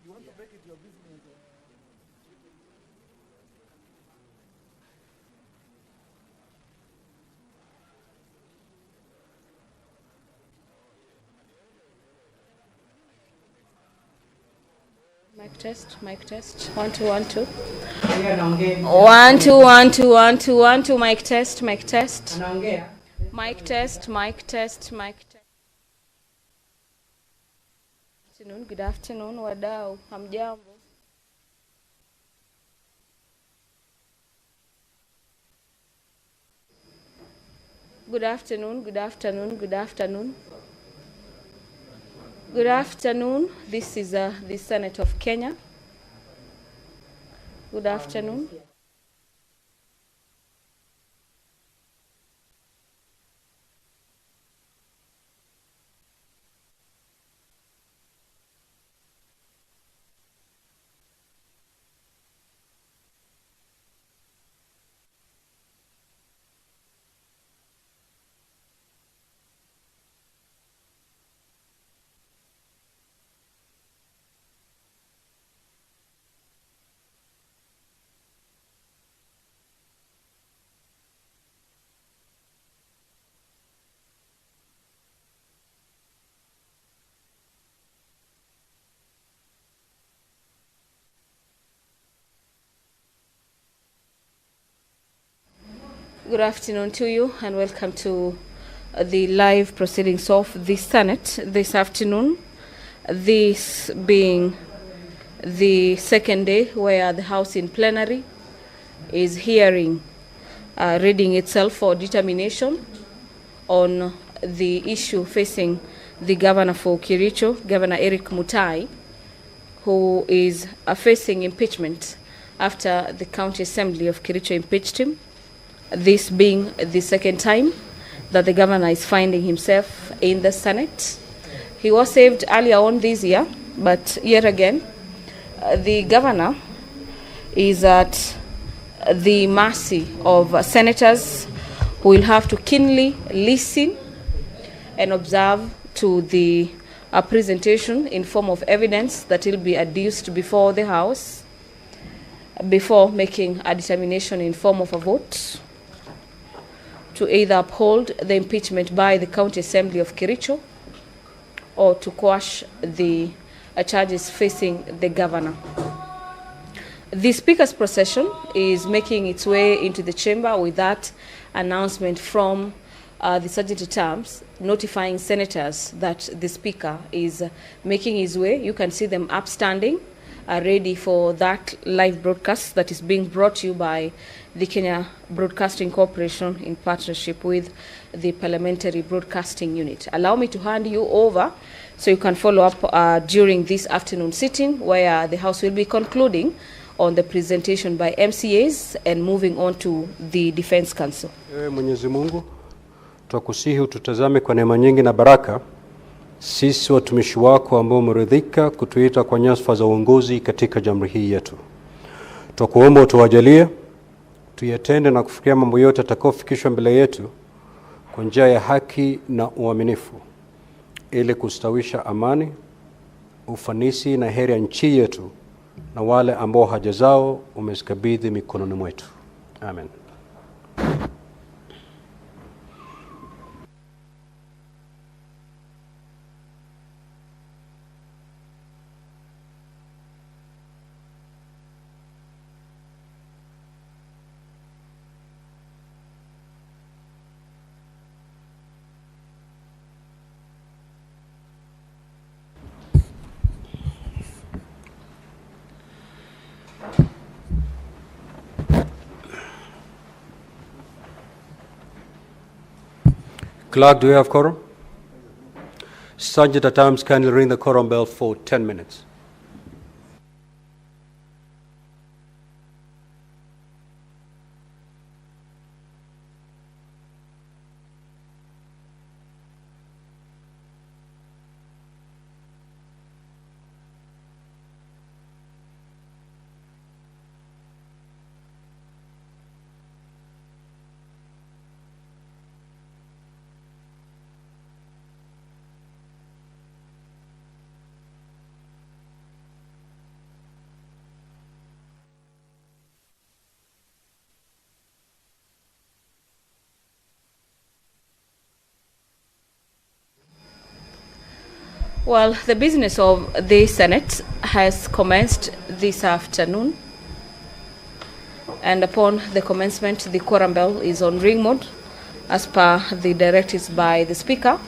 You want to make it your business. Mic test, mic test. 1 2 1 2. 1 2 1 2 1 2 1 2. Mic test, mic test. Mic test, mic test, mic test. Good afternoon, wadau. Hamjambo. Good afternoon, good afternoon, good afternoon. Good afternoon. This is the Senate of Kenya. Good afternoon. Good afternoon to you and welcome to the live proceedings of the Senate this afternoon. This being the second day where the House in plenary is hearing, reading itself for determination on the issue facing the governor for Kericho, Governor Erick Mutai, who is facing impeachment after the County Assembly of Kericho impeached him. This being the second time that the governor is finding himself in the Senate. He was saved earlier on this year, but yet again, the governor is at the mercy of senators who will have to keenly listen and observe to the presentation in form of evidence that will be adduced before the House before making a determination in form of a vote to either uphold the impeachment by the County Assembly of Kericho or to quash the charges facing the governor. The Speaker's procession is making its way into the chamber with that announcement from the Sergeant-at-Arms notifying senators that the Speaker is making his way. You can see them upstanding, ready for that live broadcast that is being brought to you by the Kenya Broadcasting Corporation in partnership with the Parliamentary Broadcasting Unit. Allow me to hand you over so you can follow up during this afternoon sitting where the House will be concluding on the presentation by MCAs and moving on to the Defense Council. Mwenyezi Mungu, twakusihi ututazame kwa neema nyingi na baraka, sisi watumishi wako ambao umeridhika kutuita kwa nyadhifa za uongozi katika jamhuri hii yetu. Twakuomba utuwajalie tuyatende na kufikia mambo yote yatakayofikishwa mbele yetu kwa njia ya haki na uaminifu ili kustawisha amani, ufanisi na heri ya nchi yetu na wale ambao haja zao umezikabidhi mikononi mwetu. Amen. Clerk, do you have quorum? Sergeant-at-Arms, kindly ring the quorum bell for 10 minutes. Well, the business of the Senate has commenced this afternoon, and upon the commencement, the quorum bell is on ring mode as per the directives by the Speaker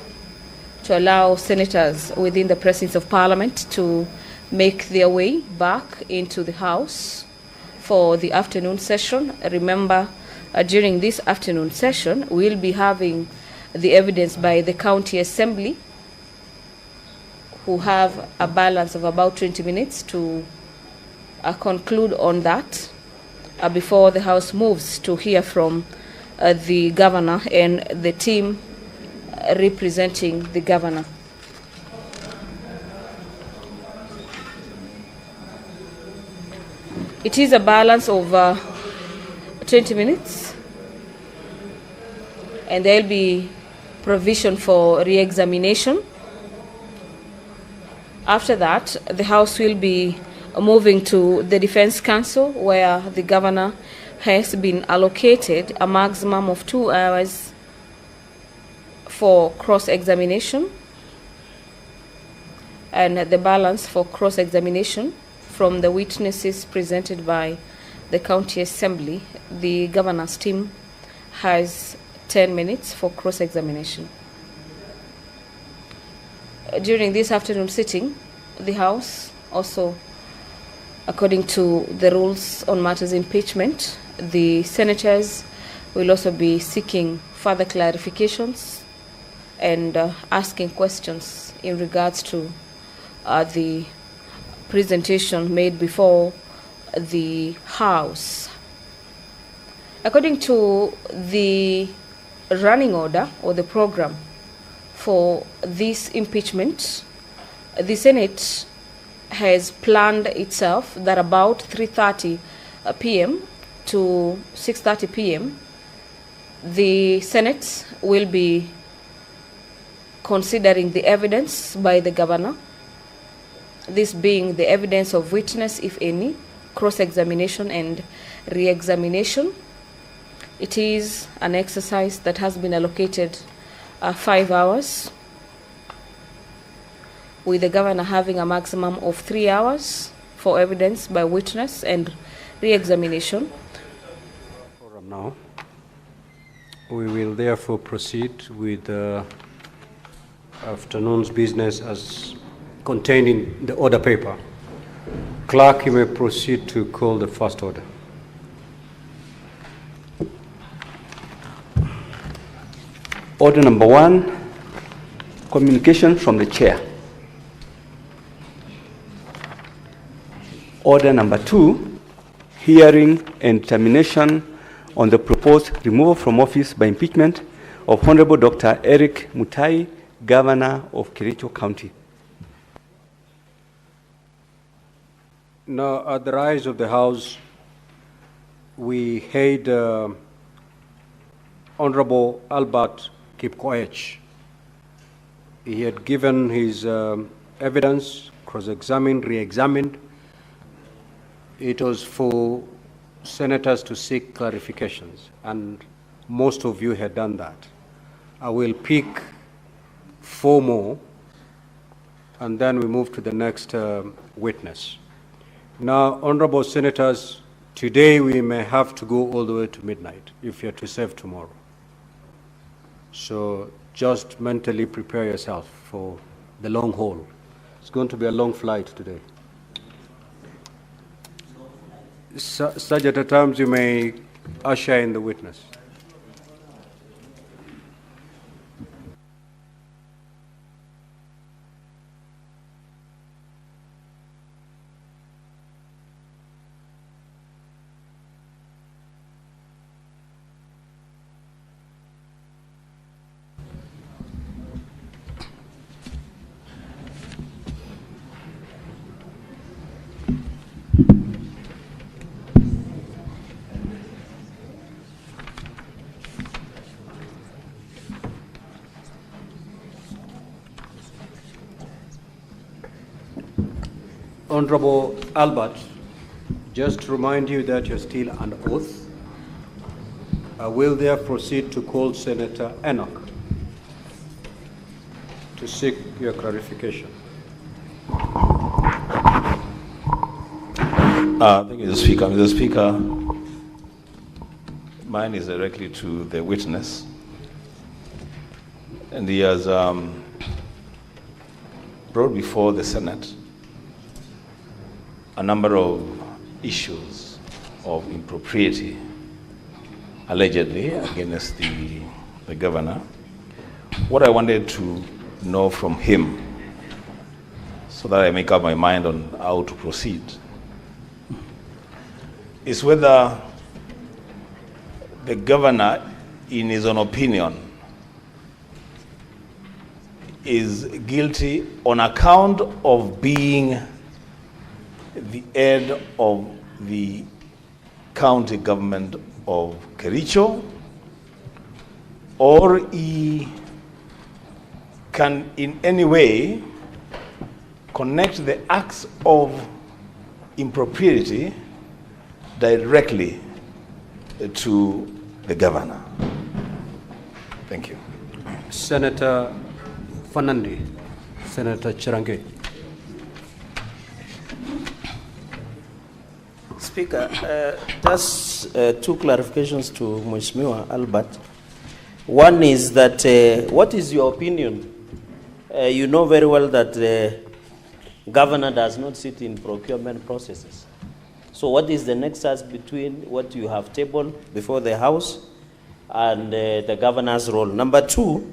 to allow senators within the presence of Parliament to make their way back into the House for the afternoon session. Remember, during this afternoon session, we'll be having the evidence by the County Assembly, who have a balance of about 20 minutes to conclude on that before the House moves to hear from the Governor and the team representing the Governor. It is a balance of 20 minutes, and there will be provision for re-examination. After that, the House will be moving to the Defense Council, where the Governor has been allocated a maximum of 2 hours for cross-examination, and the balance for cross-examination from the witnesses presented by the County Assembly. The Governor's team has 10 minutes for cross-examination. During this afternoon sitting, the House also, according to the rules on matters impeachment, the senators will also be seeking further clarifications and asking questions in regards to the presentation made before the House. According to the running order or the program for this impeachment, the Senate has planned itself that about 3:30 p.m. to 6:30 p.m. the Senate will be considering the evidence by the Governor, this being the evidence of witness, if any, cross-examination and re-examination. It is an exercise that has been allocated 5 hours, with the Governor having a maximum of 3 hours for evidence by witness and re-examination. Now, we will therefore proceed with the afternoon's business as contained in the order paper. Clerk, you may proceed to call the first order. Order number 1, communication from the chair. Order number 2, hearing and determination on the proposed removal from office by impeachment of Honorable Dr. Erick Mutai, Governor of Kericho County. Now, at the rise of the House, we had Honorable Albert Kipkoech. He had given his evidence, cross-examined, re-examined. It was for senators to seek clarifications, and most of you had done that. I will pick 4 more, and then we move to the next witness. Now, honorable senators, today we may have to go all the way to midnight if you're to serve tomorrow. So just mentally prepare yourself for the long haul. It's going to be a long flight today. Sergeant, at times you may usher in the witness. Honorable Albert, just to remind you that you're still under oath. I will therefore proceed to call Senator Erick to seek your clarification. Thank you, Mr. Speaker. Mr. Speaker, mine is directly to the witness. And he has brought before the Senate a number of issues of impropriety, allegedly, against the governor. What I wanted to know from him, so that I make up my mind on how to proceed, is whether the governor, in his own opinion, is guilty on account of being the head of the county government of Kericho, or he can in any way connect the acts of impropriety directly to the governor. Thank you. Senator Fanandi, Senator Chirange. Speaker, just two clarifications to Mheshimiwa Albert. One is that, what is your opinion? You know very well that the governor does not sit in procurement processes. So what is the nexus between what you have tabled before the House and the governor's role? Number two,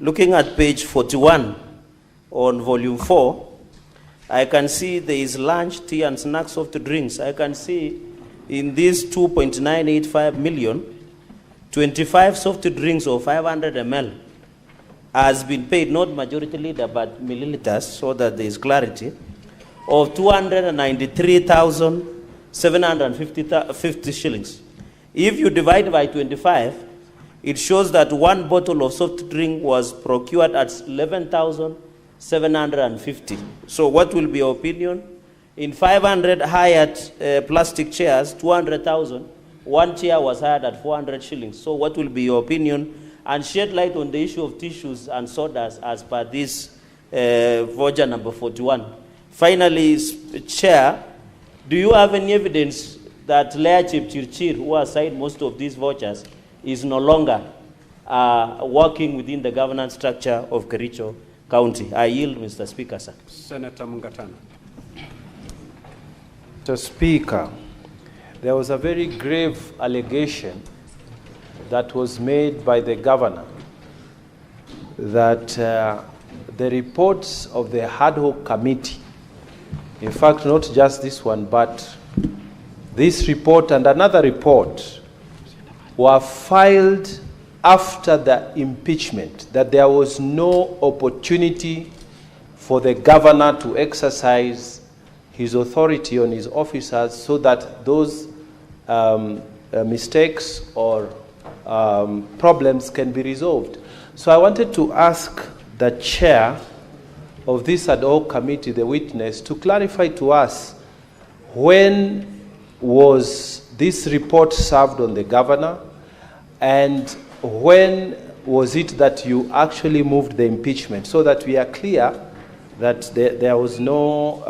looking at page 41 on volume 4, I can see there is lunch, tea, and snacks, soft drinks. I can see in this 2.985 million, 25 soft drinks of 500 ml has been paid, not majority liter, but milliliters, so that there is clarity, of 293,750 shillings. If you divide by 25, it shows that one bottle of soft drink was procured at 11,750. So what will be your opinion? In 500 hired plastic chairs, 200,000, one chair was hired at 400 shillings. So what will be your opinion? And shed light on the issue of tissues and sodas as per this voucher number 41. Finally, Chair, do you have any evidence that Lea Chipchirchir, who assigned most of these vouchers, is no longer working within the governance structure of Kericho County? I yield, Mr. Speaker, sir. Senator Mungatana. Mr. Speaker, there was a very grave allegation that was made by the governor that the reports of the ad hoc committee, in fact, not just this one, but this report and another report, were filed after the impeachment, that there was no opportunity for the governor to exercise his authority on his officers so that those mistakes or problems can be resolved. So I wanted to ask the chair of this ad hoc committee, the witness, to clarify to us, when was this report served on the governor, and when was it that you actually moved the impeachment, so that we are clear that there was no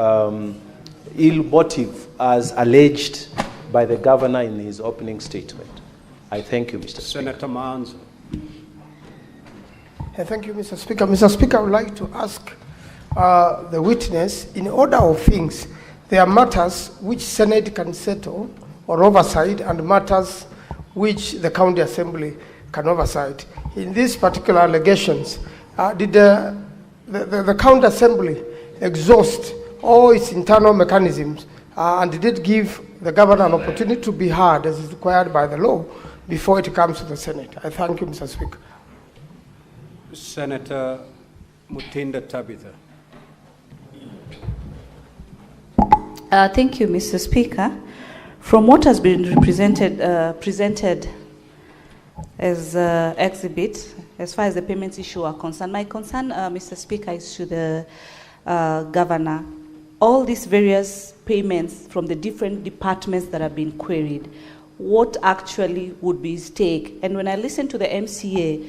ill motive as alleged by the governor in his opening statement. I thank you, Mr. Speaker. Senator Manzo. Thank you, Mr. Speaker. Mr. Speaker, I would like to ask the witness, in order of things, there are matters which Senate can settle or oversight and matters which the County Assembly can oversight. In these particular allegations, did the County Assembly exhaust all its internal mechanisms and did it give the governor an opportunity to be heard as is required by the law before it comes to the Senate? I thank you, Mr. Speaker. Senator Mutinda Tabitha. Thank you, Mr. Speaker. From what has been presented as exhibit, as far as the payments issue are concerned, my concern, Mr. Speaker, is to the governor. All these various payments from the different departments that have been queried, what actually would be his take? And when I listened to the MCA,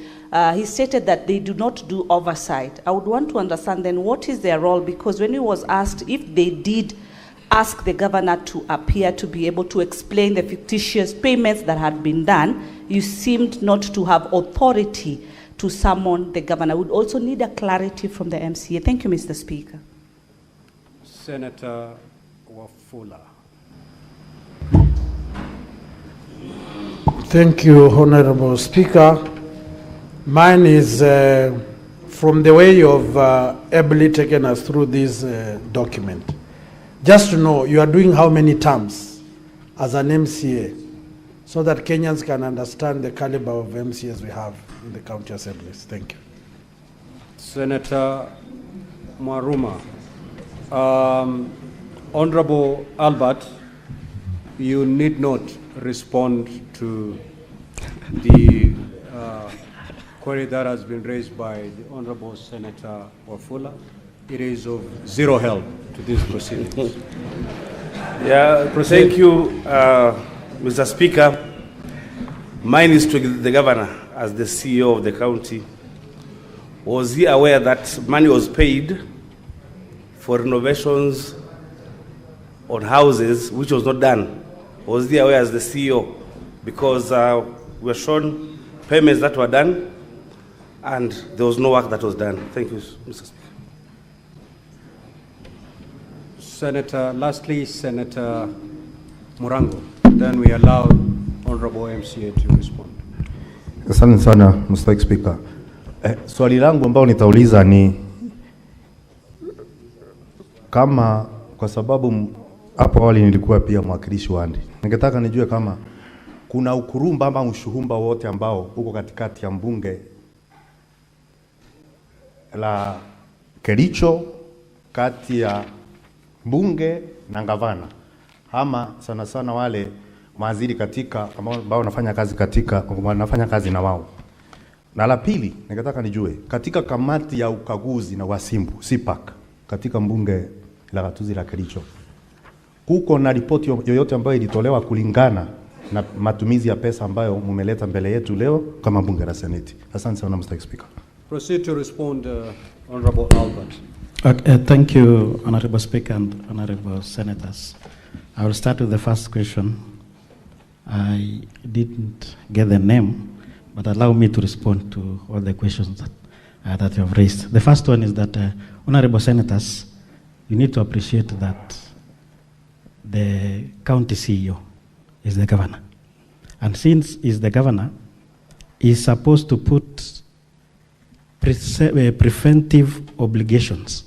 he stated that they do not do oversight. I would want to understand then what is their role, because when he was asked if they did ask the governor to appear to be able to explain the fictitious payments that had been done, you seemed not to have authority to summon the governor. We would also need a clarity from the MCA. Thank you, Mr. Speaker. Senator Wafula. Thank you, Honorable Speaker. Mine is from the way you've ably taken us through this document. Just to know, you are doing how many terms as an MCA so that Kenyans can understand the caliber of MCAs we have in the county assemblies. Thank you. Senator Maruma. Honorable Albert, you need not respond to the query that has been raised by the Honorable Senator Wafula. It is of zero help to these proceedings. Yeah, thank you, Mr. Speaker. Mine is to the governor as the CEO of the county. Was he aware that money was paid for renovations on houses which was not done? Was he aware as the CEO? Because we were shown payments that were done and there was no work that was done. Thank you, Mr. Speaker. Lastly, Senator Murango. Then we allow Honorable MCA to respond. Asante sana, Mr. Speaker. Swali langu ambao nitauliza ni kama, kwa sababu hapo awali nilikuwa pia mwakilishi wandi, ningetaka nijue kama kuna ukurumba ama ushuhumba wote ambao uko katikati ya mbunge la Kericho, kati ya bunge na gavana, ama sana sana wale mawaziri katika ambao wanafanya kazi na wao. Na la pili, ningetaka nijue katika kamati ya ukaguzi na wasimbu CPAC katika mbunge la gatuzi la Kericho, kuko na ripoti yoyote ambayo ilitolewa kulingana na matumizi ya pesa ambayo mumeleta mbele yetu leo kama bunge la Seneti? Asante sana, Mr. Speaker. Proceed to respond, Honorable Albert. Okay, thank you, Honorable Speaker and Honorable Senators. I will start with the first question. I didn't get the name, but allow me to respond to all the questions that you have raised. The first one is that, Honorable Senators, you need to appreciate that the county CEO is the governor. And since he's the governor, he's supposed to put preventive obligations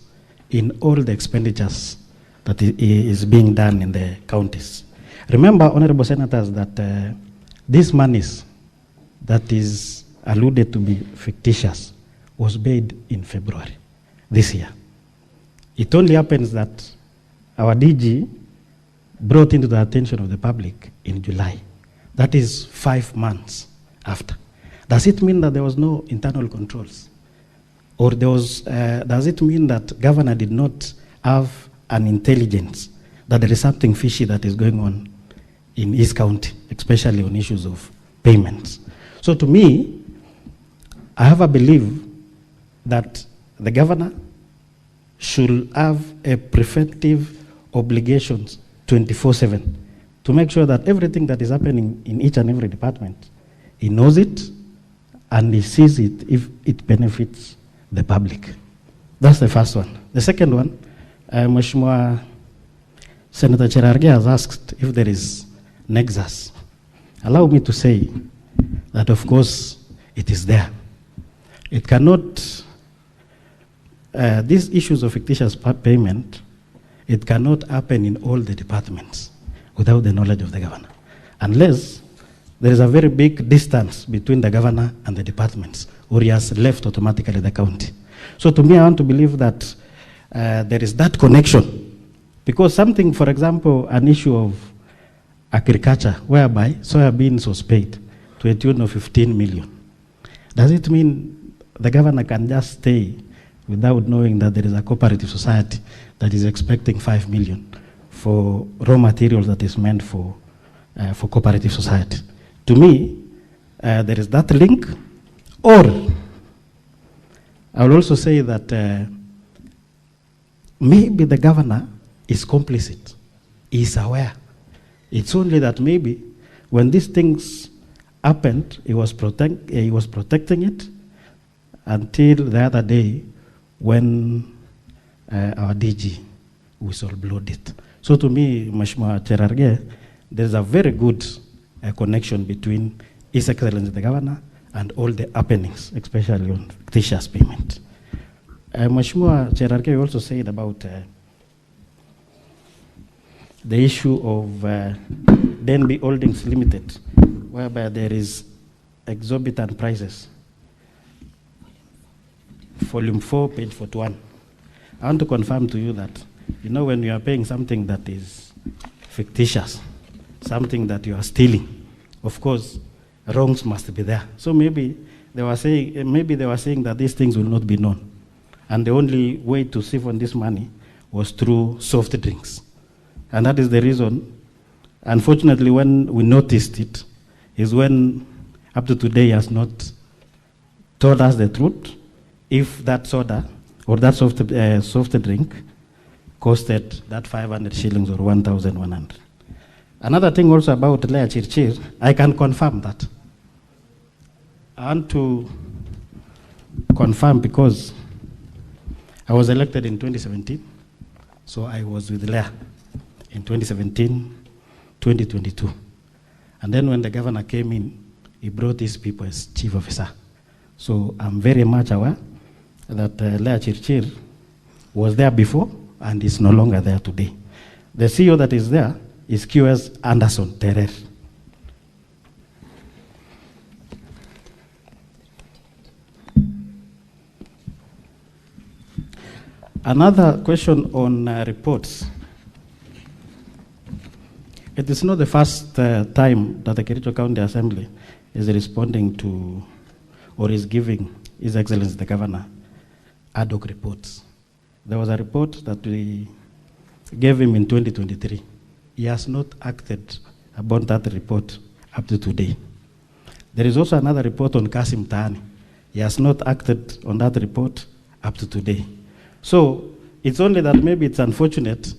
in all the expenditures that is being done in the counties. Remember, Honorable Senators, that these monies that is alluded to be fictitious was paid in February this year. It only happens that our DG brought into the attention of the public in July. That is 5 months after. Does it mean that there was no internal controls? Or does it mean that governor did not have an intelligence that there is something fishy that is going on in his county, especially on issues of payments? So to me, I have a belief that the governor should have a preventive obligations 24/7 to make sure that everything that is happening in each and every department, he knows it and he sees it if it benefits the public. That's the first one. The second one, Mheshimiwa Senator Cherargei has asked if there is nexus. Allow me to say that, of course, it is there. It cannot, these issues of fictitious payment, it cannot happen in all the departments without the knowledge of the governor, unless there is a very big distance between the governor and the departments, or he has left automatically the county. So to me, I want to believe that there is that connection, because something, for example, an issue of agriculture, whereby soybeans was paid to a tune of 15 million. Does it mean the governor can just stay without knowing that there is a cooperative society that is expecting 5 million for raw materials that is meant for cooperative society? To me, there is that link. Or I will also say that maybe the governor is complicit is aware. It's only that maybe when these things happened, he was protecting it until the other day when our DG whistleblowed it. So to me, Mheshimiwa Cherargei, there's a very good connection between His Excellency the Governor and all the happenings, especially on fictitious payment. Mheshimiwa Cherargei also said about the issue of DNB Holdings Limited, whereby there is exorbitant prices. Volume 4, page 41. I want to confirm to you that, you know, when you are paying something that is fictitious, something that you are stealing, of course, wrongs must be there. So maybe they were saying that these things will not be known. And the only way to save on this money was through soft drinks. And that is the reason, unfortunately, when we noticed it, is when, up to today, he has not told us the truth, if that soda or that soft drink costed that 500 shillings or 1,100. Another thing also about Lea Chirchir, I can confirm that. I want to confirm because I was elected in 2017, so I was with Lea in 2017, 2022. And then when the governor came in, he brought his people as chief officer. So I'm very much aware that Lea Chirchir was there before and is no longer there today. The CEO that is there is QS Anderson Terer. Another question on reports. It is not the first time that the Kericho County Assembly is responding to or is giving His Excellency the Governor ad hoc reports. There was a report that we gave him in 2023. He has not acted upon that report up to today. There is also another report on Kasim Taani. He has not acted on that report up to today. So it's only that maybe it's unfortunate,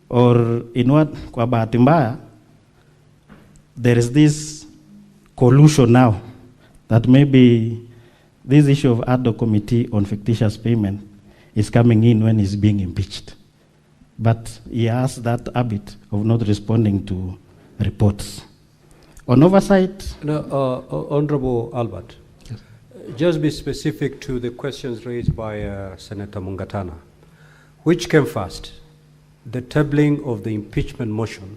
or in what kwa bahati mbaya, there is this collusion now that maybe this issue of ad hoc committee on fictitious payment is coming in when he's being impeached. But he has that habit of not responding to reports. On oversight... No, Honorable Albert, yes. Just be specific to the questions raised by Senator Mungatana. Which came first, the tabling of the impeachment motion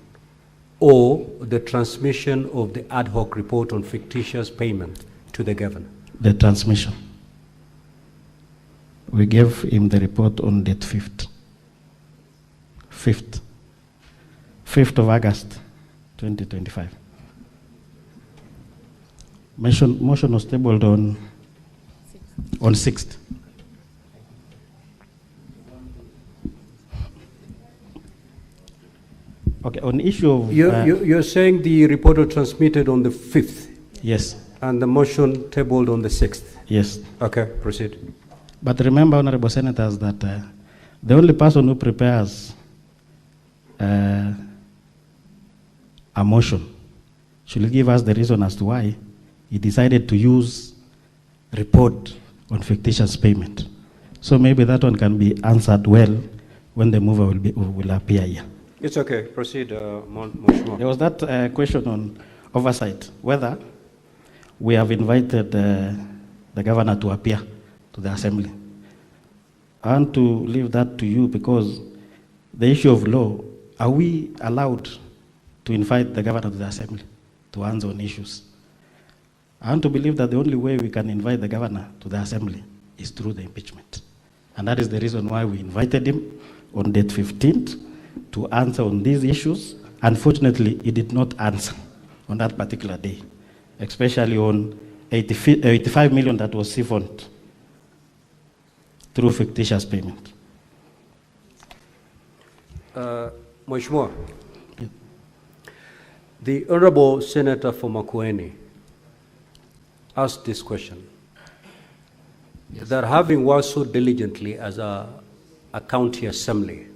or the transmission of the ad hoc report on fictitious payment to the governor? The transmission. We gave him the report on date 5th of August, 2025. Motion was tabled on 6th. Okay, on issue of... You're saying the report was transmitted on the 5th? Yes. And the motion tabled on the 6th? Yes. Okay, proceed. But remember, Honorable Senators, that the only person who prepares a motion should give us the reason as to why he decided to use report on fictitious payment. So maybe that one can be answered well when the mover will appear here. It's okay. Proceed, Mheshimiwa. There was that question on oversight, whether we have invited the governor to appear to the assembly. I want to leave that to you because the issue of law, are we allowed to invite the governor to the assembly to answer on issues? I want to believe that the only way we can invite the governor to the assembly is through the impeachment. And that is the reason why we invited him on date 15th to answer on these issues. Unfortunately, he did not answer on that particular day, especially on 85 million that was siphoned through fictitious payment. Mheshimiwa, yeah. The Honorable Senator from Makueni asked this question. Yes. That having worked so diligently as a county assembly,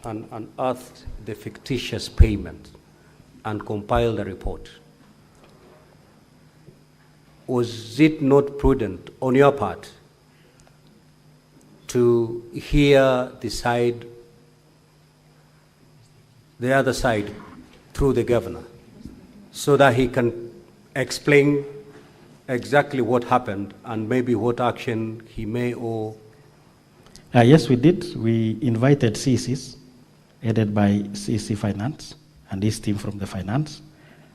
and unearthed the fictitious payment and compiled a report, was it not prudent on your part to hear the other side through the governor, so that he can explain exactly what happened and maybe what action he may or... Yes, we did. We invited CCs, headed by CC Finance and his team from the finance,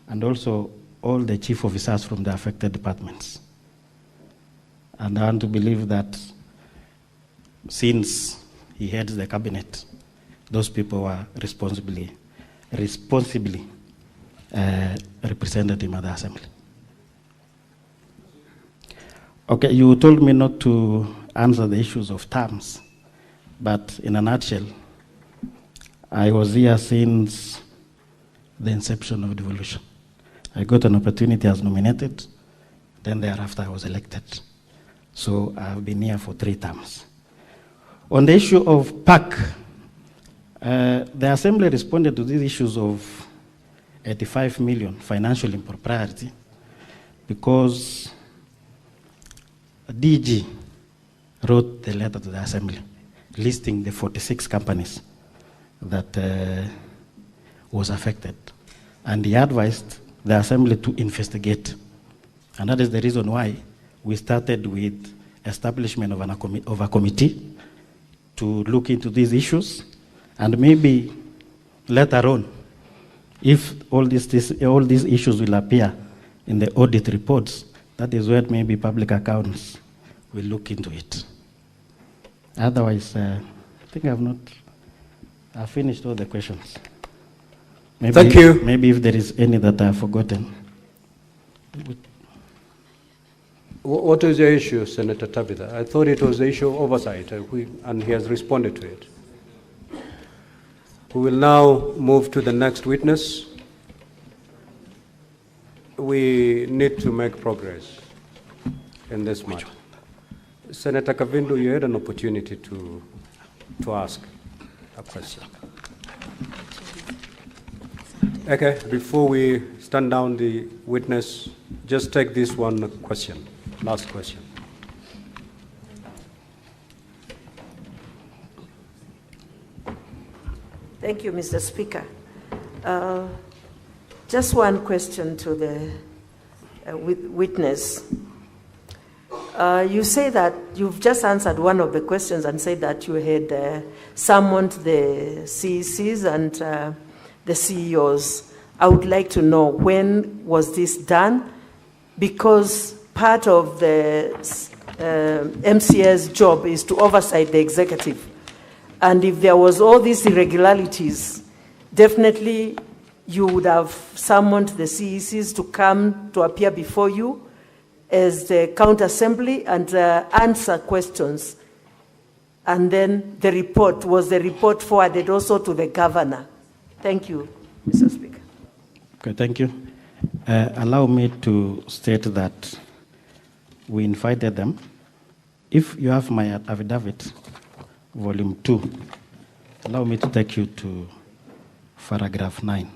and also all the chief officers from the affected departments. And I want to believe that since he heads the cabinet, those people were responsibly represented him at the assembly. Okay, you told me not to answer the issues of terms, but in a nutshell, I was here since the inception of devolution. I got an opportunity as nominated, then thereafter I was elected. So I've been here for 3 terms. On the issue of PAC, the Assembly responded to these issues of 85 million financial impropriety because DG wrote the letter to the Assembly listing the 46 companies that was affected. And he advised the Assembly to investigate. And that is the reason why we started with establishment of a committee to look into these issues, and maybe later on, if all these issues will appear in the audit reports, that is where maybe public accounts will look into it. Otherwise, I think I've finished all the questions. Maybe, thank you. Maybe if there is any that I have forgotten. What is your issue, Senator Tabitha? I thought it was the issue of oversight, and he has responded to it. We will now move to the next witness. We need to make progress in this matter. Senator Kavindu, you had an opportunity to ask a question. Okay, before we stand down the witness, just take this one question, last question. Thank you, Mr. Speaker. Just one question to the witness. You say that you've just answered one of the questions and said that you had summoned the CECs and the CEOs. I would like to know, when was this done? Because part of the MCA's job is to oversight the executive. And if there was all these irregularities, definitely you would have summoned the CECs to come to appear before you as the county assembly and answer questions. And then the report, was the report forwarded also to the governor? Thank you, Mr. Speaker. Okay, thank you. Allow me to state that we invited them. If you have my affidavit, volume 2, allow me to take you to paragraph 9,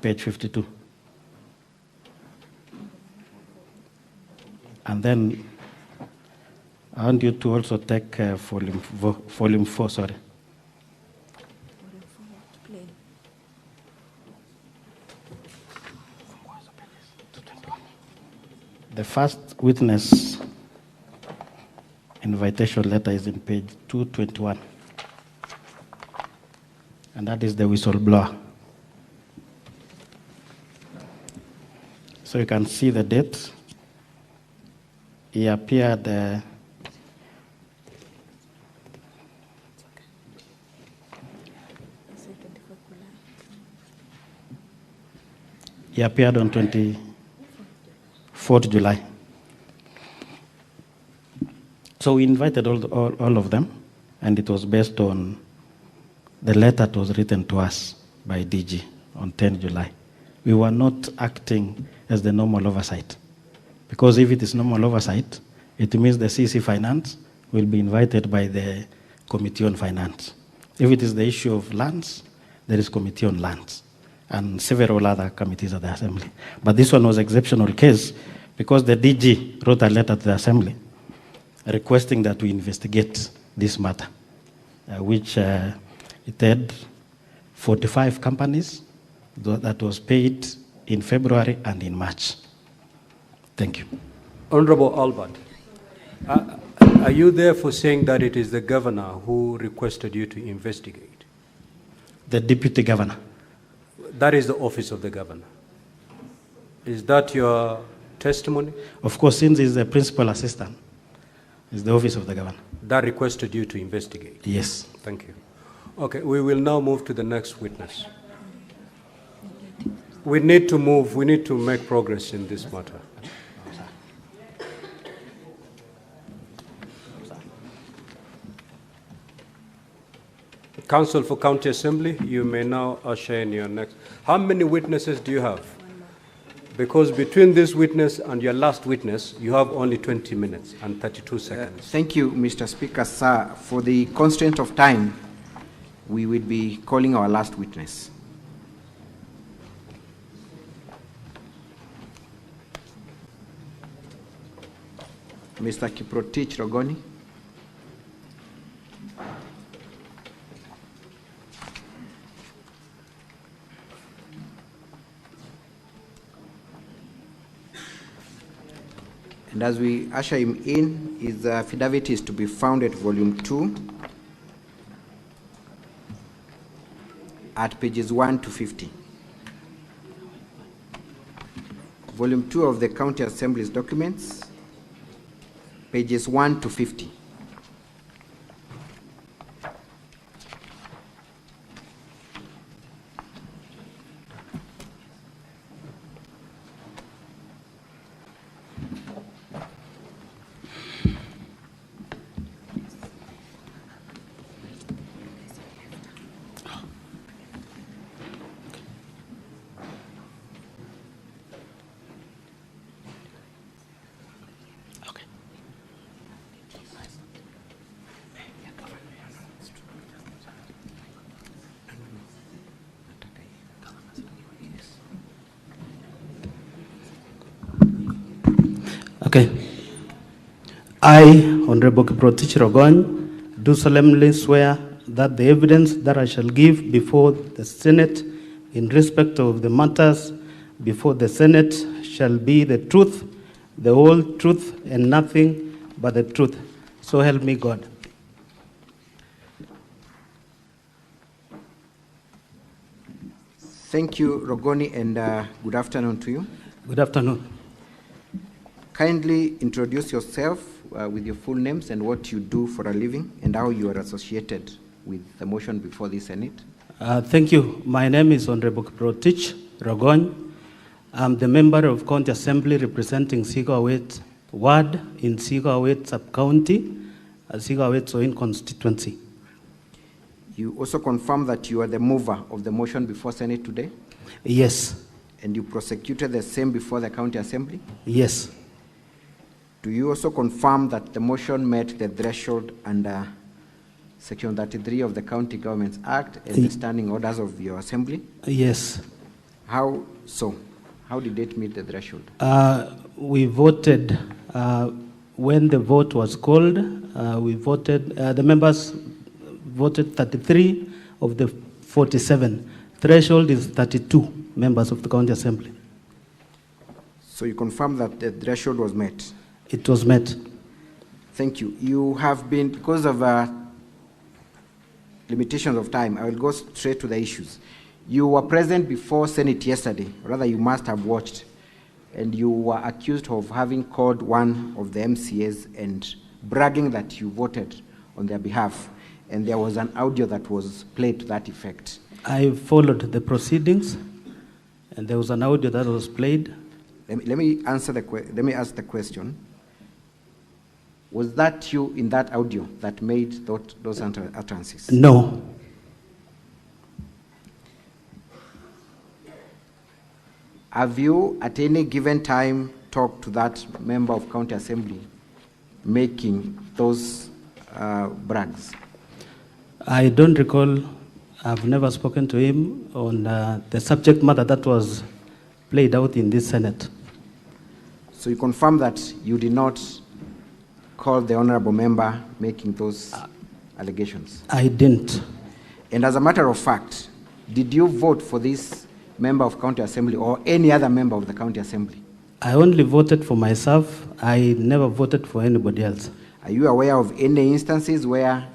page 52. And then I want you to also take volume 4, sorry. The first witness invitation letter is in page 221. And that is the whistleblower. So you can see the date. He appeared on 24th July. So we invited all of them, and it was based on the letter that was written to us by DG on 10 July. We were not acting as the normal oversight, because if it is normal oversight, it means the CC Finance will be invited by the Committee on Finance. If it is the issue of lands, there is Committee on Lands and several other committees at the Assembly. But this one was an exceptional case because the DG wrote a letter to the Assembly requesting that we investigate this matter, which it had 45 companies that was paid in February and in March. Thank you. Honorable Albert, are you therefore saying that it is the governor who requested you to investigate? The deputy governor. That is the office of the governor. Is that your testimony? Of course, since he's the principal assistant, it's the office of the governor. That requested you to investigate? Yes. Thank you. Okay, we will now move to the next witness. We need to make progress in this matter. Council for County Assembly, you may now usher in your next. How many witnesses do you have? Because between this witness and your last witness, you have only 20 minutes and 32 seconds. Thank you, Mr. Speaker. Sir, for the constraint of time, we will be calling our last witness. Mr. Kiprotich Rogoni. And as we usher him in, his affidavit is to be found at volume 2, at pages 1 to 50. Volume 2 of the County Assembly's documents, pages 1 to 50. Okay. I, Honorable Kiprotich Rogony, do solemnly swear that the evidence that I shall give before the Senate in respect of the matters before the Senate shall be the truth, the whole truth, and nothing but the truth. So help me God. Thank you, Rogoni, and good afternoon to you. Good afternoon. Kindly introduce yourself with your full names and what you do for a living and how you are associated with the motion before the Senate. Thank you. My name is Honorable Kiprotich Rogony. I'm the member of County Assembly representing Sigawet Ward in Sigawet Sub-County, Sigawet Soin constituency. You also confirm that you are the mover of the motion before Senate today? Yes. And you prosecuted the same before the County Assembly? Yes. Do you also confirm that the motion met the threshold under Section 33 of the County Governments Act and the standing orders of your Assembly? Yes. How so? How did it meet the threshold? We voted, when the vote was called, we voted, the members voted 33 of the 47. Threshold is 32 members of the County Assembly. So you confirm that the threshold was met? It was met. Thank you. You have been, because of limitations of time, I will go straight to the issues. You were present before Senate yesterday, rather you must have watched, and you were accused of having called one of the MCAs and bragging that you voted on their behalf, and there was an audio that was played to that effect. I followed the proceedings, and there was an audio that was played. Let me ask the question. Was that you in that audio that made those utterances? No. Have you at any given time talked to that member of County Assembly making those brags? I don't recall. I've never spoken to him on the subject matter that was played out in this Senate. So you confirm that you did not call the honorable member making those allegations? I didn't. And as a matter of fact, did you vote for this member of county assembly or any other member of the county assembly? I only voted for myself. I never voted for anybody else. Are you aware of any instances where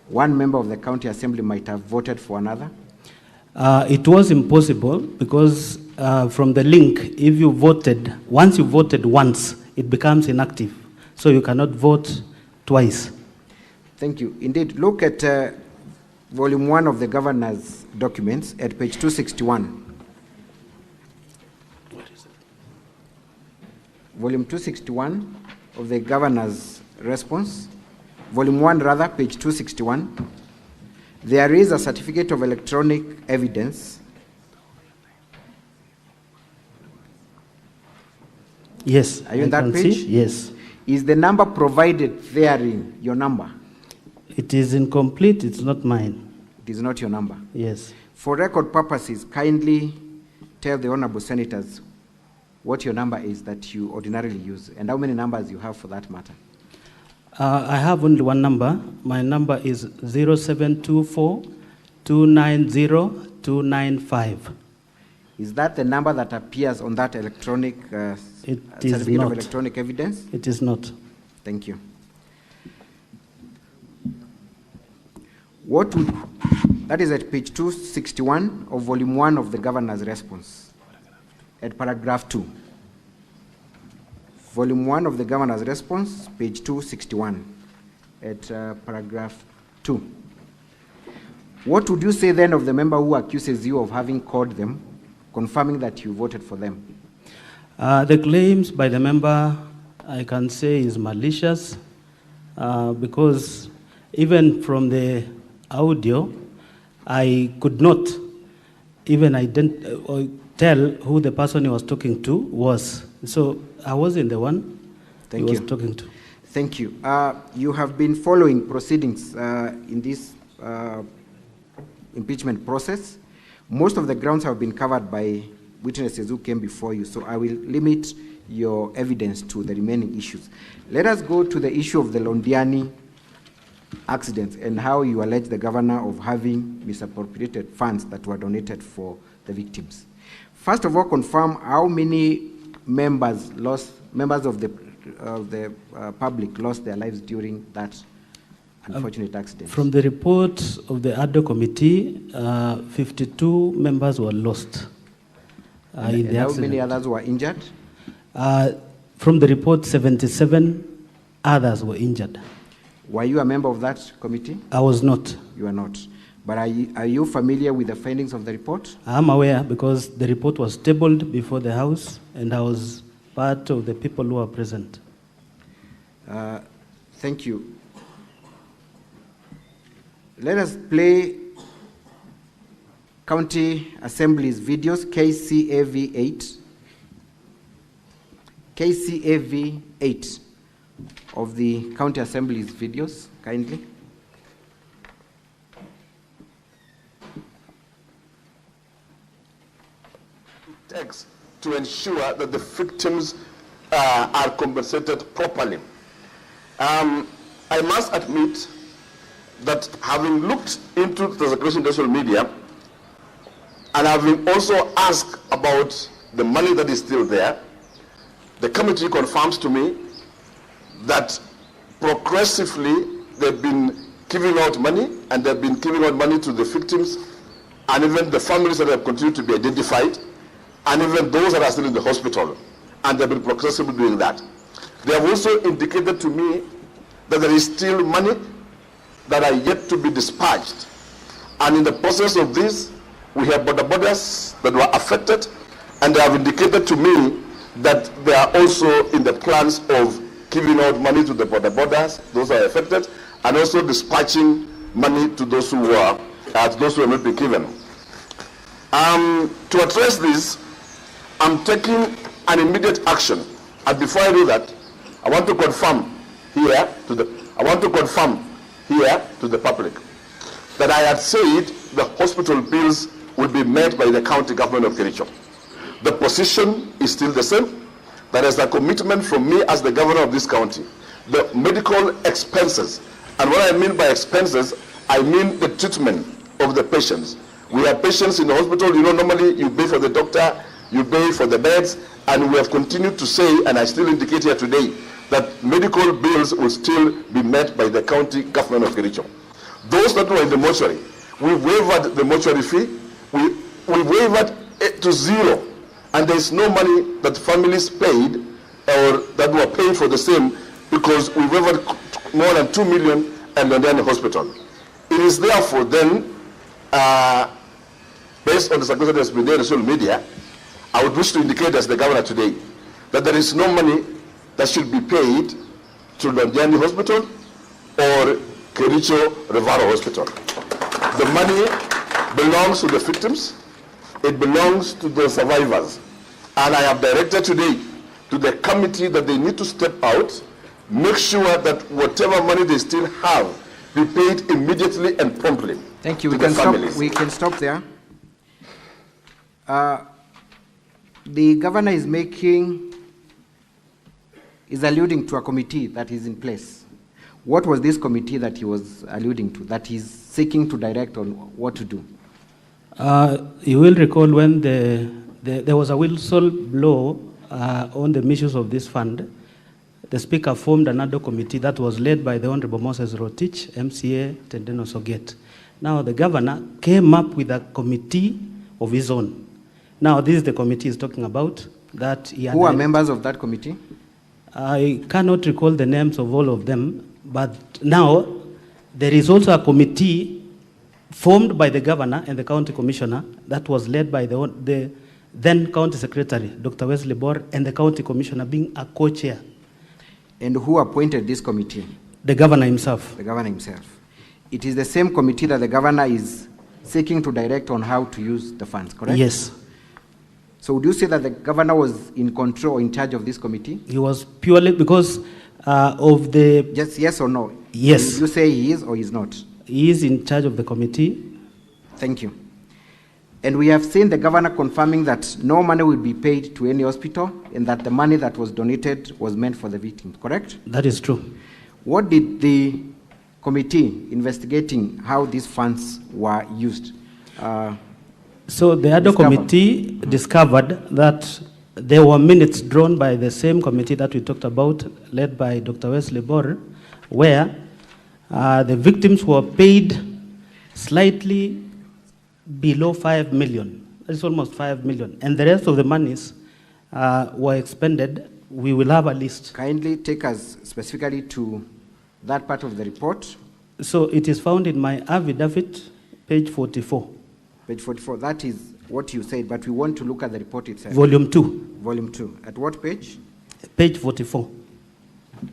one member of the county assembly might have voted for another? It was impossible because from the link, if you voted, once you voted once, it becomes inactive. So you cannot vote twice. Thank you. Indeed, look at volume 1 of the governor's documents at page 261. Volume 261 of the governor's response. Volume 1 rather, page 261. There is a certificate of electronic evidence. Yes. Are you on that page? See? Yes. Is the number provided therein your number? It is incomplete. It's not mine. It is not your number? Yes. For record purposes, kindly tell the honorable senators what your number is that you ordinarily use and how many numbers you have for that matter. I have only one number. My number is 0724-290-295. Is that the number that appears on that electronic certificate of electronic evidence? It is not. Thank you. What would, that is at page 261 of volume 1 of the governor's response, at paragraph 2. Volume 1 of the governor's response, page 261, at paragraph 2. What would you say then of the member who accuses you of having called them, confirming that you voted for them? The claims by the member, I can say, is malicious because even from the audio, I could not even tell who the person he was talking to was. So I wasn't the one he was talking to. Thank you. You have been following proceedings in this impeachment process. Most of the grounds have been covered by witnesses who came before you, so I will limit your evidence to the remaining issues. Let us go to the issue of the Londiani accident and how you allege the governor of having misappropriated funds that were donated for the victims. First of all, confirm how many members of the public lost their lives during that unfortunate accident. From the report of the ADO committee, 52 members were lost in the how accident. many others were injured? From the report, 77 others were injured. Were you a member of that committee? I was not. You are not. But are you familiar with the findings of the report? I am aware because the report was tabled before the House and I was part of the people who were present. Thank you. Let us play County Assembly's videos, KCAV 8. KCAV 8 of the County Assembly's videos, kindly. Takes to ensure that the victims are compensated properly. I must admit that having looked into the circulation social media and having also asked about the money that is still there, the committee confirms to me that progressively they've been giving out money, and they've been giving out money to the victims and even the families that have continued to be identified, and even those that are still in the hospital, and they've been progressively doing that. They have also indicated to me that there is still money that are yet to be dispatched, and in the process of this, we have border borders that were affected, and they have indicated to me that they are also in the plans of giving out money to the border borders, those who are affected, and also dispatching money to those who were not been given. To address this, I'm taking an immediate action, and before I do that, I want to confirm here to the public that I had said the hospital bills would be met by the county government of Kericho. The position is still the same. That is a commitment from me as the governor of this county. The medical expenses, and what I mean by expenses, I mean the treatment of the patients. We have patients in the hospital, normally you pay for the doctor, you pay for the beds, and we have continued to say, and I still indicate here today, that medical bills will still be met by the county government of Kericho. Those that were in the mortuary, we waived the mortuary fee, we waived it to zero, and there is no money that families paid or that were paid for the same, because we waived more than 2 million and then the hospital. It is therefore then, based on the success that has been there in social media, I would wish to indicate as the governor today that there is no money that should be paid to Londiani Hospital or Kericho Rivaro Hospital. The money belongs to the victims, it belongs to the survivors. And I have directed today to the committee that they need to step out, make sure that whatever money they still have be paid immediately and promptly. Thank you. We can stop there. The governor is alluding to a committee that is in place. What was this committee that he was alluding to, that he's seeking to direct on what to do? You will recall when there was a whistle blow on the issues of this fund, the Speaker formed another committee that was led by the Honorable Moses Rotich, MCA Tendeno Soget. Now the governor came up with a committee of his own. Now this is the committee he's talking about. Who are members of that committee? I cannot recall the names of all of them, but now there is also a committee formed by the governor and the county commissioner that was led by the then county secretary, Dr. Wesley Bor, and the county commissioner being a co-chair. And who appointed this committee? The governor himself. The governor himself. It is the same committee that the governor is seeking to direct on how to use the funds, correct? Yes. So would you say that the governor was in control, in charge of this committee? He was purely because of the... Just yes or no? Yes. Would you say he is or he is not? He is in charge of the committee. Thank you. And we have seen the governor confirming that no money will be paid to any hospital and that the money that was donated was meant for the victims, correct? That is true. What did the committee investigating how these funds were used? So the other committee discovered that there were minutes drawn by the same committee that we talked about, led by Dr. Wesley Bor, where the victims were paid slightly below 5 million. That's almost 5 million. And the rest of the monies were expended. We will have a list. Kindly take us specifically to that part of the report. So it is found in my affidavit, page 44. Page 44, that is what you said, but we want to look at the report itself. Volume 2. Volume 2. At what page? Page 44.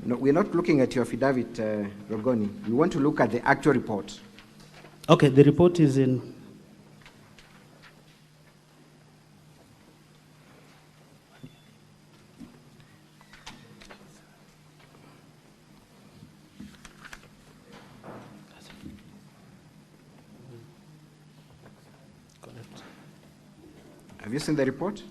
No, we're not looking at your affidavit, Rogoni. We want to look at the actual report. Okay, the report is in... Have you seen the report?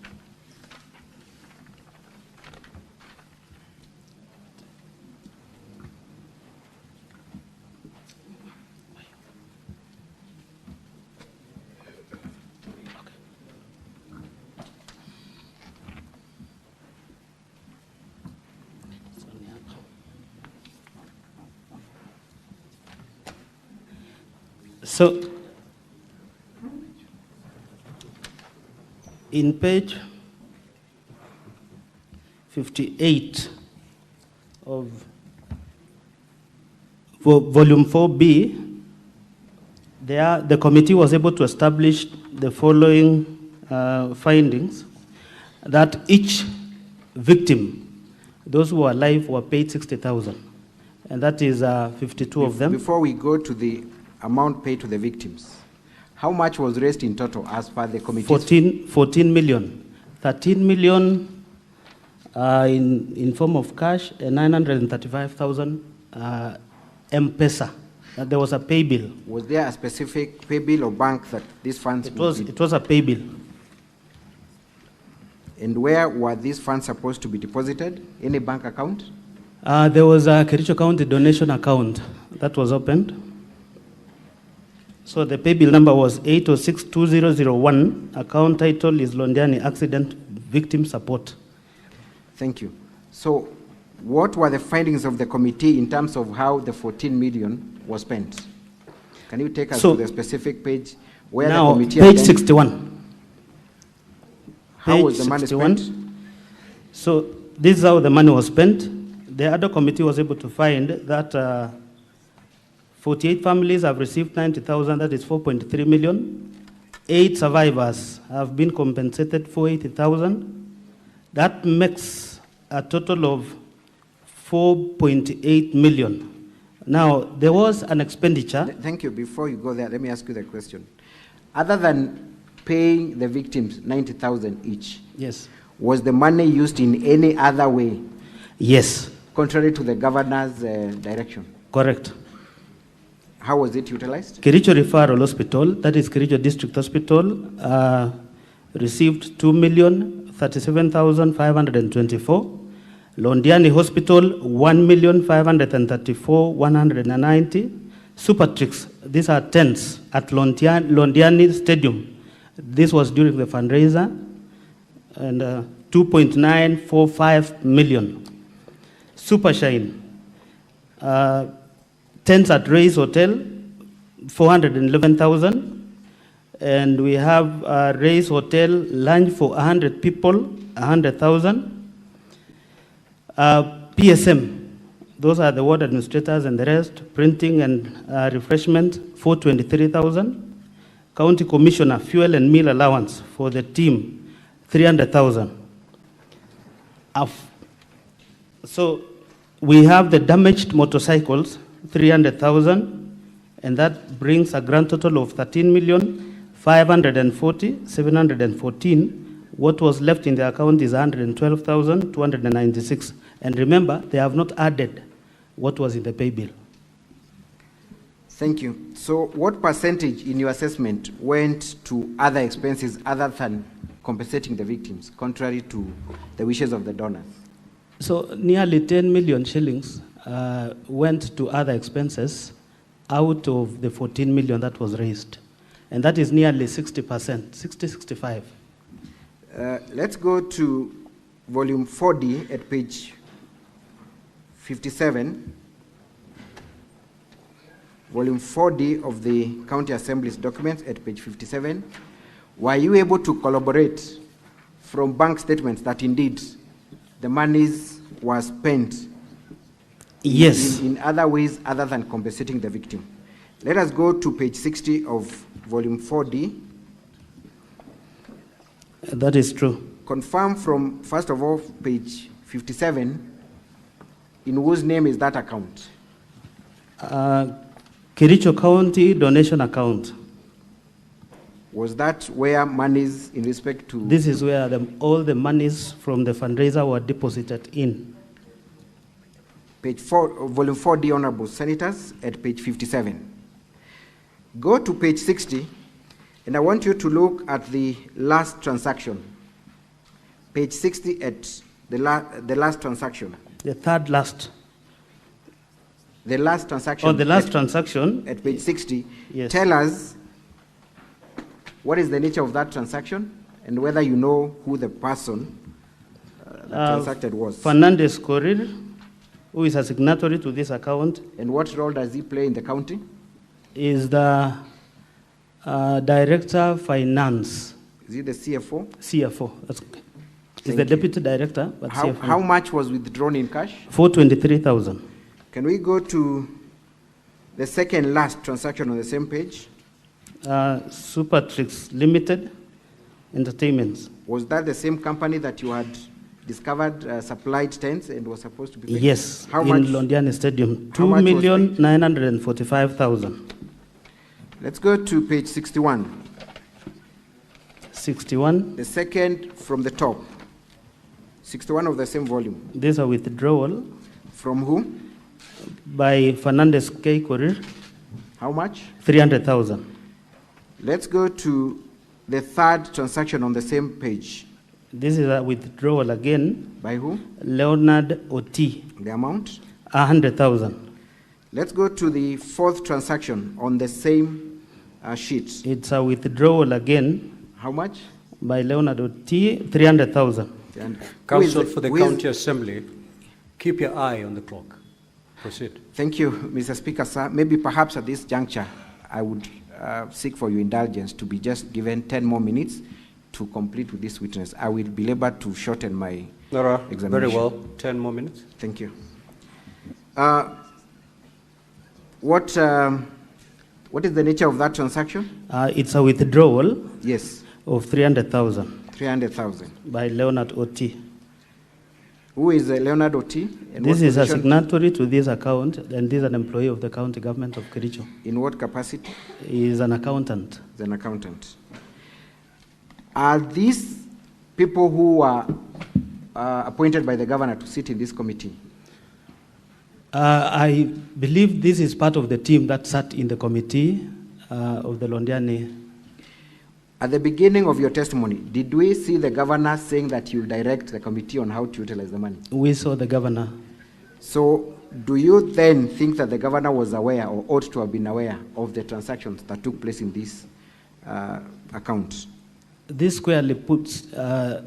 So, in page 58 of volume 4B, the committee was able to establish the following findings: that each victim, those who are alive, were paid 60,000, and that is 52 of them. Before we go to the amount paid to the victims, how much was raised in total as per the committee? 14 million. 13 million in form of cash and 935,000 M-Pesa There was a pay bill. Was there a specific pay bill or bank that these funds It was a pay bill. And where were these funds supposed to be deposited? Any bank account? There was a Kericho County donation account that was opened. So the pay bill number was 8062001. Account title is Londiani Accident Victim Support. Thank you. So what were the findings of the committee in terms of how the 14 million was spent? Can you take us to the specific page where now, the committee... Page 61. How was the money spent? So this is how the money was spent. The other committee was able to find that 48 families have received 90,000, that is 4.3 million. 8 survivors have been compensated for 80,000. That makes a total of 4.8 million. Now, there was an expenditure. Thank you. Before you go there, let me ask you the question. Other than paying the victims 90,000 each, yes, was the money used in any other way? Yes. Contrary to the governor's direction? Correct. How was it utilized? Kericho Referral Hospital, that is Kericho District Hospital, received 2,037,524. Londiani Hospital, 1,534,190. Supertrix, these are tents at Londiani Stadium. This was during the fundraiser, and 2.945 million. Supershine, tents at Ray's Hotel, 411,000. And we have Ray's Hotel lunch for 100 people, 100,000. PSM, those are the ward administrators and the rest, printing and refreshment, 423,000. County Commissioner, fuel and meal allowance for the team, 300,000. So we have the damaged motorcycles, 300,000, and that brings a grand total of 13,540,714. What was left in the account is 112,296. And remember, they have not added what was in the pay bill. Thank you. So what percentage in your assessment went to other expenses other than compensating the victims, contrary to the wishes of the donors? So nearly 10 million shillings went to other expenses out of the 14 million that was raised. And that is nearly 60%, 60-65. Let's go to volume 4D at page 57. Volume 4D of the County Assembly's documents at page 57. Were you able to collaborate from bank statements that indeed the monies were spent yes, in other ways other than compensating the victim? Let us go to page 60 of volume 4D. That is true. Confirm from, first of all, page 57, in whose name is that account? Kericho County donation account. Was that where monies in respect to... This is where all the monies from the fundraiser were deposited in. Page 4, volume 4D, Honorable Senators, at page 57. Go to page 60, and I want you to look at the last transaction. Page 60 at the last transaction. The third last. The last transaction. Oh, the last transaction. At page 60. Yes. Tell us what is the nature of that transaction and whether you know who the person that transacted was. Fernandez Korir, who is a signatory to this account. And what role does he play in the county? Is the Director Finance. Is he the CFO? CFO. That's okay. He's the Deputy Director, but CFO. How much was withdrawn in cash? 423,000. Can we go to the second last transaction on the same page? Supertrix Limited Entertainments. Was that the same company that you had discovered supplied tents and was supposed to be paid? Yes, how in much? Londiani Stadium, 2,945,000. Let's go to page 61. 61. The second from the top. 61 of the same volume. There's a withdrawal. From who? By Fernandez K. Korir. How much? 300,000. Let's go to the third transaction on the same page. This is a withdrawal again. By who? Leonard Oti. The amount? 100,000. Let's go to the fourth transaction on the same sheet. It's a withdrawal again. How much? By Leonard Oti, 300,000. Council for the County Assembly, keep your eye on the clock. Proceed. Thank you, Mr. Speaker, sir. Maybe perhaps at this juncture, I would seek for your indulgence to be just given 10 more minutes to complete with this witness. I will be able to shorten my examination. Very well. 10 more minutes. Thank you. What is the nature of that transaction? It's a withdrawal. Yes. Of 300,000. 300,000. By Leonard Oti. Who is Leonard Oti? This is a signatory to this account, and this is an employee of the county government of Kericho. In what capacity? He is an accountant. He's an accountant. Are these people who are appointed by the governor to sit in this committee? I believe this is part of the team that sat in the committee of the Londiani. At the beginning of your testimony, did we see the governor saying that you direct the committee on how to utilize the money? We saw the governor. So do you then think that the governor was aware or ought to have been aware of the transactions that took place in this account? This squarely puts, the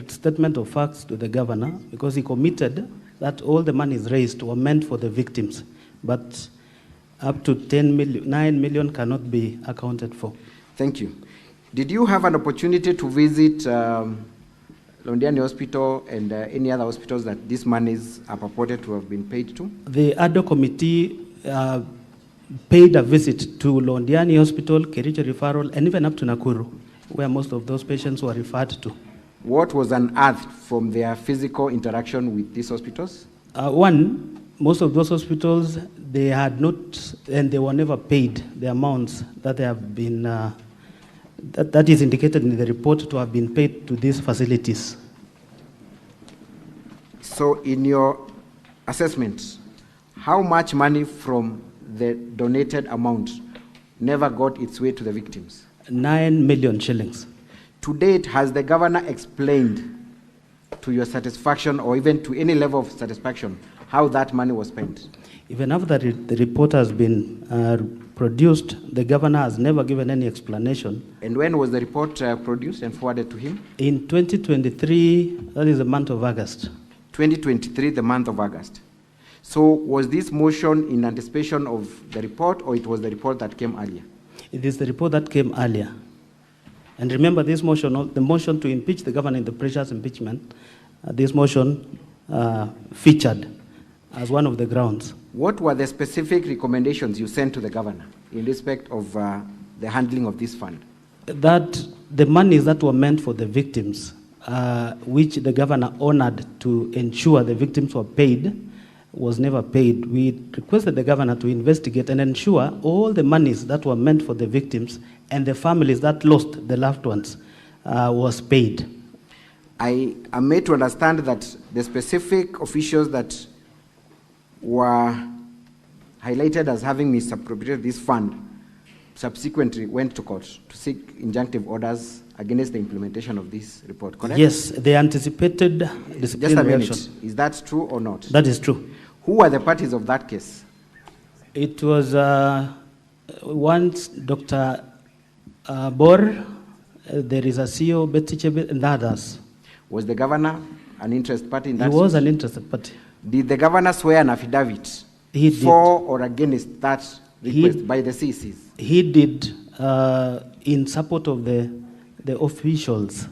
statement of facts to the governor, because he committed that all the monies raised were meant for the victims, but up to 9 million cannot be accounted for. Thank you. Did you have an opportunity to visit Londiani Hospital and any other hospitals that these monies are purported to have been paid to? The ADO committee paid a visit to Londiani Hospital, Kericho Referral, and even up to Nakuru, where most of those patients were referred to. What was unearthed from their physical interaction with these hospitals? Most of those hospitals, they had not, and they were never paid the amounts that they have been, that is indicated in the report to have been paid to these facilities. So in your assessment, how much money from the donated amount never got its way to the victims? 9 million shillings. To date, has the governor explained to your satisfaction or even to any level of satisfaction how that money was spent? Even after the report has been produced, the governor has never given any explanation. And when was the report produced and forwarded to him? In 2023, that is the month of August. 2023, the month of August. So was this motion in anticipation of the report, or it was the report that came earlier? It is the report that came earlier. And remember, this motion, the motion to impeach the governor in the previous impeachment, this motion featured as one of the grounds. What were the specific recommendations you sent to the governor in respect of the handling of this fund? That the monies that were meant for the victims, which the governor honored to ensure the victims were paid, was never paid. We requested the governor to investigate and ensure all the monies that were meant for the victims and the families that lost the loved ones was paid. I am made to understand that the specific officials that were highlighted as having misappropriated this fund subsequently went to court to seek injunctive orders against the implementation of this report, correct? Yes, they anticipated disciplinary action. Just a minute. Is that true or not? That is true. Who were the parties of that case? It was once Dr. Bor, there is a CEO, Betty Chebe, and others. Was the governor an interested party in that? He was an interested party. Did the governor swear an affidavit for or against that request by the CCs? He did in support of the officials.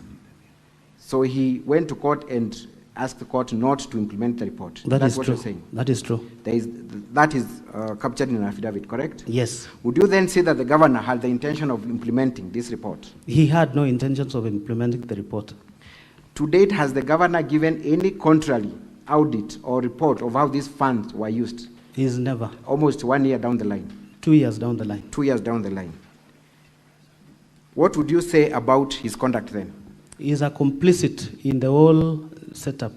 So he went to court and asked the court not to implement the report. That's what true. you're saying? That is true. That is captured in an affidavit, correct? Yes. Would you then say that the governor had the intention of implementing this report? He had no intentions of implementing the report. To date, has the governor given any contrary audit or report of how these funds were used? He's never. Almost 1 year down the line. 2 years down the line. 2 years down the line. What would you say about his conduct then? He's a complicit in the whole setup.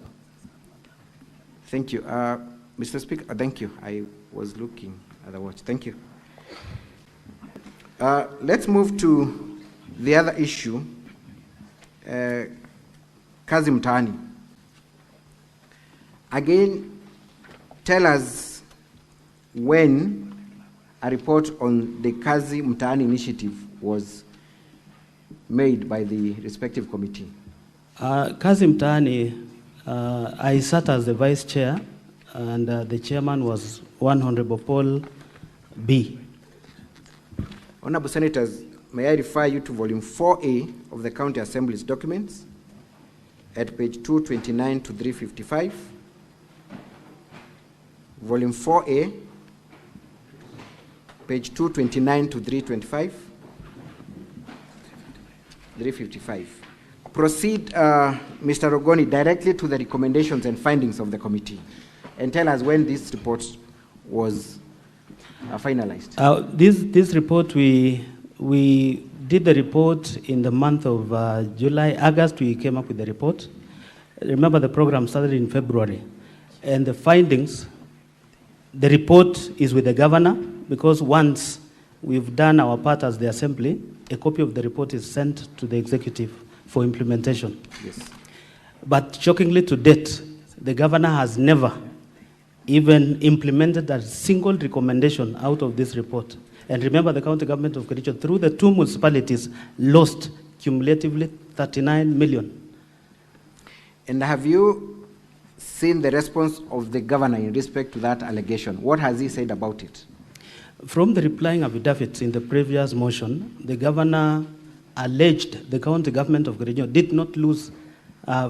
Thank you. Mr. Speaker, thank you. I was looking at the watch. Thank you. Let's move to the other issue, Kazi Mtaani. Again, tell us when a report on the Kazi Mtaani initiative was made by the respective committee. Kazi Mtaani, I sat as the vice chair, and the chairman was One Honorable Paul B. Honorable Senators, may I refer you to volume 4A of the County Assembly's documents at page 229 to 355. Volume 4A, page 229 to 325. 355. Proceed, Mr. Rogoni, directly to the recommendations and findings of the committee, and tell us when this report was finalized. This report, we did the report in the month of July. August, we came up with the report. Remember, the program started in February. And the findings, the report is with the governor, because once we've done our part as the assembly, a copy of the report is sent to the executive for implementation. Yes. But shockingly to date, the governor has never even implemented a single recommendation out of this report. And remember, the county government of Kericho, through the 2 municipalities, lost cumulatively 39 million. And have you seen the response of the governor in respect to that allegation? What has he said about it? From the replying affidavits in the previous motion, the governor alleged the county government of Kericho did not lose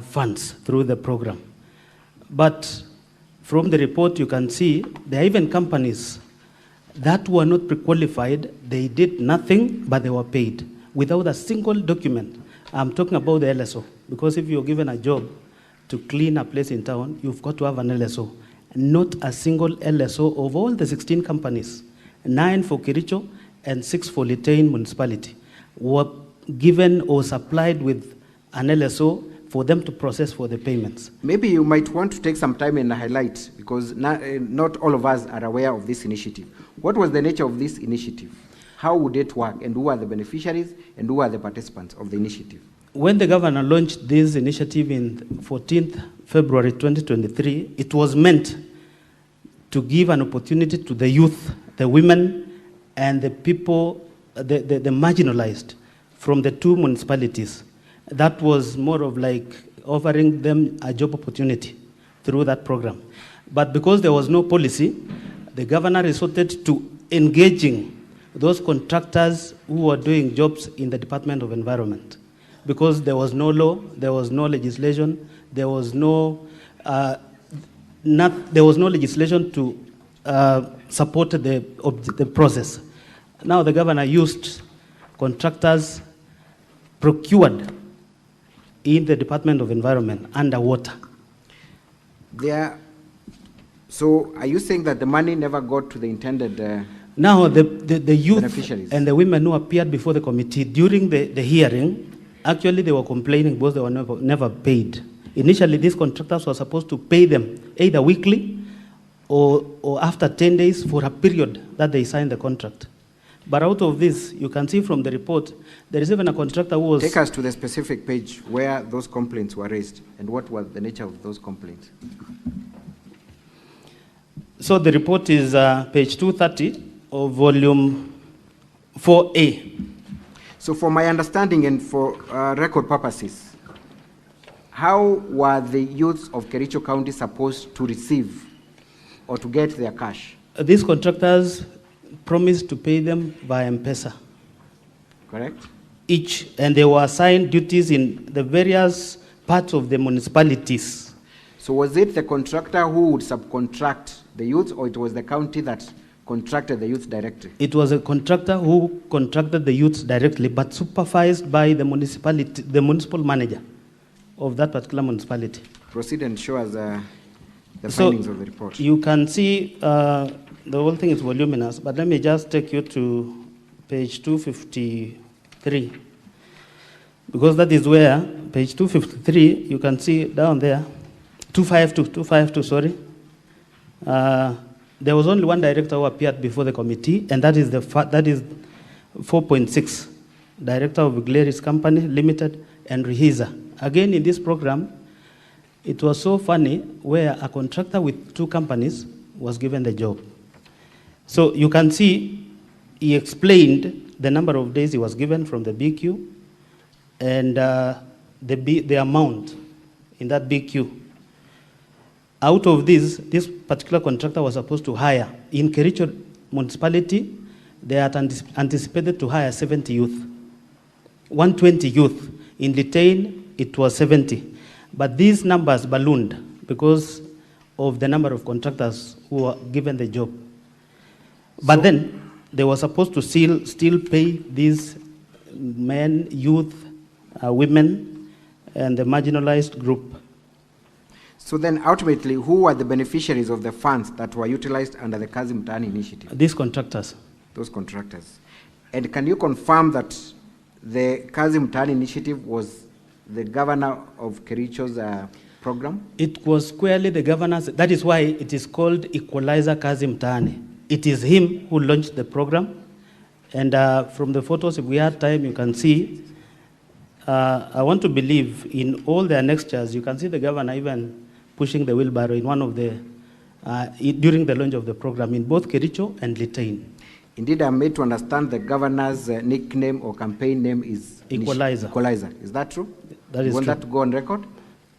funds through the program. But from the report, you can see there are even companies that were not pre-qualified. They did nothing, but they were paid without a single document. I'm talking about the LSO, because if you're given a job to clean a place in town, you've got to have an LSO. Not a single LSO of all the 16 companies, 9 for Kericho and 6 for Litein municipality, were given or supplied with an LSO for them to process for the payments. Maybe you might want to take some time and highlight, because not all of us are aware of this initiative. What was the nature of this initiative? How would it work? And who are the beneficiaries? And who are the participants of the initiative? When the governor launched this initiative in 14th February 2023, it was meant to give an opportunity to the youth, the women, and the people, the marginalized from the 2 municipalities. That was more of like offering them a job opportunity through that program. But because there was no policy, the governor resorted to engaging those contractors who were doing jobs in the Department of Environment. Because there was no law, there was no legislation, there was no legislation to support the process. Now the governor used contractors procured in the Department of Environment underwater. So are you saying that the money never got to the intended now the youth beneficiaries and the women who appeared before the committee during the hearing, actually they were complaining because they were never paid. Initially, these contractors were supposed to pay them either weekly or after 10 days for a period that they signed the contract. But out of this, you can see from the report, there is even a contractor who was... Take us to the specific page where those complaints were raised and what was the nature of those complaints. So the report is page 230 of volume 4A. So for my understanding and for record purposes, how were the youths of Kericho County supposed to receive or to get their cash? These contractors promised to pay them via M-Pesa. Correct? Each, and they were assigned duties in the various parts of the municipalities. So was it the contractor who would subcontract the youth, or it was the county that contracted the youth directly? It was a contractor who contracted the youths directly, but supervised by the municipality, the municipal manager of that particular municipality. Proceed and show us the findings of the report. You can see the whole thing is voluminous, but let me just take you to page 253. Because that is where, page 253, you can see down there, 252, sorry. there was only one director who appeared before the committee, and that is 4.6, Director of Gleris Company Limited and Rehiza. Again, in this program, it was so funny where a contractor with 2 companies was given the job. So you can see he explained the number of days he was given from the BQ and the amount in that BQ. Out of this particular contractor was supposed to hire. In Kericho municipality, they had anticipated to hire 70 youth, 120 youth. In Litain, it was 70. But these numbers ballooned because of the number of contractors who were given the job. But then, they were supposed to still pay these men, youth, women, and the marginalized group. So then ultimately, who were the beneficiaries of the funds that were utilized under the Kazi Mtaani initiative? These contractors. Those contractors. And can you confirm that the Kazi Mtaani initiative was the governor of Kericho's program? It was squarely the governor's. That is why it is called Equalizer Kazi Mtaani. It is him who launched the program. And from the photos, if we had time, you can see. I want to believe in all the annexures, you can see the governor even pushing the wheelbarrow in one of the, during the launch of the program in both Kericho and Litain. Indeed, I'm made to understand the governor's nickname or campaign name is Equalizer. Equalizer. Is that true? That is you want true. that to go on record?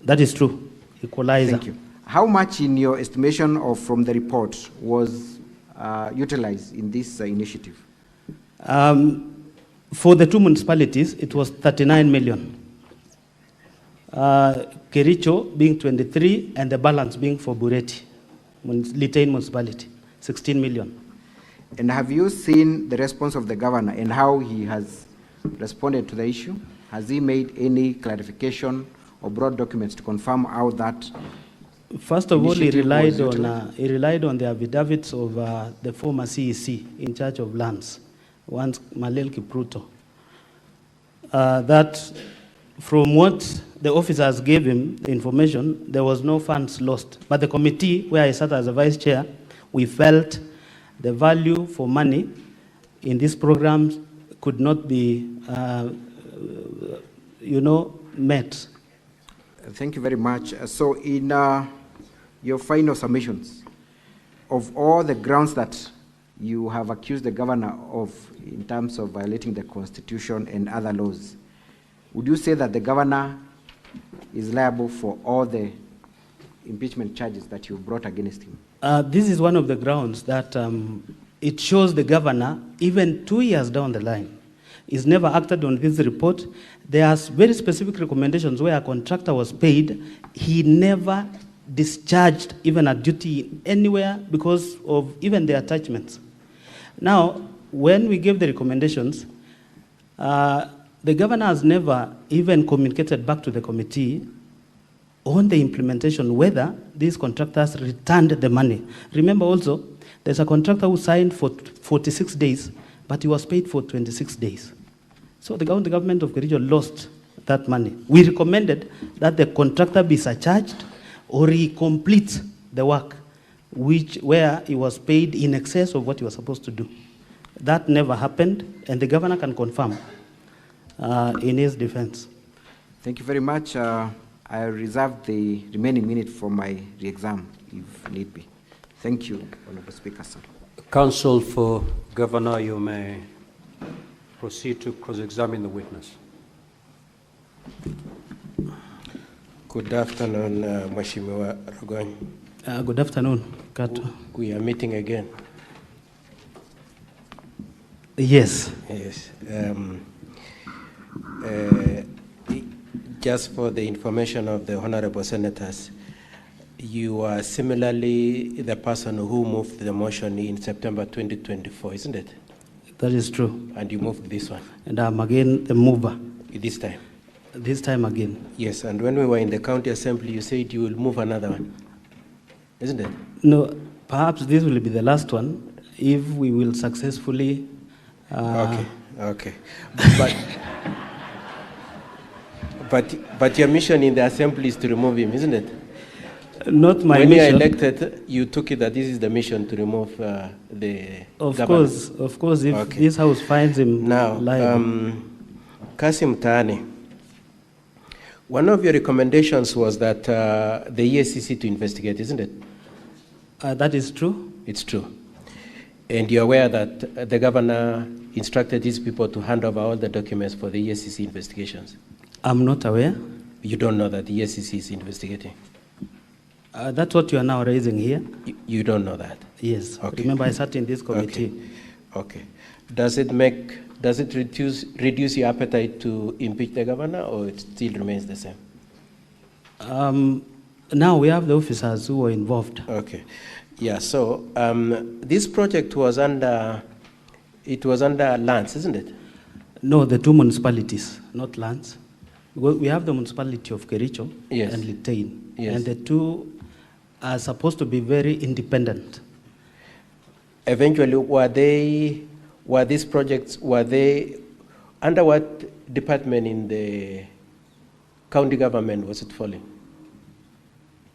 That is true. Equalizer. Thank you. How much, in your estimation or from the report, was utilized in this initiative? For the 2 municipalities, it was 39 million. Kericho being 23, and the balance being for Bureti, Litain municipality, 16 million. And have you seen the response of the governor and how he has responded to the issue? Has he made any clarification or brought documents to confirm how that? First of all, he relied on the affidavits of the former CEC in charge of lands, once Malel Kipruto. That from what the officers gave him the information, there was no funds lost. But the committee, where I sat as a vice chair, we felt the value for money in these programs could not be, met. Thank you very much. So in your final submissions, of all the grounds that you have accused the governor of in terms of violating the Constitution and other laws, would you say that the governor is liable for all the impeachment charges that you brought against him? This is one of the grounds that it shows the governor, even 2 years down the line, is never acted on this report. There are very specific recommendations where a contractor was paid. He never discharged even a duty anywhere because of even the attachments. Now, when we gave the recommendations, the governor has never even communicated back to the committee on the implementation, whether these contractors returned the money. Remember also, there's a contractor who signed for 46 days, but he was paid for 26 days. So the government of Kericho lost that money. We recommended that the contractor be surcharged or he complete the work where he was paid in excess of what he was supposed to do. That never happened, and the governor can confirm in his defense. Thank you very much. I reserve the remaining minute for my re-exam, if need be. Thank you, Honorable Speaker, sir. Counsel for Governor, you may proceed to cross-examine the witness. Good afternoon, Mheshimiwa Rogony. Good afternoon, Kato. We are meeting again. Yes. Yes. Just for the information of the honorable senators, you are similarly the person who moved the motion in September 2024, isn't it? That is true. And you moved this one. And I'm again the mover. This time? This time again. Yes, and when we were in the county assembly, you said you will move another one, isn't it? No, perhaps this will be the last one if we will successfully... Okay. But your mission in the assembly is to remove him, isn't it? Not my when mission. you are elected, you took it that this is the mission to remove the Of governor. course, if this house finds him now, liable. Kasim Tani, one of your recommendations was that the EACC to investigate, isn't it? That is true. It's true. And you're aware that the governor instructed these people to hand over all the documents for the EACC investigations? I'm not aware. You don't know that the EACC is investigating? That's what you are now raising here. You don't know that? Yes. Okay. Remember, I sat in this committee. Okay. Does it reduce your appetite to impeach the governor, or it still remains the same? Now we have the officers who were involved. Okay. Yeah, so this project was under lands, isn't it? No, the two municipalities, not lands. We have the municipality of Kericho and Litain, and the two are supposed to be very independent. Eventually, were these projects, were they under what department in the county government was it falling?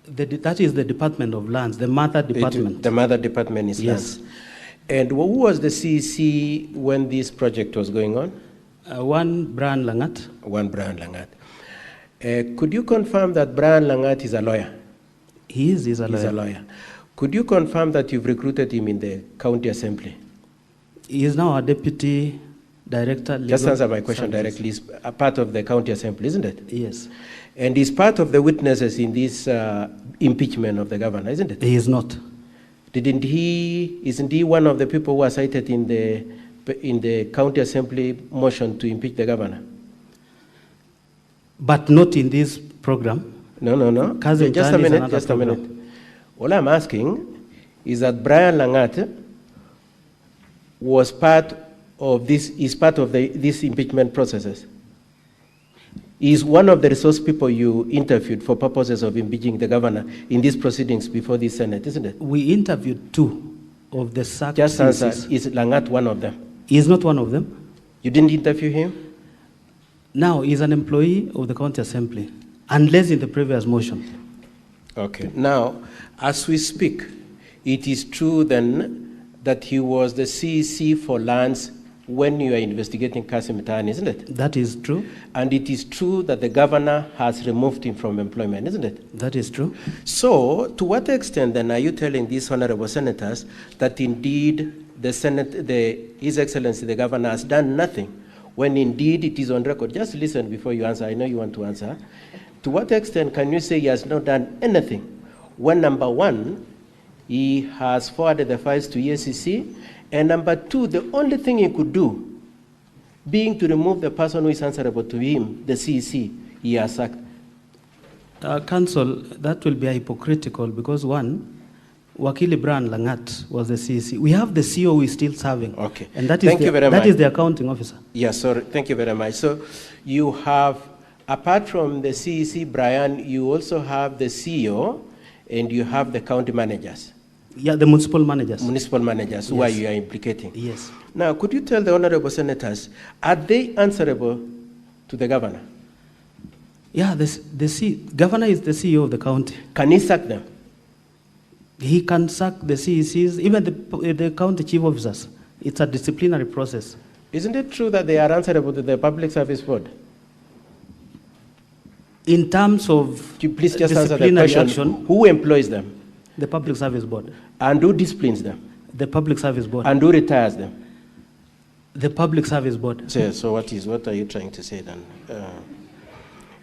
That is the Department of Lands, the mother department. The mother department is lands. And who was the CEC when this project was going on? One Brian Langat. One Brian Langat. Could you confirm that Brian Langat is a lawyer? He's a lawyer. He's a lawyer. Could you confirm that you've recruited him in the county assembly? He is now a deputy director. Just answer my question directly. He's a part of the county assembly, isn't it? Yes. And he's part of the witnesses in this impeachment of the governor, isn't it? He is not. Isn't he one of the people who are cited in the county assembly motion to impeach the governor? But not in this program. No. Just a minute. All I'm asking is that Brian Langat was part of this impeachment processes. He's one of the resource people you interviewed for purposes of impeaching the governor in these proceedings before the Senate, isn't it? We interviewed two of the sacked Just answer, CCs. is Langat one of them? He is not one of them. You didn't interview him? Now, he's an employee of the county assembly, unless in the previous motion. Okay. Now, as we speak, it is true then that he was the CEC for lands when you are investigating Kasim Mutai, isn't it? That is true. And it is true that the governor has removed him from employment, isn't it? That is true. So, to what extent then are you telling these honorable senators that indeed the Senate, His Excellency the governor has done nothing, when indeed it is on record? Just listen before you answer. I know you want to answer. To what extent can you say he has not done anything when, number one, he has forwarded the files to EACC, and number two, the only thing he could do, being to remove the person who is answerable to him, the CEC, he has sacked? Council, that will be hypocritical because one, Wakili Brian Langat was the CEC. We have the CEO who is still serving. Okay. And that is the accounting officer. Yes, sorry. Thank you very much. So you have, apart from the CEC, Brian, you also have the CEO and you have the county managers. Yeah, the municipal managers. Municipal managers, who are you are implicating. Yes. Now, could you tell the honorable senators, are they answerable to the governor? Yeah, governor is the CEO of the county. Can he sack them? He can sack the CECs, even the county chief officers. It's a disciplinary process. Isn't it true that they are answerable to the Public Service Board? In terms of please just answer the question. Action, who employs them? The Public Service Board. And who disciplines them? The Public Service Board. And who retires them? The Public Service Board. So what are you trying to say then?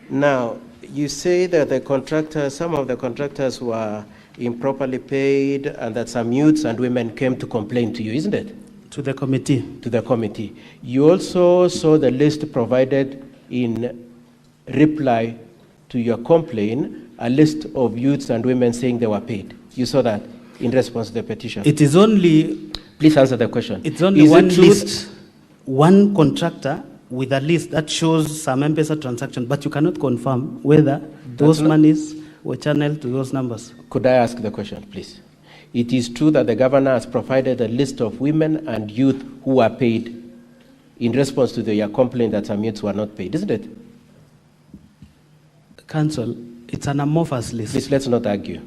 Now, you say that some of the contractors were improperly paid and that some youths and women came to complain to you, isn't it? To the committee. To the committee. You also saw the list provided in reply to your complaint, a list of youths and women saying they were paid. You saw that in response to the petition. It is only... Please answer the question. It's only one list, one contractor with a list that shows some M-Pesa transaction, but you cannot confirm whether those monies were channeled to those numbers. Could I ask the question, please? It is true that the governor has provided a list of women and youth who are paid in response to your complaint that some youths were not paid, isn't it? Council, it's an amorphous list. Please, let's not argue.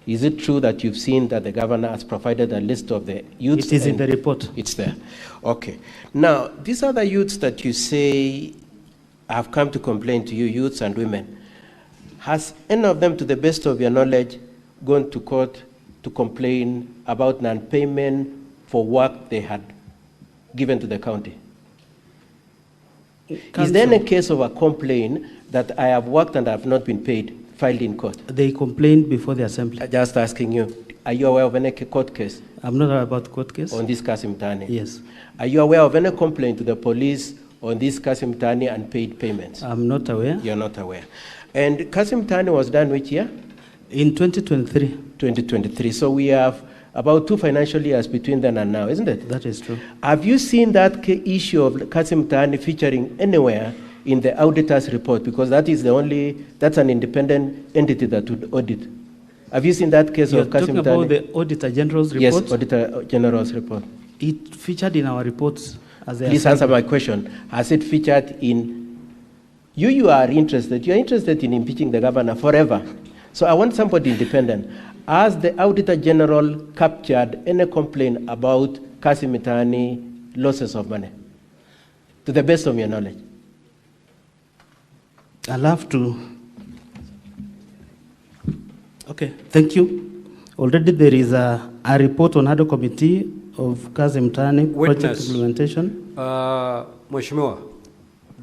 Is it true that you've seen that the governor has provided a list of the youths? It is in the report. It's there. Okay. Now, these are the youths that you say have come to complain to you, youths and women. Has any of them, to the best of your knowledge, gone to court to complain about non-payment for work they had given to the county? Is there any case of a complaint that I have worked and I have not been paid filed in court? They complained before the assembly. Just asking you, are you aware of any court case? I'm not aware about court case. On this Kasim Tani? Yes. Are you aware of any complaint to the police on this Kasim Tani unpaid payments? I'm not aware. You're not aware. And Kasim Tani was done which year? In 2023. 2023. So we have about 2 financial years between then and now, isn't it? That is true. Have you seen that issue of Kasim Tani featuring anywhere in the auditor's report? Because that is that's an independent entity that would audit. Have you seen that case of Kasim Tani? You're talking about the Auditor General's report? Yes, Auditor General's report. It featured in our reports. Please answer my question. Has it featured in... You are interested. You're interested in impeaching the governor forever. So I want somebody independent. Has the Auditor General captured any complaint about Kasim Tani losses of money? To the best of your knowledge. I'll have to... Okay, thank you. Already there is a report on HADO committee of Kasim Tani project implementation. Mheshimiwa,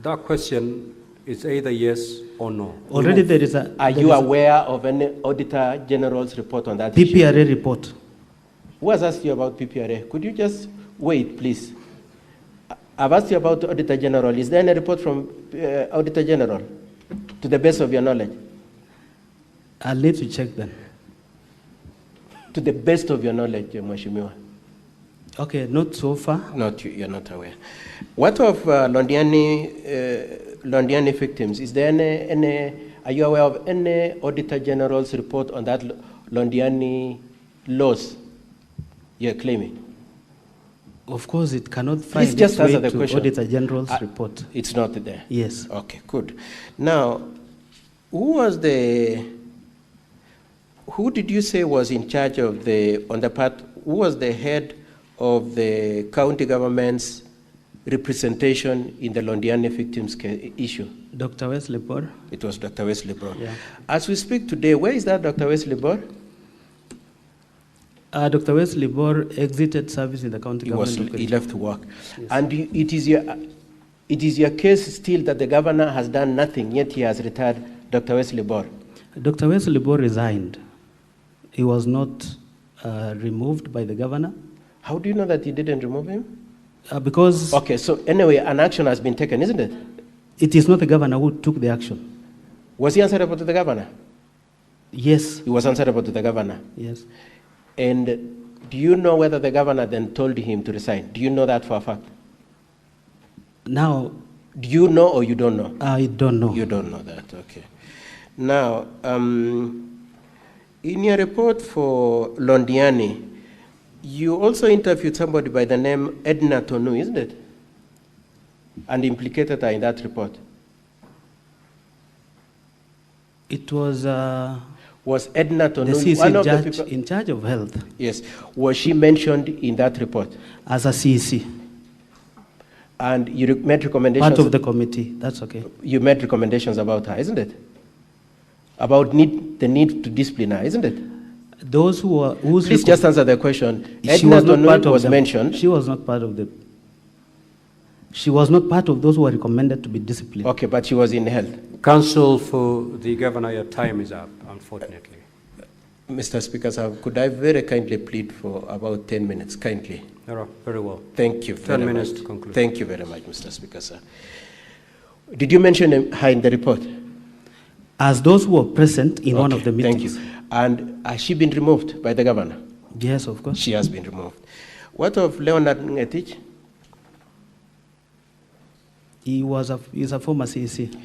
that question is either yes or no. Already there is a... Are you aware of any Auditor General's report on that issue? PPRA report. Who has asked you about PPRA? Could you just wait, please? I've asked you about the Auditor General. Is there any report from Auditor General, to the best of your knowledge? I'll need to check then. To the best of your knowledge, Mheshimiwa. Okay, not so far. You're not aware. What of Londiani victims? Is there are you aware of any Auditor General's report on that Londiani loss you're claiming? Of course, it cannot find Please just its way answer the to question. Auditor General's report. It's not there? Yes. Okay, good. Now, who did you say was in charge of who was the head of the county government's representation in the Londiani victims issue? Dr. Wesley Bor. It was Dr. Wesley Bor. Yeah. As we speak today, where is that Dr. Wesley Bor? Dr. Wesley Bor exited service in the county government. He left to work. Yes. And it is your case still that the governor has done nothing, yet he has retired Dr. Wesley Bor? Dr. Wesley Bor resigned. He was not removed by the governor. How do you know that he didn't remove him? Because... Okay, so anyway, an action has been taken, isn't it? It is not the governor who took the action. Was he answerable to the governor? Yes. He was answerable to the governor? Yes. And do you know whether the governor then told him to resign? Do you know that for a fact? Now... Do you know or you don't know? I don't know. You don't know that, okay. Now, in your report for Londiani, you also interviewed somebody by the name Edna Tonu, isn't it? And implicated her in that report. It was... was Edna Tonu the one of judge the people in charge of health? Yes. Was she mentioned in that report? As a CEC. And you made recommendations? Part of the committee, that's okay. You made recommendations about her, isn't it? About the need to discipline her, isn't it? Those who are... Please just answer the question. Edna Tonu was mentioned. She was not part of the... She was not part of those who were recommended to be disciplined. Okay, but she was in health. Counsel for the governor, your time is up, unfortunately. Mr. Speaker, sir, could I very kindly plead for about 10 minutes, kindly? Very well. Thank you very 10 minutes much. to conclude. Thank you very much, Mr. Speaker, sir. Did you mention her in the report? As those who were present in one of the meetings. Thank you. And has she been removed by the governor? Yes, of course. She has been removed. What of Leonard Ngetich? He's a former CEC.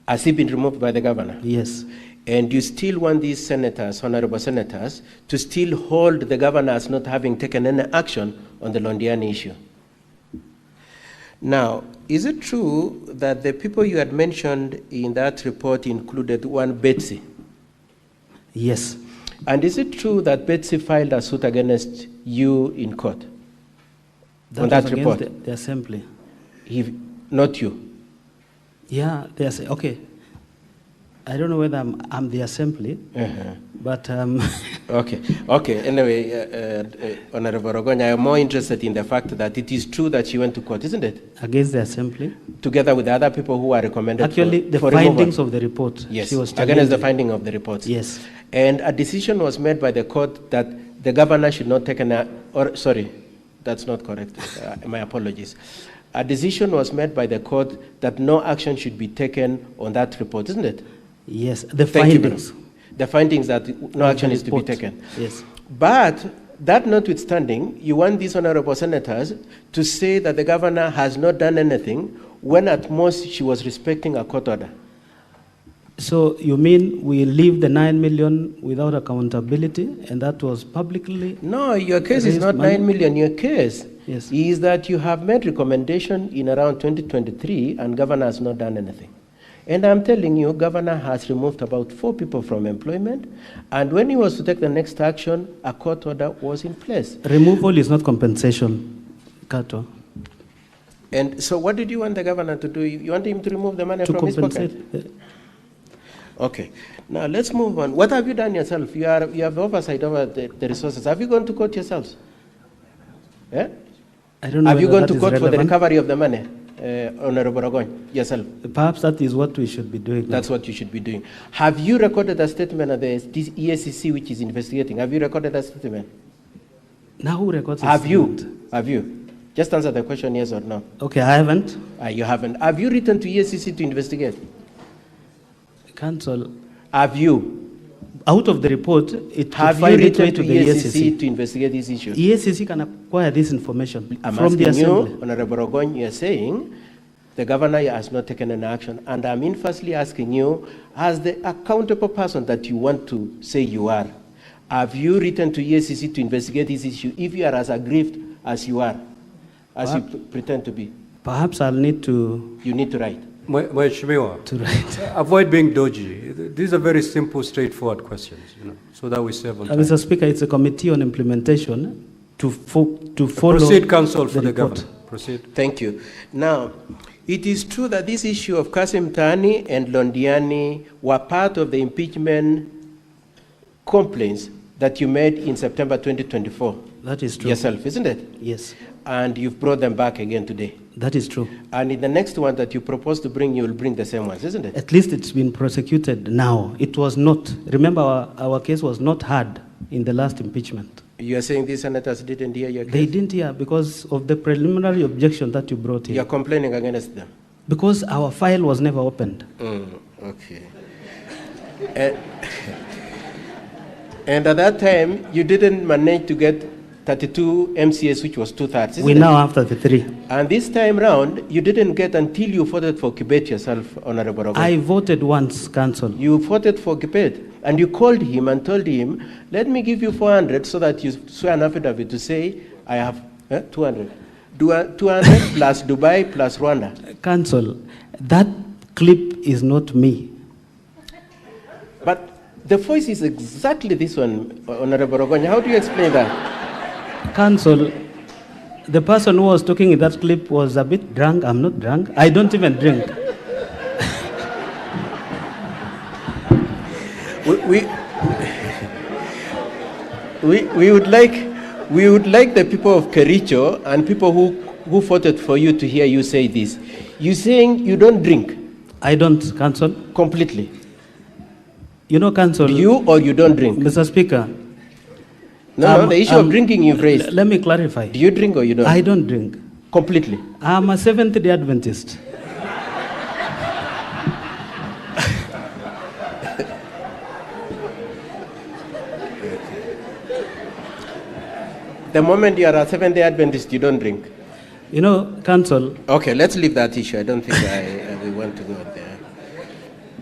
Has he been removed by the governor? Yes. And you still want these senators, honorable senators, to still hold the governor as not having taken any action on the Londiani issue? Now, is it true that the people you had mentioned in that report included one Betsy? Yes. And is it true that Betsy filed a suit against you in court on that report? The assembly. Not you? Yeah, okay. I don't know whether I'm the assembly, but... Okay. Anyway, Honorable Rogonya, I am more interested in the fact that it is true that she went to court, isn't it? Against the assembly? Together with the other people who are recommended Actually, the findings of the report. Yes, she was against the finding of the report. Yes. And a decision was made by the court that the governor should not take sorry, that's not correct. My apologies. A decision was made by the court that no action should be taken on that report, isn't it? Yes, the findings. The findings that no action is to be taken. Yes. But that notwithstanding, you want these honorable senators to say that the governor has not done anything when at most she was respecting a court order. So you mean we leave the 9 million without accountability, and that was publicly? No, your case is not 9 million. Your case is that you have made recommendation in around 2023 and governor has not done anything. And I'm telling you, governor has removed about 4 people from employment, and when he was to take the next action, a court order was in place. Removal is not compensation, Kato. And so what did you want the governor to do? You want him to remove the money from his pocket? Okay. Now let's move on. What have you done yourself? You have oversight over the resources. Have you gone to court yourselves? Yeah? I don't know. Have you gone to court for the recovery of the money? Honorable Rogonya, yourself. Perhaps that is what we should be doing. That's what you should be doing. Have you recorded a statement of the ESCC which is investigating? Have you recorded a statement? Now who records it? Have you? Just answer the question, yes or no. Okay, I haven't. You haven't. Have you written to ESCC to investigate? Counsel. Have you? Out of the report, it have find you its way written to to the ESCC to investigate this issue? ESCC can acquire this information I'm from the asking assembly. you, Honorable Rogonya, you are saying the governor has not taken an action, and I'm inversely asking you, as the accountable person that you want to say you are, have you written to ESCC to investigate this issue if you are as aggrieved as you are, as you pretend to be? Perhaps I'll need to... You need to write. Mheshimiwa, to write. Avoid being dodgy. These are very simple, straightforward questions, so that we save on time. Mr. Speaker, it's a committee on implementation to follow... Proceed, counsel, for the report. governor. Proceed. Thank you. Now, it is true that this issue of Kasim Tani and Londiani were part of the impeachment complaints that you made in September 2024. That is true. Yourself, isn't it? Yes. And you've brought them back again today. That is true. And in the next one that you propose to bring, you will bring the same ones, isn't it? At least it's been prosecuted now. It was not. Remember, our case was not heard in the last impeachment. You are saying these senators didn't hear your case? They didn't hear because of the preliminary objection that you brought in. You are complaining against them? Because our file was never opened. Okay. And at that time, you didn't manage to get 32 MCS, which was 2/3. We now have 33. And this time round, you didn't get until you voted for Kibet yourself, Honorable Rogonya. I voted once, Council. You voted for Kibet, and you called him and told him, let me give you 400 so that you swear an affidavit to say, I have 200. 200 plus Dubai plus Rwanda. Council, that clip is not me. But the voice is exactly this one, Honorable Rogonya. How do you explain that? Council, the person who was talking in that clip was a bit drunk. I'm not drunk. I don't even drink. We would like the people of Kericho and people who voted for you to hear you say this. You're saying you don't drink? I don't, Council. Completely? You know, Council. You or you don't drink? Mr. Speaker. No, the issue of drinking you've raised. Let me clarify. Do you drink or you don't? I don't drink. Completely? I'm a Seventh-day Adventist. The moment you are a Seventh-day Adventist, you don't drink? You know, Council. Okay, let's leave that issue. I don't think we want to go there.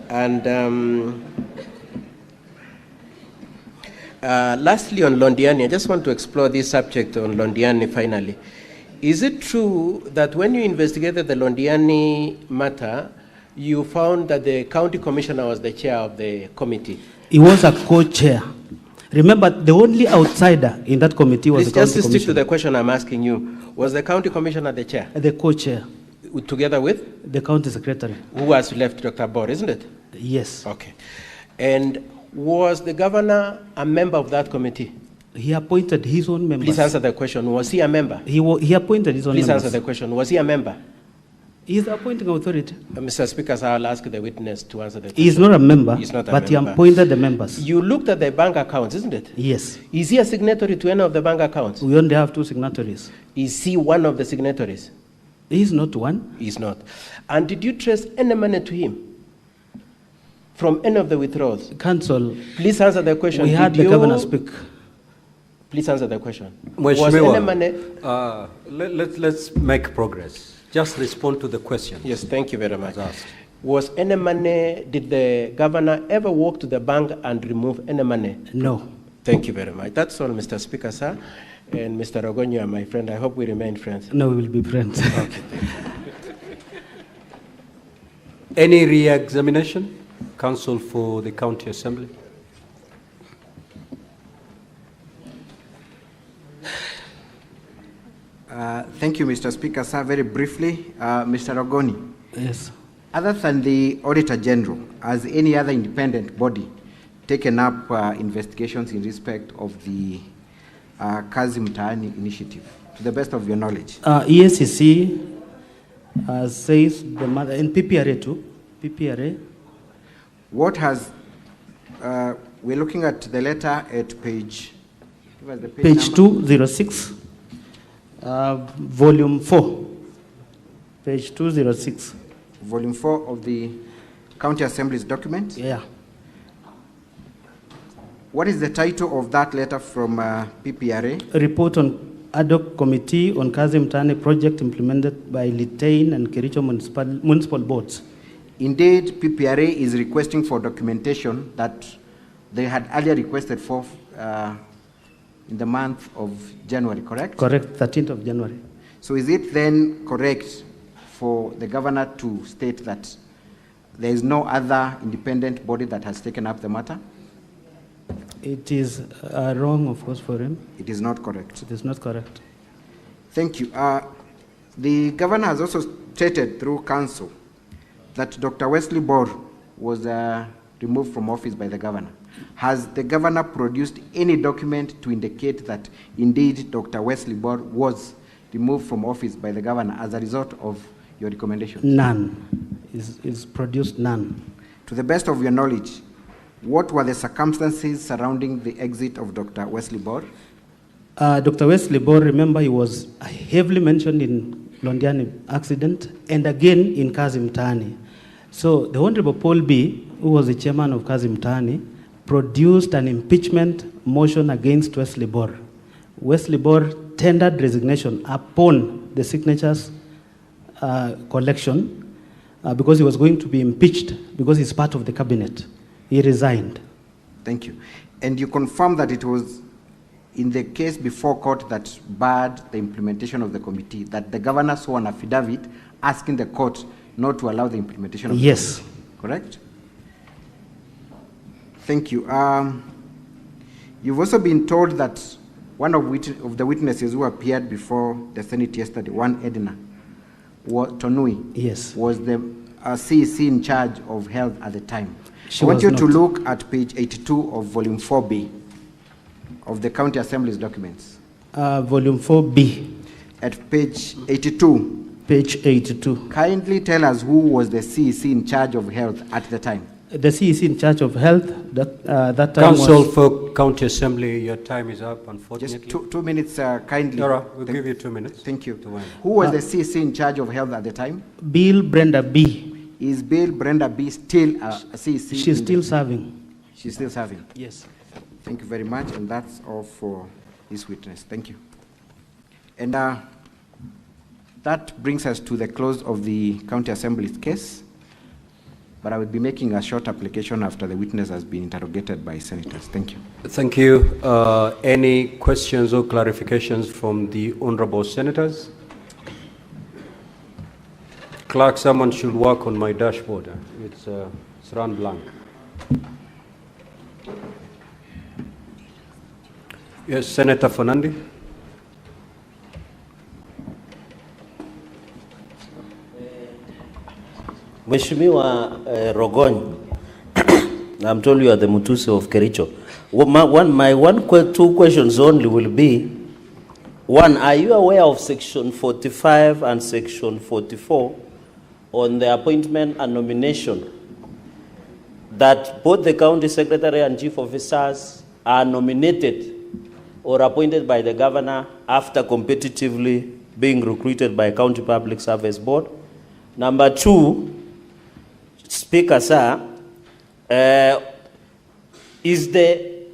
And lastly, on Londiani, I just want to explore this subject on Londiani finally. Is it true that when you investigated the Londiani matter, you found that the county commissioner was the chair of the committee? He was a co-chair. Remember, the only outsider in that committee was Please the county just stick to commissioner. the question I'm asking you. Was the county commissioner the chair? The co-chair. Together with? The county secretary. Who has left Dr. Bor, isn't it? Yes. Okay. And was the governor a member of that committee? He appointed his own members. Please answer the question. Was he a member? He appointed his own Please members. answer the question. Was he a member? He is the appointing authority. Mr. Speaker, so I'll ask the witness to answer the question. He is not a member, He's not a but member. he appointed the members. You looked at the bank accounts, isn't it? Yes. Is he a signatory to any of the bank accounts? We only have 2 signatories. Is he one of the signatories? He is not one. He's not. And did you trace any money to him from any of the withdrawals? Council. Please answer the question. We had the governor speak. Please answer the question. Mheshimiwa, let's make progress. Just respond to the question. Yes, thank you very much. Was any money, did the governor ever walk to the bank and remove any money? No. Thank you very much. That's all, Mr. Speaker, sir. And Mr. Rogonyo, you are my friend. I hope we remain friends. No, we will be friends. Okay, thank you. Any re-examination? Counsel for the County Assembly. Thank you, Mr. Speaker. Sir, very briefly, Mr. Ogoni. Yes. Other than the Auditor General, has any other independent body taken up investigations in respect of the Kazi Mtaani initiative, to the best of your knowledge? EACC says the mother, and PPRA too. PPRA. What has, we're looking at the letter at page, Page 206, volume 4. Page 206. Volume 4 of the County Assembly's document? Yeah. What is the title of that letter from PPRA? A report on ad hoc committee on Kazi Mtaani project implemented by Litein and Kericho municipal boards. Indeed, PPRA is requesting for documentation that they had earlier requested for in the month of January, correct? Correct, 13th of January. So is it then correct for the governor to state that there is no other independent body that has taken up the matter? It is wrong, of course, for him. It is not correct. It is not correct. Thank you. The governor has also stated through counsel that Dr. Wesley Bor was removed from office by the governor. Has the governor produced any document to indicate that indeed Dr. Wesley Bor was removed from office by the governor as a result of your recommendation? None. Is produced none. To the best of your knowledge, what were the circumstances surrounding the exit of Dr. Wesley Bor? Dr. Wesley Bor, remember, he was heavily mentioned in Londiani accident and again in Kazi Mtaani. So the Honorable Paul B., who was the chairman of Kazi Mtaani, produced an impeachment motion against Wesley Bor. Wesley Bor tendered resignation upon the signatures collection because he was going to be impeached because he's part of the cabinet. He resigned. Thank you. And you confirm that it was in the case before court that barred the implementation of the committee, that the governor saw an affidavit asking the court not to allow the implementation of the committee, correct? Thank you. You've also been told that one of the witnesses who appeared before the Senate yesterday, one Edna Tonui, was the CEC in charge of health at the time. I want you to look at page 82 of volume 4B of the County Assembly's documents. Volume 4B. At page 82. Page 82. Kindly tell us who was the CEC in charge of health at the time. The CEC in charge of health that time Council for County Assembly, your time is up, unfortunately. Just 2 minutes, kindly. Nora, we'll give you 2 minutes. Thank you. Who was the CEC in charge of health at the time? Bill Brenda B. Is Bill Brenda B still a CEC? She's still serving. She's still serving? Yes. Thank you very much, and that's all for this witness. Thank you. And that brings us to the close of the County Assembly's case, but I will be making a short application after the witness has been interrogated by senators. Thank you. Thank you. Any questions or clarifications from the honorable senators? Clerk, someone should work on my dashboard. It's run blank. Yes, Senator Fernandi. Mheshimiwa Rogony, I'm told you are the Mutusi of Kericho. My two questions only will be, one, are you aware of Section 45 and Section 44 on the appointment and nomination, that both the county secretary and chief officers are nominated or appointed by the governor after competitively being recruited by County Public Service Board? Number two, Speaker, sir, is the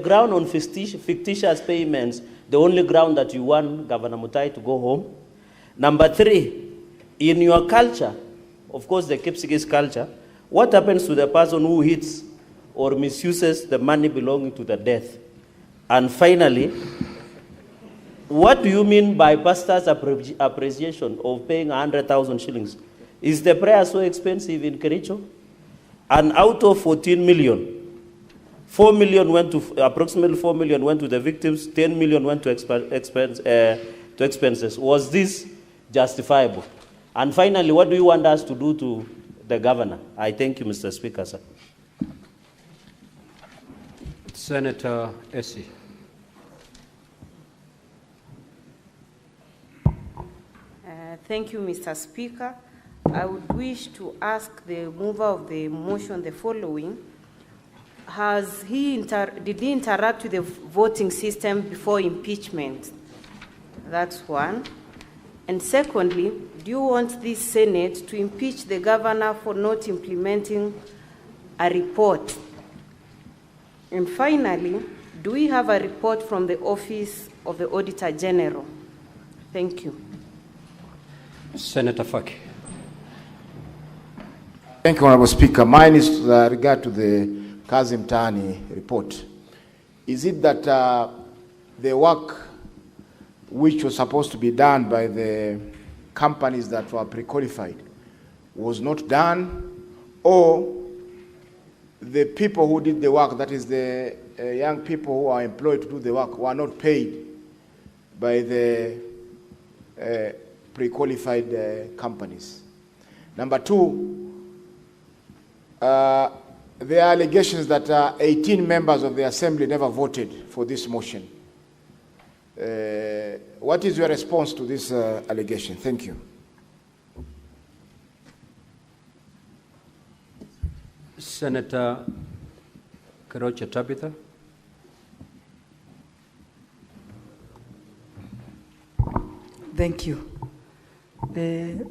ground on fictitious payments the only ground that you want Governor Mutai to go home? Number three, in your culture, of course the Kipsigis culture, what happens to the person who hits or misuses the money belonging to the death? And finally, what do you mean by pastor's appreciation of paying 100,000 shillings? Is the prayer so expensive in Kericho? And out of 14 million, 4 million went to, approximately 4 million went to the victims, 10 million went to expenses. Was this justifiable? And finally, what do you want us to do to the governor? I thank you, Mr. Speaker, sir. Senator Essie. Thank you, Mr. Speaker. I would wish to ask the mover of the motion the following. Did he interact with the voting system before impeachment? That's one. And secondly, do you want this Senate to impeach the governor for not implementing a report? And finally, do we have a report from the Office of the Auditor General? Thank you. Senator Faki. Thank you, Honorable Speaker. Mine is with regard to the Kazi Mtaani report. Is it that the work which was supposed to be done by the companies that were pre-qualified was not done, or the people who did the work, that is the young people who are employed to do the work, were not paid by the pre-qualified companies? Number two, there are allegations that 18 members of the Assembly never voted for this motion. What is your response to this allegation? Thank you. Senator Kericho Tabitha. Thank you. The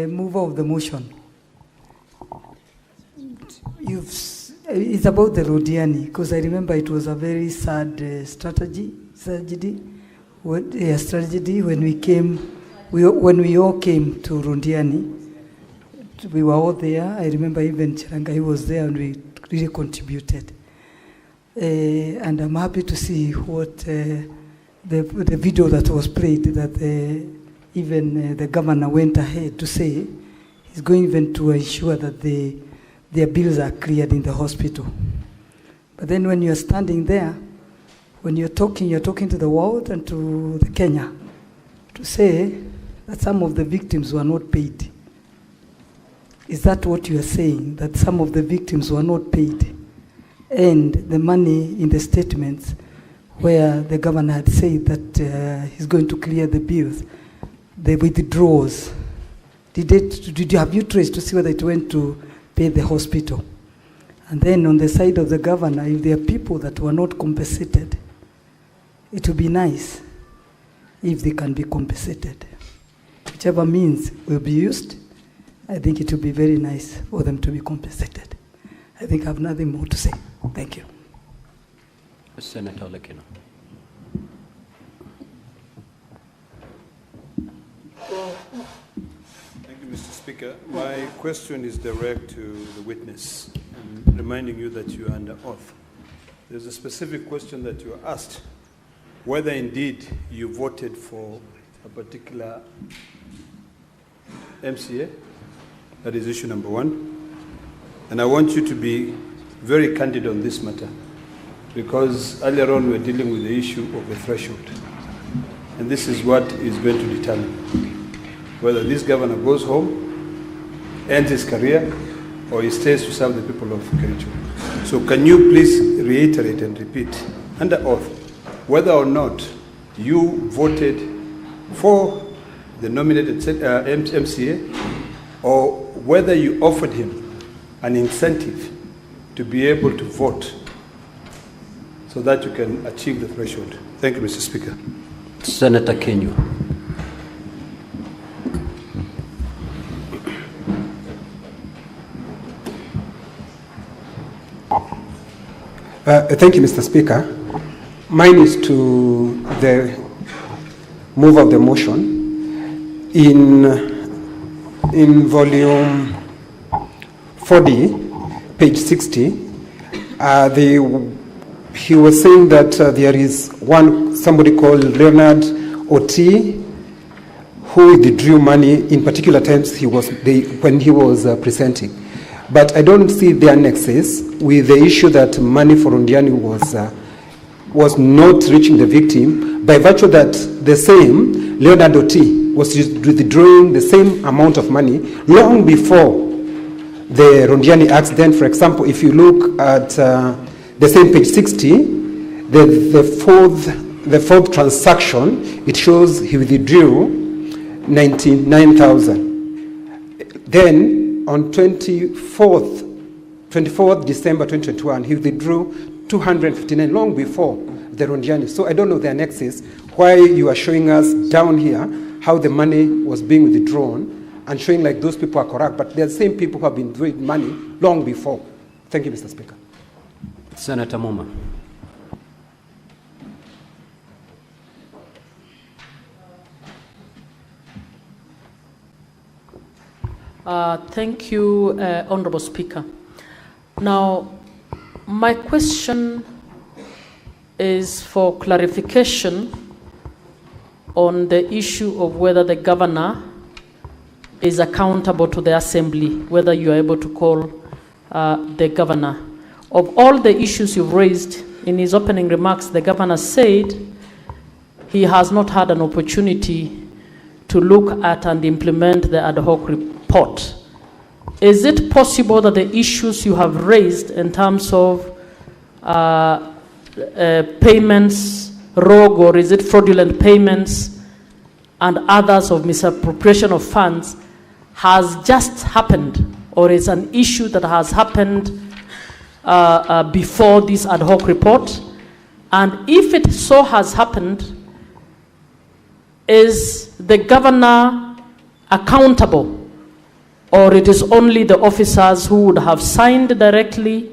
mover of the motion, it's about the Rodiani, because I remember it was a very sad tragedy when we all came to Rodiani. We were all there. I remember even Chirangai was there, and we really contributed. And I'm happy to see what the video that was played, that even the governor went ahead to say he's going even to ensure that their bills are cleared in the hospital. But then when you're standing there, when you're talking to the world and to the Kenya to say that some of the victims were not paid. Is that what you are saying, that some of the victims were not paid? And the money in the statements where the governor had said that he's going to clear the bills, the withdrawals, have you traced to see whether it went to pay the hospital? And then on the side of the governor, if there are people that were not compensated, it would be nice if they can be compensated. Whichever means will be used, I think it would be very nice for them to be compensated. I think I have nothing more to say. Thank you. Senator Lekino. Thank you, Mr. Speaker. My question is direct to the witness, reminding you that you are under oath. There's a specific question that you were asked, whether indeed you voted for a particular MCA. That is issue number one. And I want you to be very candid on this matter. because earlier on we were dealing with the issue of the threshold. And this is what is going to determine whether this governor goes home, ends his career, or he stays to serve the people of Kericho. So can you please reiterate and repeat under oath whether or not you voted for the nominated MCA, or whether you offered him an incentive to be able to vote so that you can achieve the threshold? Thank you, Mr. Speaker. Senator Kenyu. Thank you, Mr. Speaker. Mine is to the move of the motion. In volume 40, page 60, he was saying that there is somebody called Leonard Oti who withdrew money in particular times when he was presenting. But I don't see the annexes with the issue that money for Rundiani was not reaching the victim, by virtue that the same Leonard Oti was withdrawing the same amount of money long before the Rundiani accident. For example, if you look at the same page 60, the fourth transaction, it shows he withdrew 99,000. Then on 24th December 2021, he withdrew 259 long before the Rundiani. So I don't know the annexes, why you are showing us down here how the money was being withdrawn and showing like those people are correct, but they're the same people who have been doing money long before. Thank you, Mr. Speaker. Senator Muma. Thank you, Honorable Speaker. Now, my question is for clarification on the issue of whether the governor is accountable to the assembly, whether you are able to call the governor. Of all the issues you've raised, in his opening remarks, the governor said he has not had an opportunity to look at and implement the ad hoc report. Is it possible that the issues you have raised in terms of payments, rogue or is it fraudulent payments, and others of misappropriation of funds has just happened, or is an issue that has happened before this ad hoc report? And if it so has happened, is the governor accountable, or it is only the officers who would have signed directly?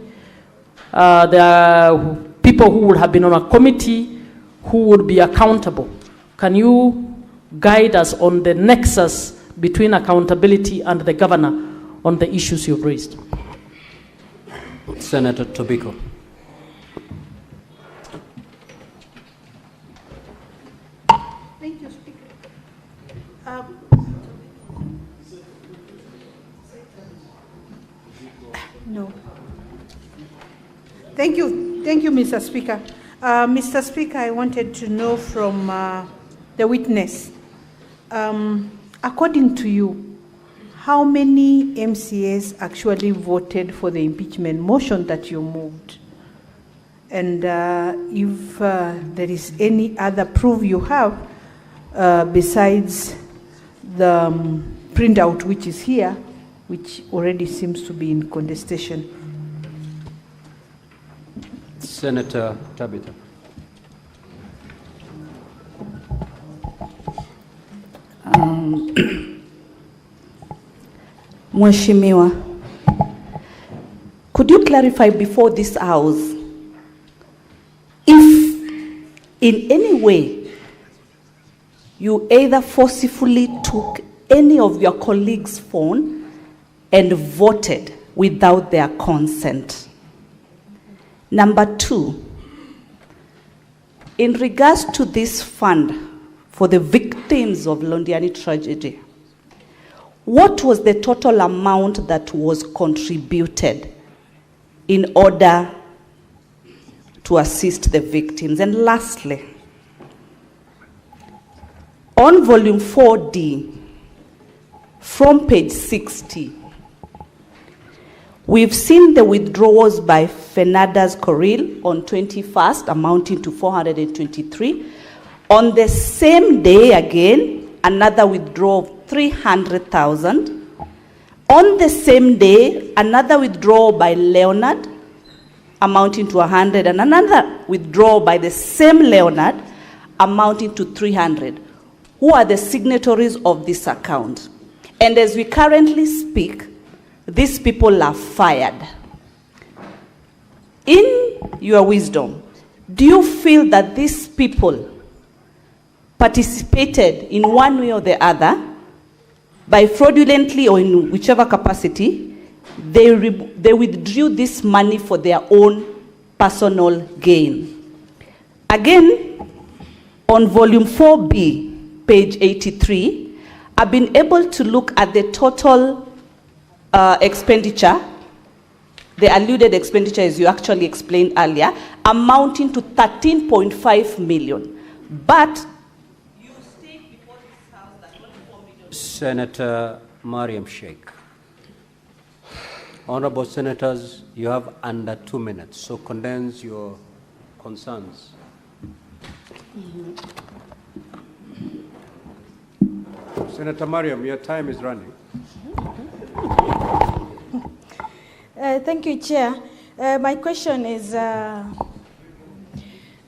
There are people who would have been on a committee who would be accountable. Can you guide us on the nexus between accountability and the governor on the issues you've raised? Senator Tobiko. Thank you, Speaker. No. Thank you, Mr. Speaker. Mr. Speaker, I wanted to know from the witness, according to you, how many MCAs actually voted for the impeachment motion that you moved? And if there is any other proof you have besides the printout which is here, which already seems to be in contestation. Senator Tabitha. Mheshimiwa, could you clarify before this house if in any way you either forcefully took any of your colleagues' phone and voted without their consent? Number two, in regards to this fund for the victims of Londiani tragedy, what was the total amount that was contributed in order to assist the victims. And lastly, on volume 4D, from page 60, we've seen the withdrawals by Fernandez Coril on 21st, amounting to 423. On the same day again, another withdrawal of 300,000. On the same day, another withdrawal by Leonard, amounting to 100, and another withdrawal by the same Leonard, amounting to 300. Who are the signatories of this account? And as we currently speak, these people are fired. In your wisdom, do you feel that these people participated in one way or the other by fraudulently or in whichever capacity, they withdrew this money for their own personal gain? Again, on volume 4B, page 83, I've been able to look at the total expenditure, the alluded expenditure as you actually explained earlier, amounting to 13.5 million. But you state before this House that 24 million. Senator Mariam Sheikh. Honorable Senators, you have under 2 minutes, so condense your concerns. Senator Mariam, your time is running. Thank you, Chair. My question is, Brian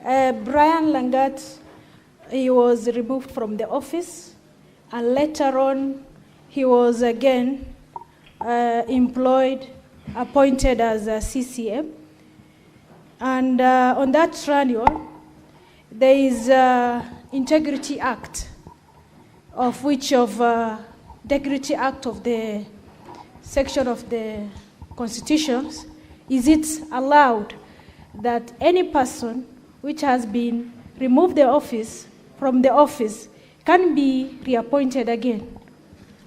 Langat, he was removed from the office, and later on, he was again appointed as a CCM. And on that renewal, there is Integrity Act, of which Integrity Act of the section of the Constitutions, is it allowed that any person which has been removed from the office can be reappointed again?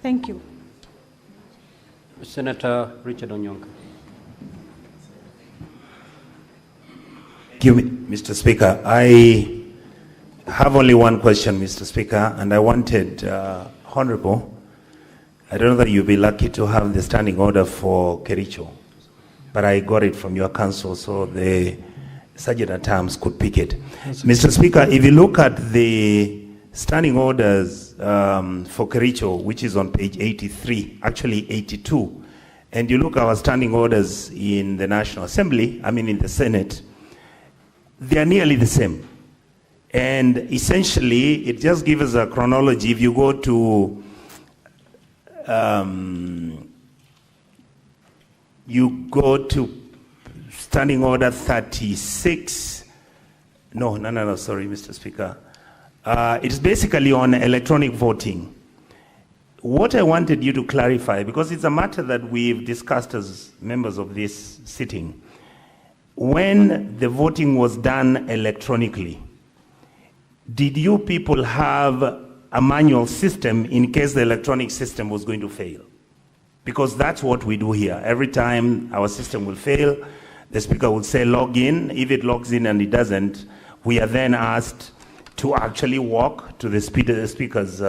Thank you. Senator Richard Onyonka. Thank you, Mr. Speaker. I have only one question, Mr. Speaker, and I wanted, Honorable, I don't know that you'll be lucky to have the standing order for Kericho, but I got it from your council, so the Sergeant at Arms could pick it. Mr. Speaker, if you look at the standing orders for Kericho, which is on page 83, actually 82, and you look at our standing orders in the National Assembly, in the Senate, they are nearly the same. And essentially, it just gives us a chronology. If you go to standing order 36. Sorry, Mr. Speaker. It's basically on electronic voting. What I wanted you to clarify, because it's a matter that we've discussed as members of this sitting, when the voting was done electronically, did you people have a manual system in case the electronic system was going to fail? Because that's what we do here. Every time our system will fail, the speaker will say log in. If it logs in and it doesn't, we are then asked to actually walk to the speakers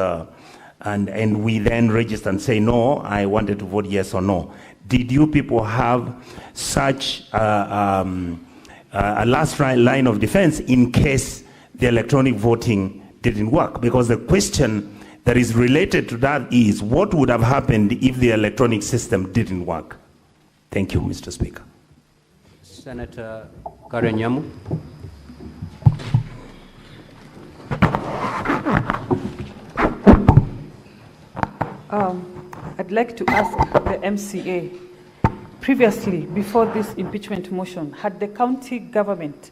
and we then register and say, no, I wanted to vote yes or no. Did you people have such a last line of defense in case the electronic voting didn't work? Because the question that is related to that is, what would have happened if the electronic system didn't work? Thank you, Mr. Speaker. Senator Karen Nyamu. I'd like to ask the MCA, previously, before this impeachment motion, had the county government,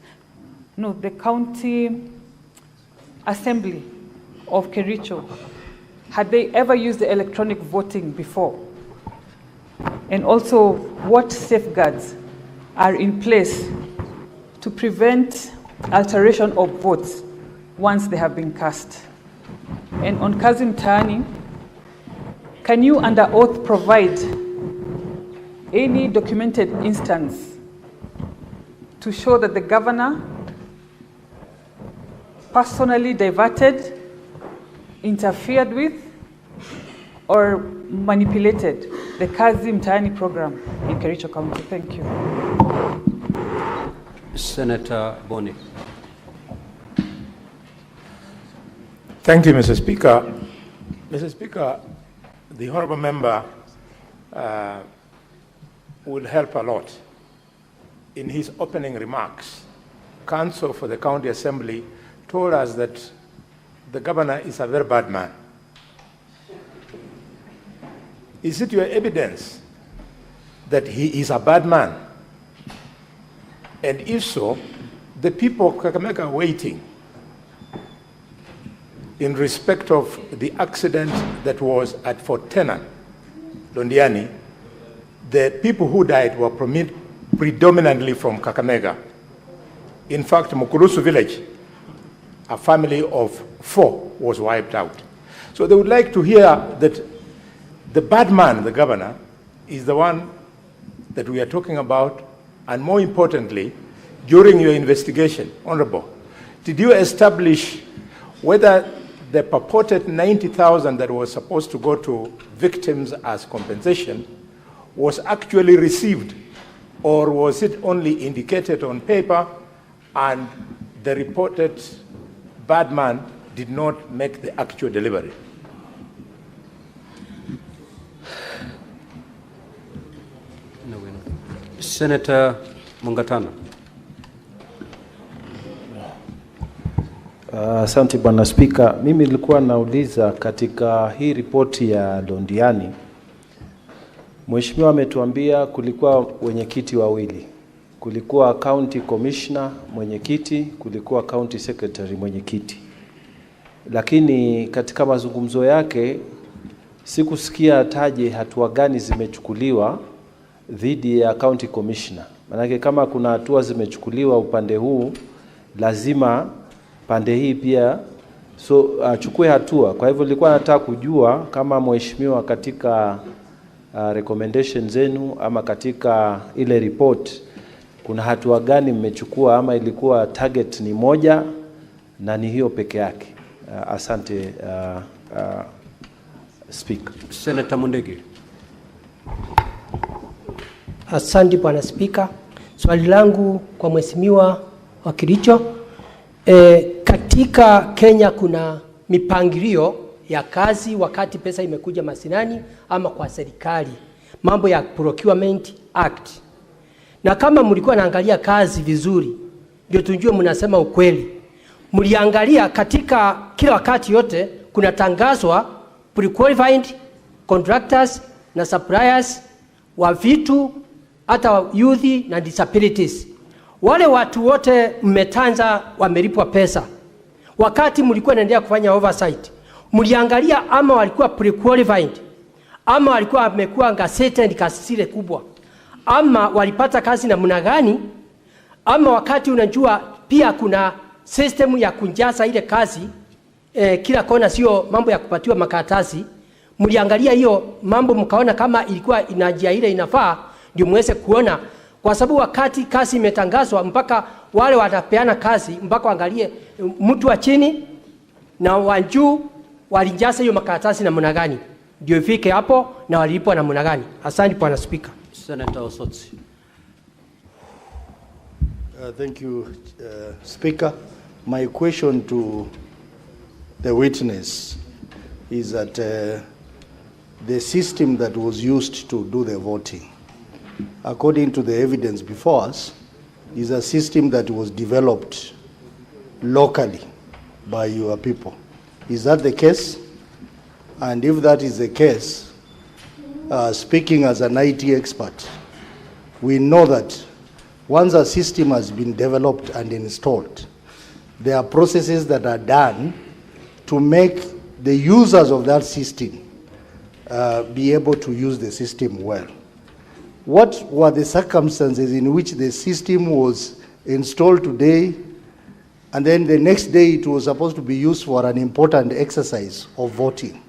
the county assembly of Kericho, had they ever used the electronic voting before? And also, what safeguards are in place to prevent alteration of votes once they have been cast? And on Kazim Tani, can you under oath provide any documented instance to show that the governor personally diverted, interfered with, or manipulated the Kazi Mtaani program in Kericho County? Thank you. Senator Boni. Thank you, Mr. Speaker. Mr. Speaker, the honorable member would help a lot. In his opening remarks, counsel for the county assembly told us that the governor is a very bad man. Is it your evidence that he is a bad man? And if so, the people of Kakamega are waiting in respect of the accident that was at Fort Tenan, Londiani. The people who died were predominantly from Kakamega. In fact, Mukurusu village, a family of 4 was wiped out. So they would like to hear that the bad man, the governor, is the one that we are talking about, and more importantly, during your investigation, Honorable, did you establish whether the purported 90,000 that was supposed to go to victims as compensation was actually received, or was it only indicated on paper and the reported bad man did not make the actual delivery? Senator Mungatana. Asante Bwana Spika. Mimi nilikuwa nauliza katika hii ripoti ya Londiani, Mheshimiwa ametuambia kulikuwa wenyekiti wawili. Kulikuwa county commissioner mwenyekiti, kulikuwa county secretary mwenyekiti. Lakini katika mazungumzo yake sikusikia taje hatua gani zimechukuliwa dhidi ya county commissioner. Manake kama kuna hatua zimechukuliwa upande huu, lazima pande hii pia achukue hatua. Kwa hivyo nilikuwa nataka kujua kama mheshimiwa katika recommendation zenu ama katika ile report kuna hatua gani mmechukua, ama ilikuwa target ni moja na ni hiyo peke yake. Asante Speaker. Senator Mundegi. Asante Bwana Spika. Swali langu kwa mheshimiwa wa Kericho, katika Kenya kuna mipangilio ya kazi wakati pesa imekuja masinani ama kwa serikali, mambo ya Procurement Act. Na kama mlikuwa naangalia kazi vizuri, ndio tujue mnasema ukweli. Mliangalia katika kila wakati yote kuna tangazwa pre-qualified contractors na suppliers wa vitu, hata youth na disabilities. Wale watu wote mmetanza wamelipwa pesa. Wakati mlikuwa naendelea kufanya oversight, mliangalia ama walikuwa pre-qualified, ama walikuwa wamekuwa ngasete kasile kubwa, ama walipata kazi namna gani, ama wakati unajua pia kuna system ya kunjaza ile kazi kila kona, sio mambo ya kupatiwa makaratasi. Mliangalia hiyo mambo mkaona kama ilikuwa inajia ile inafaa, ndio muweze kuona, kwa sababu wakati kazi imetangazwa mpaka wale watapeana kazi mpaka angalie mtu wa chini na wa juu walinjaza hiyo makaratasi namna gani, ndio ifike hapo na walipwa namna gani. Asante Bwana Speaker. Senator Osotsi. Thank you, Speaker. My question to the witness is that the system that was used to do the voting, according to the evidence before us, is a system that was developed locally by your people. Is that the case? And if that is the case, speaking as an IT expert, we know that once a system has been developed and installed, there are processes that are done to make the users of that system be able to use the system well. What were the circumstances in which the system was installed today, and then the next day it was supposed to be used for an important exercise of voting?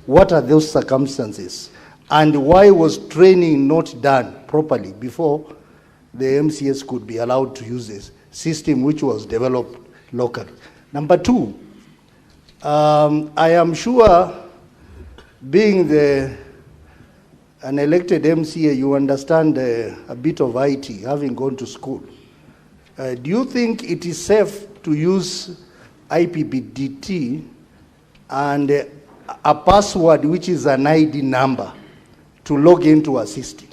What are those circumstances? And why was training not done properly before the MCS could be allowed to use this system which was developed locally. Number two, I am sure, being an elected MCA, you understand a bit of IT, having gone to school. Do you think it is safe to use IPBDT and a password which is an ID number to log into a system?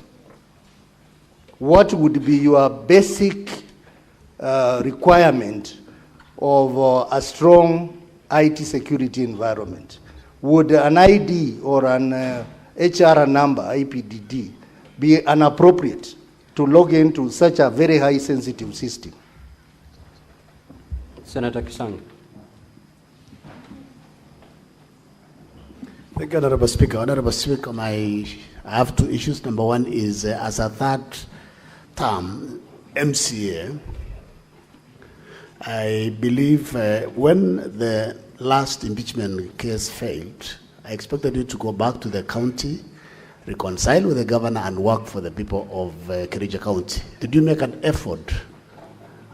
What would be your basic requirement of a strong IT security environment? Would an ID or an HR number, IPDD, be inappropriate to log into such a very high sensitive system? Senator Kisang. Thank you, Honorable Speaker. Honorable Speaker, I have two issues. Number one is, as a third-term MCA, I believe when the last impeachment case failed, I expected you to go back to the county, reconcile with the governor, and work for the people of Kericho County. Did you make an effort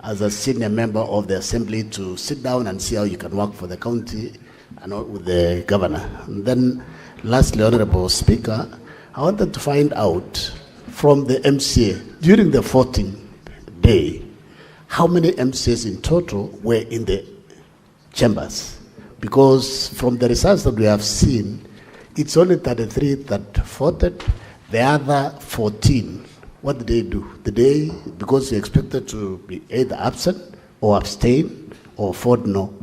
as a senior member of the assembly to sit down and see how you can work for the county and with the governor? And then lastly, Honorable Speaker, I wanted to find out from the MCA, during the 14th day, how many MCAs in total were in the chambers? Because from the results that we have seen, it's only 33 that voted. The other 14, what did they do? Did they, because they expected to be either absent or abstain or vote no?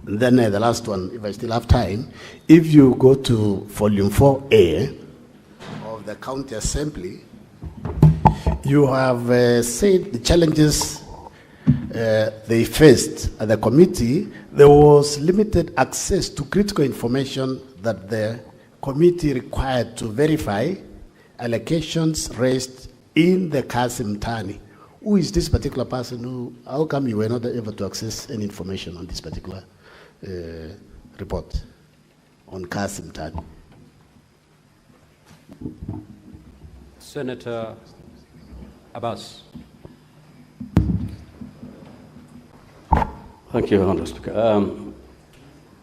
And then the last one, if I still have time, if you go to volume 4A of the county assembly, you have said the challenges they faced at the committee. There was limited access to critical information that the committee required to verify allocations raised in the Kasim Tani. Who is this particular person? How come you were not able to access any information on this particular report on Kasim Tani? Senator Abbas. Thank you, Honorable Speaker.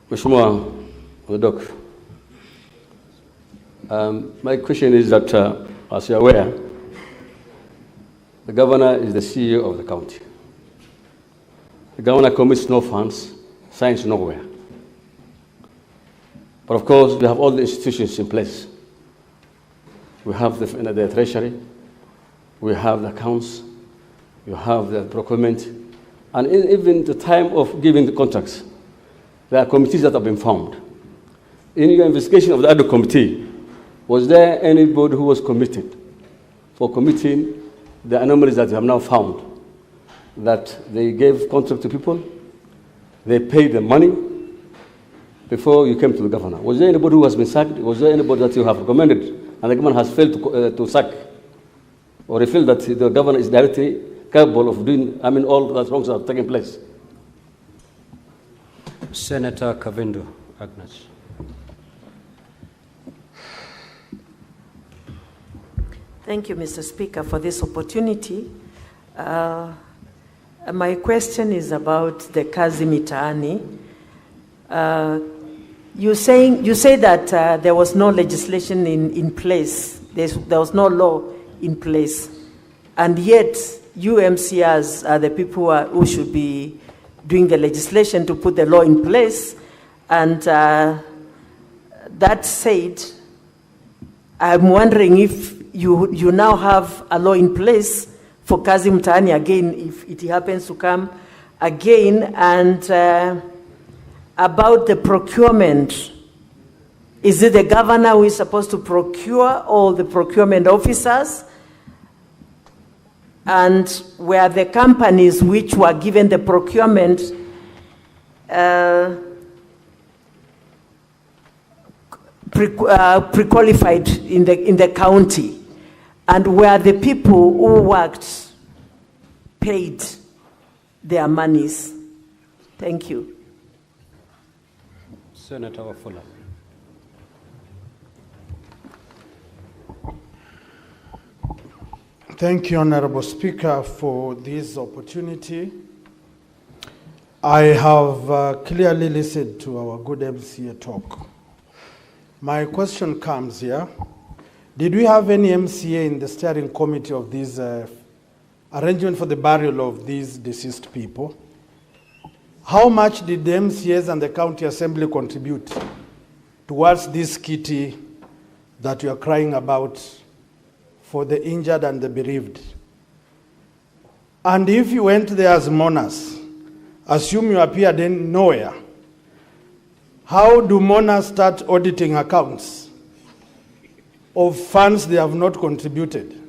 Mheshimiwa Odok, my question is that, as you are aware, the governor is the CEO of the county. The governor commits no funds, signs nowhere. But of course, we have all the institutions in place. We have the treasury, we have the accounts, you have the procurement, and even the time of giving the contracts, there are committees that have been formed. In your investigation of the other committee, was there anybody who was committed for committing the anomalies that you have now found, that they gave contract to people, they paid the money before you came to the governor? Was there anybody who has been sacked? Was there anybody that you have recommended and the government has failed to sack? Or you feel that the governor is directly capable of doing, all that wrongs are taking place? Senator Kavindu Agnes. Thank you, Mr. Speaker, for this opportunity. My question is about the kazi mitaani. You say that there was no legislation in place. There was no law in place, and yet you MCRs are the people who should be doing the legislation to put the law in place. And that said, I'm wondering if you now have a law in place for kazi mtaani again, if it happens to come again, and about the procurement. Is it the governor who is supposed to procure all the procurement officers? And were the companies which were given the procurement pre-qualified in the county? And were the people who worked paid their monies? Thank you. Senator Wafula. Thank you, Honorable Speaker, for this opportunity. I have clearly listened to our good MCA talk. My question comes here. Did we have any MCA in the steering committee of this arrangement for the burial of these deceased people? How much did the MCAs and the county assembly contribute towards this kitty that you are crying about for the injured and the bereaved? And if you went there as mourners, assume you appeared in nowhere, how do mourners start auditing accounts of funds they have not contributed?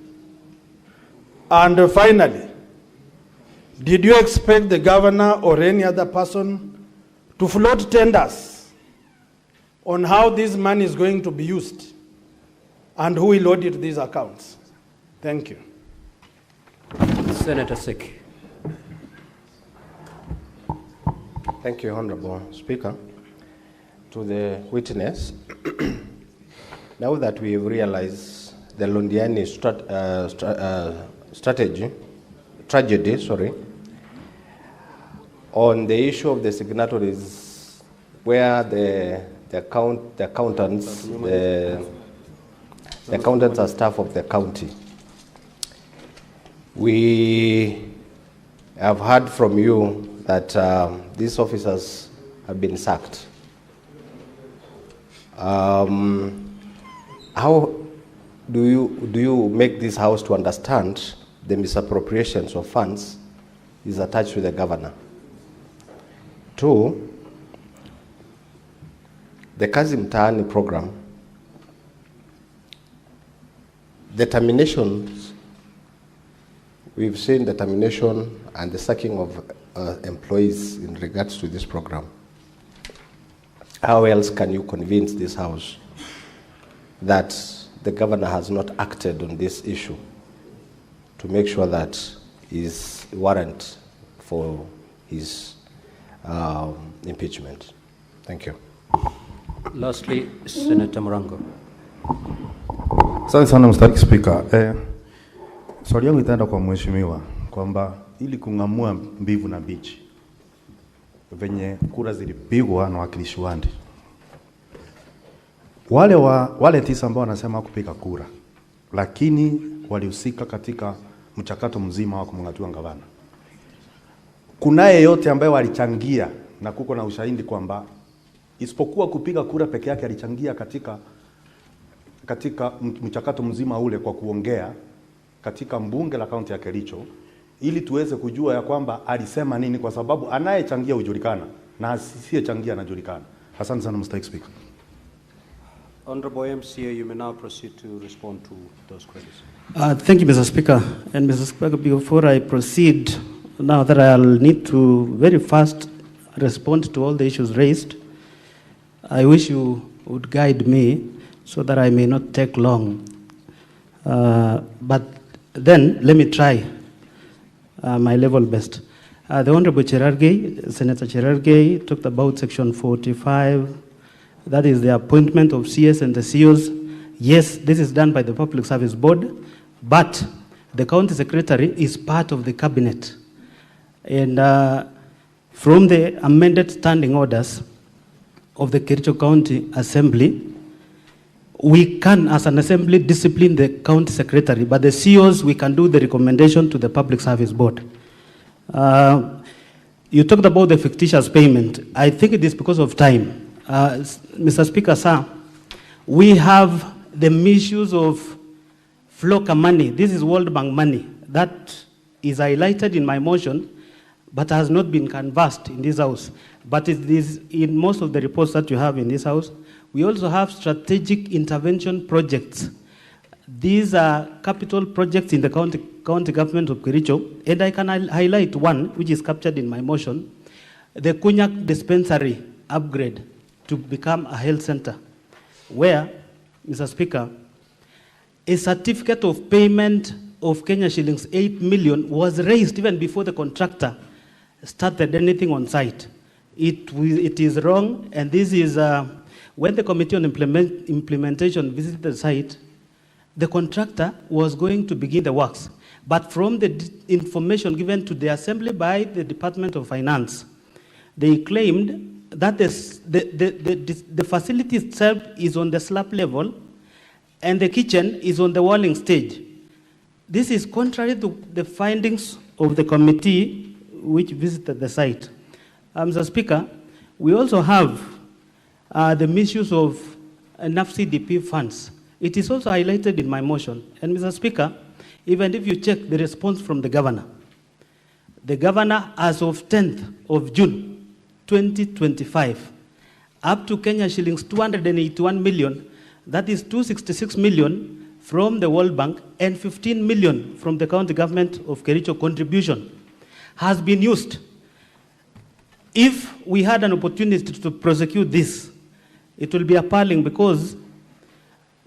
And finally, did you expect the governor or any other person to float tenders on how this money is going to be used and who will audit these accounts? Thank you. Senator Sek. Thank you, Honorable Speaker. To the witness, now that we have realized the Londiani tragedy, on the issue of the signatories, where the accountants are staff of the county, we have heard from you that these officers have been sacked. How do you make this House to understand the misappropriations of funds is attached to the governor? 2, the Kazi Mtaani program, the terminations, we've seen the termination and the sacking of employees in regards to this program. How else can you convince this House that the governor has not acted on this issue to make sure that is warrant for his impeachment? Thank you. Lastly, Senator Morango. Asante sana Mr. Speaker. Swali yangu itaenda kwa mheshimiwa kwamba ili kung'amua mbivu na bichi venye kura zilipigwa na wakilishi wandi, wale 9 ambao wanasema kupiga kura lakini walihusika katika mchakato mzima wa kumng'atua gavana, kunaye yote ambaye walichangia na kuko na ushahidi kwamba isipokuwa kupiga kura peke yake alichangia katika mchakato mzima ule kwa kuongea katika mbunge la kaunti ya Kericho ili tuweze kujua ya kwamba alisema nini, kwa sababu anayechangia hujulikana na asiyechangia anajulikana. Asante sana Mr. Speaker. Honorable MCA, you may now proceed to respond to those queries. Thank you, Mr. Speaker. And Mr. Speaker, before I proceed, now that I'll need to very fast respond to all the issues raised, I wish you would guide me so that I may not take long. But then let me try my level best. The Honorable Senator Cherargei talked about Section 45. That is the appointment of CS and the COs. Yes, this is done by the Public Service Board, but the County Secretary is part of the cabinet. And from the amended standing orders of the Kericho County Assembly, we can, as an assembly, discipline the county secretary, but the COs, we can do the recommendation to the Public Service Board. You talked about the fictitious payment. I think it is because of time. Mr. Speaker, sir, we have the misuse of FLOCA money. This is World Bank money. That is highlighted in my motion, but has not been canvassed in this House. But it is in most of the reports that you have in this House. We also have strategic intervention projects. These are capital projects in the county government of Kericho, and I can highlight one which is captured in my motion, the Kunyak dispensary upgrade to become a health center, where, Mr. Speaker, a certificate of payment of Kenya shillings 8 million was raised even before the contractor started anything on site. It is wrong, and this is when the Committee on Implementation visited the site, the contractor was going to begin the works. But from the information given to the Assembly by the Department of Finance, they claimed that the facility itself is on the slab level and the kitchen is on the walling stage. This is contrary to the findings of the committee which visited the site. Mr. Speaker, we also have the misuse of enough CDP funds. It is also highlighted in my motion. And Mr. Speaker, even if you check the response from the governor, as of 10th of June 2025, up to Kenya shillings 281 million, that is 266 million from the World Bank and 15 million from the county government of Kericho contribution has been used. If we had an opportunity to prosecute this, it will be appalling because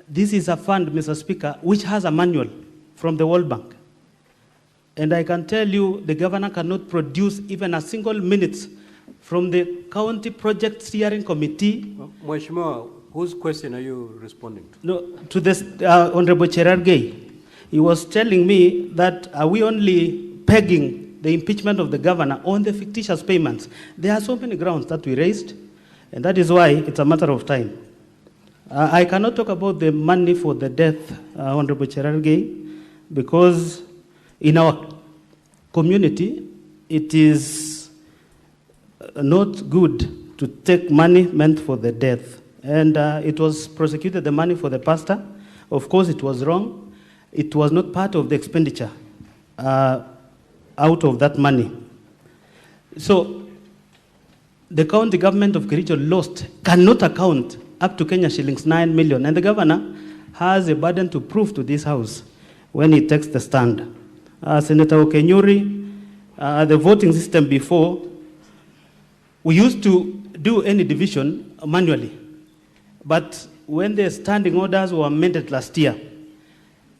this is a fund, Mr. Speaker, which has a manual from the World Bank. And I can tell you the governor cannot produce even a single minute from the county project steering committee. Mheshimiwa, whose question are you responding to? No, to this Honorable Cherargei. He was telling me that are we only pegging the impeachment of the governor on the fictitious payments? There are so many grounds that we raised, and that is why it's a matter of time. I cannot talk about the money for the death, Honorable Cherargei, because in our community, it is not good to take money meant for the death. And it was prosecuted, the money for the pastor. Of course, it was wrong. It was not part of the expenditure out of that money. So the county government of Kericho cannot account up to Kenya shillings 9 million. And the governor has a burden to prove to this house when he takes the stand. Senator Okenyuri, the voting system before, we used to do any division manually. But when the standing orders were amended last year,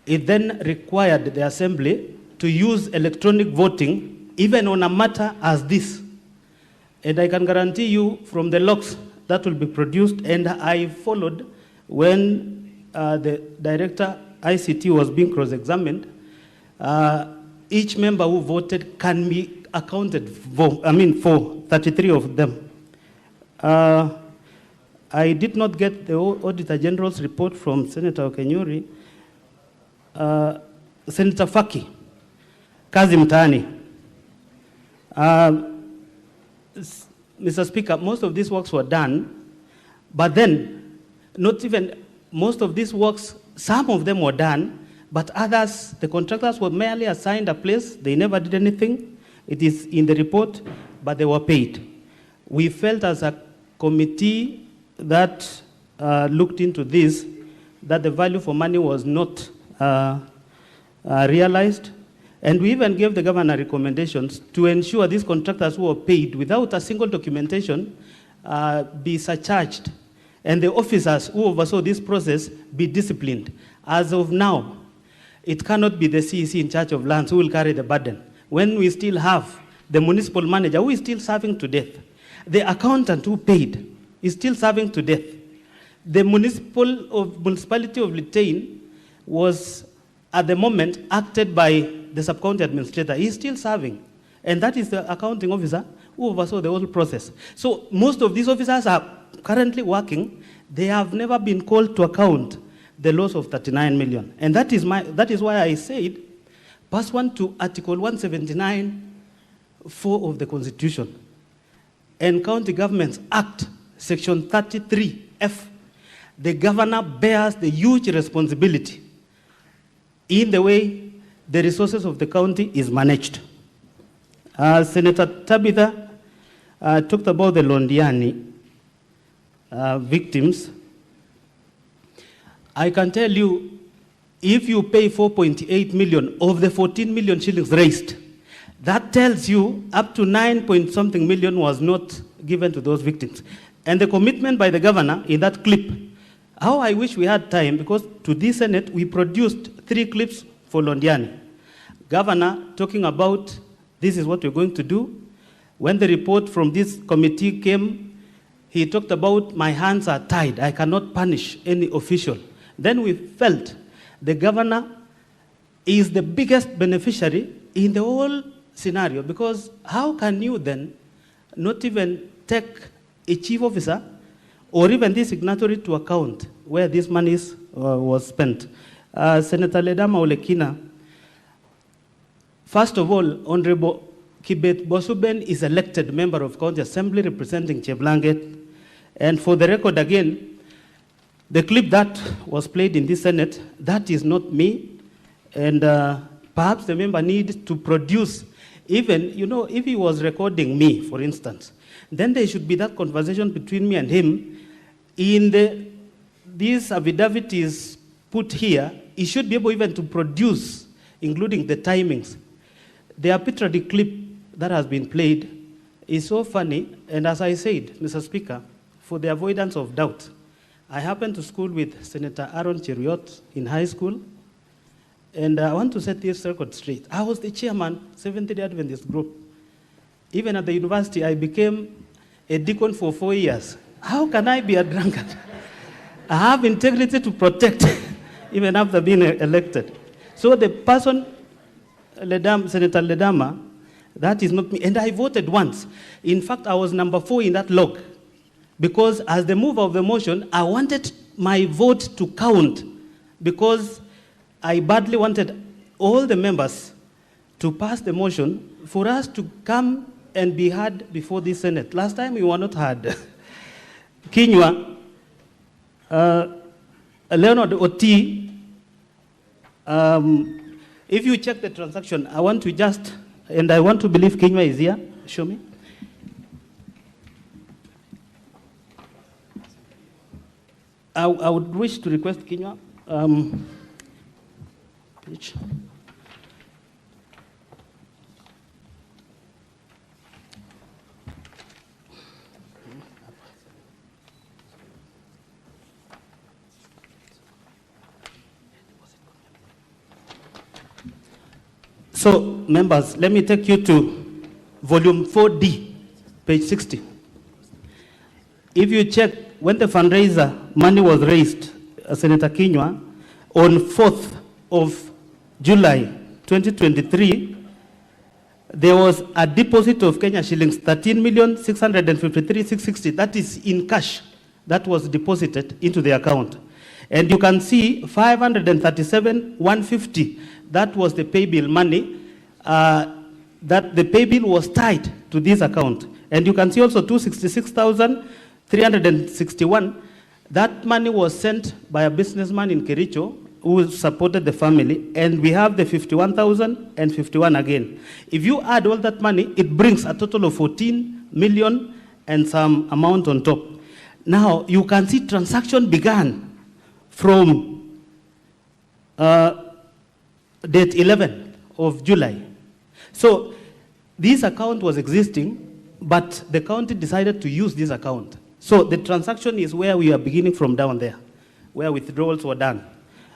it then required the assembly to use electronic voting even on a matter as this. And I can guarantee you from the logs that will be produced, and I followed when the director ICT was being cross-examined, each member who voted can be accounted for, for 33 of them. I did not get the Auditor General's report from Senator Okenyuri. Senator Faki, Kazi Mtaani. Mr. Speaker, most of these works were done, but then not even most of these works, some of them were done, but others, the contractors were merely assigned a place, they never did anything. It is in the report, but they were paid. We felt as a committee that looked into this, that the value for money was not realized. And we even gave the governor recommendations to ensure these contractors who were paid without a single documentation be surcharged, and the officers who oversaw this process be disciplined. As of now, it cannot be the CEC in charge of lands who will carry the burden, when we still have the municipal manager who is still serving to death. The accountant who paid is still serving to death. The municipality of Litein was, at the moment, acted by the sub-county administrator. He's still serving. And that is the accounting officer who oversaw the whole process. So most of these officers are currently working. They have never been called to account the loss of 39 million. And that is why I said, pursuant to Article 179(4) of the Constitution and County Governments Act, Section 33F, the governor bears the huge responsibility in the way the resources of the county is managed. Senator Tabitha talked about the Londiani victims. I can tell you, if you pay 4.8 million of the 14 million shillings raised, that tells you up to 9-point-something million was not given to those victims. And the commitment by the governor in that clip, how I wish we had time, because to this Senate we produced 3 clips for Londiani. Governor talking about this is what we're going to do. When the report from this committee came, he talked about my hands are tied. I cannot punish any official. Then we felt the governor is the biggest beneficiary in the whole scenario, because how can you then not even take a chief officer or even the signatory to account where this money was spent? Senator Ledama Olekina, first of all, Honorable Kibet Bosuben is elected member of County Assembly representing Cheblanget. And for the record again, the clip that was played in this Senate, that is not me. And perhaps the member needs to produce, even, you know, if he was recording me, for instance, then there should be that conversation between me and him. In this affidavit is put here, he should be able even to produce, including the timings. The arbitrary clip that has been played is so funny, and as I said, Mr. Speaker, for the avoidance of doubt, I happened to school with Senator Aaron Cheruiyot in high school, and I want to set this record straight. I was the chairman, Seventh-day Adventist group. Even at the university, I became a deacon for 4 years. How can I be a drunkard? I have integrity to protect, even after being elected. So the person, Senator Ledama, that is not me. And I voted once. In fact, I was number 4 in that log, because as the mover of the motion, I wanted my vote to count, because I badly wanted all the members to pass the motion for us to come and be heard before the Senate. Last time we were not heard. Kinywa, Leonard Oti, if you check the transaction, I want to just, and I want to believe Kinywa is here. Show me. I would wish to request Kinywa. Page. So, members, let me take you to volume 4D, page 60. If you check, when the fundraiser money was raised, Senator Kinywa, on 4th of July 2023, there was a deposit of Kenya shillings 13,653,660. That is in cash that was deposited into the account. And you can see 537,150. That was the pay bill money. That the pay bill was tied to this account. And you can see also 266,361. That money was sent by a businessman in Kericho who supported the family. And we have the 51,051 again. If you add all that money, it brings a total of 14 million and some amount on top. Now, you can see transaction began from date 11 of July. So this account was existing, but the county decided to use this account. So the transaction is where we are beginning from down there, where withdrawals were done.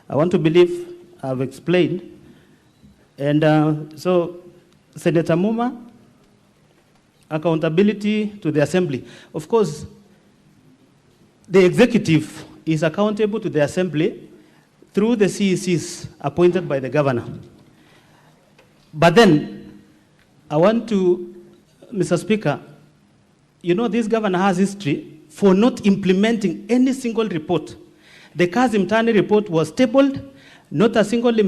I want to believe I've explained. And so Senator Muma, accountability to the assembly. Of course, the executive is accountable to the assembly through the CECs appointed by the governor. But then, I want to, Mr. Speaker, you know this governor has history for not implementing any single report. The Kazi Mtaani report was tabled, not a single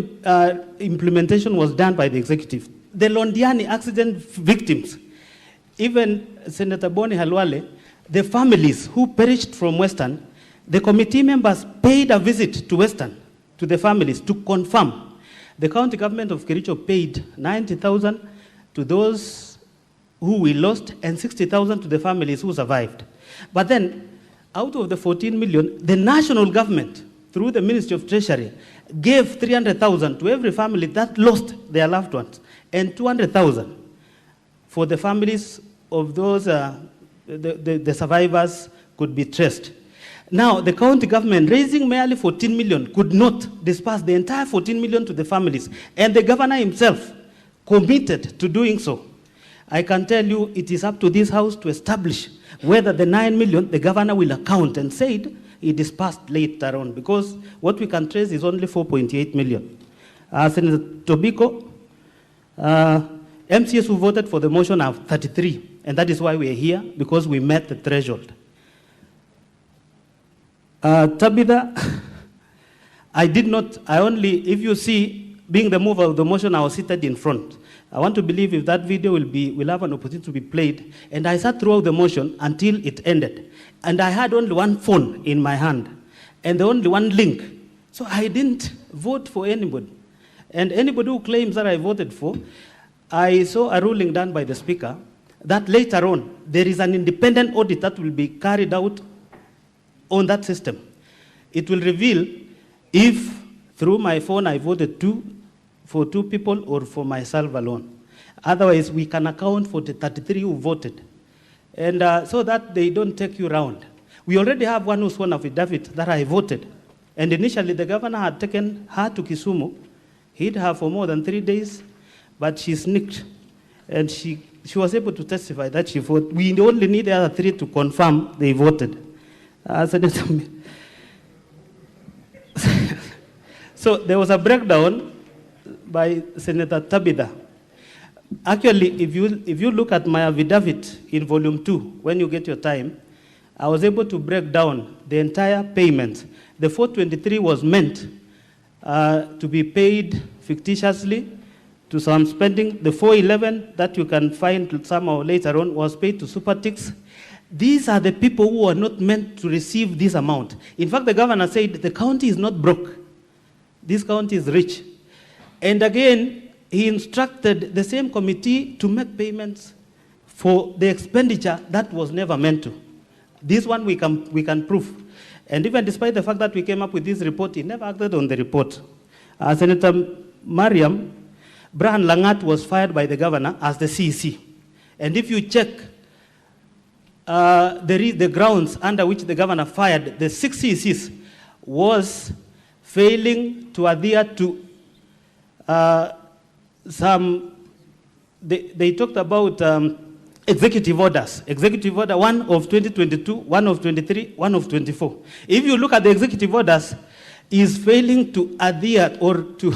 implementation was done by the executive. The Londiani accident victims, even Senator Boni Halwale, the families who perished from Western, the committee members paid a visit to Western, to the families, to confirm. The county government of Kericho paid 90,000 to those who we lost and 60,000 to the families who survived. But then, out of the 14 million, the national government, through the Ministry of Treasury, gave 300,000 to every family that lost their loved ones, and 200,000 for the families of those, the survivors could be traced. Now, the county government, raising merely 14 million, could not disperse the entire 14 million to the families. And the governor himself committed to doing so. I can tell you it is up to this house to establish whether the 9 million the governor will account, and said he dispersed later on, because what we can trace is only 4.8 million. Senator Tobiko, MCS who voted for the motion are 33, and that is why we are here, because we met the threshold. Tabitha, if you see, being the mover of the motion, I was seated in front. I want to believe if that video will have an opportunity to be played, and I sat throughout the motion until it ended. And I had only one phone in my hand, and only one link. So I didn't vote for anybody. And anybody who claims that I voted for, I saw a ruling done by the Speaker that later on, there is an independent audit that will be carried out on that system. It will reveal if through my phone I voted for two people or for myself alone. Otherwise, we can account for the 33 who voted. And so that they don't take you round. We already have one who's sworn affidavit that I voted. And initially, the governor had taken her to Kisumu, hid her for more than 3 days, but she sneaked. And she was able to testify that she voted. We only need the other 3 to confirm they voted. So there was a breakdown by Senator Tabitha. Actually, if you look at my affidavit in volume 2, when you get your time, I was able to break down the entire payment. The 423 was meant to be paid fictitiously to some spending. The 411 that you can find somehow later on was paid to Supertix. These are the people who are not meant to receive this amount. In fact, the governor said the county is not broke. This county is rich. And again, he instructed the same committee to make payments for the expenditure that was never meant to. This one we can prove. And even despite the fact that we came up with this report, he never acted on the report. Senator Mariam, Brian Langat was fired by the governor as the CEC. And if you check the grounds under which the governor fired the 6 CECs was failing to adhere to they talked about executive orders. Executive order 1 of 2022, 1 of 23, 1 of 24. If you look at the executive orders, is failing to adhere or to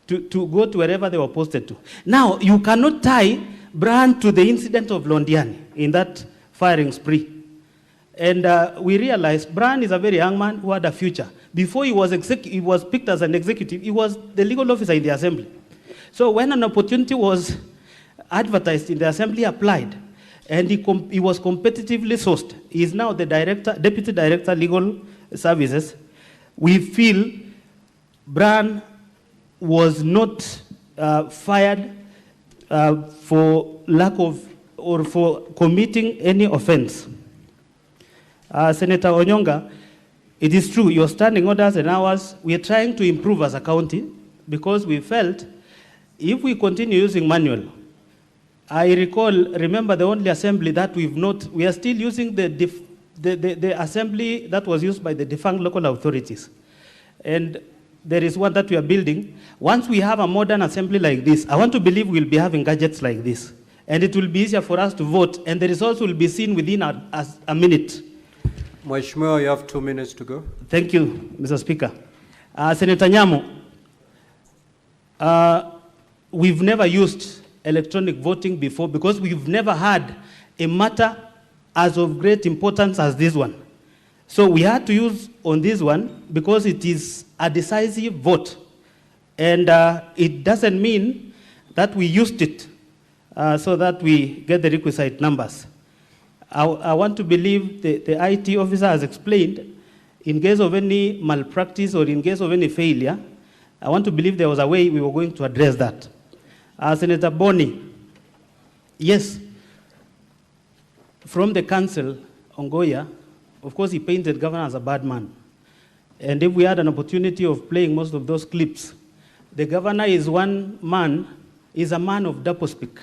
go to wherever they were posted to. Now, you cannot tie Brian to the incident of Londiani in that firing spree. And we realized Brian is a very young man who had a future. Before he was picked as an executive, he was the legal officer in the assembly. So when an opportunity was advertised in the assembly, he applied. And he was competitively sourced. He is now the deputy director, legal services. We feel Brian was not fired for lack of or for committing any offense. Senator Onyonga, it is true, your standing orders and ours, we are trying to improve as a county because we felt if we continue using manual, I remember the only assembly that we are still using the assembly that was used by the defunct local authorities. And there is one that we are building. Once we have a modern assembly like this, I want to believe we'll be having gadgets like this. And it will be easier for us to vote, and the results will be seen within a minute. Mheshimiwa, you have 2 minutes to go. Thank you, Mr. Speaker. Senator Nyamo, we've never used electronic voting before because we've never had a matter as of great importance as this one. So we had to use on this one because it is a decisive vote. And it doesn't mean that we used it so that we get the requisite numbers. I want to believe the IT officer has explained, in case of any malpractice or in case of any failure, I want to believe there was a way we were going to address that. Senator Boni, yes, from the council, Ongoya, of course he painted governor as a bad man. And if we had an opportunity of playing most of those clips, the governor is a man of doublespeak.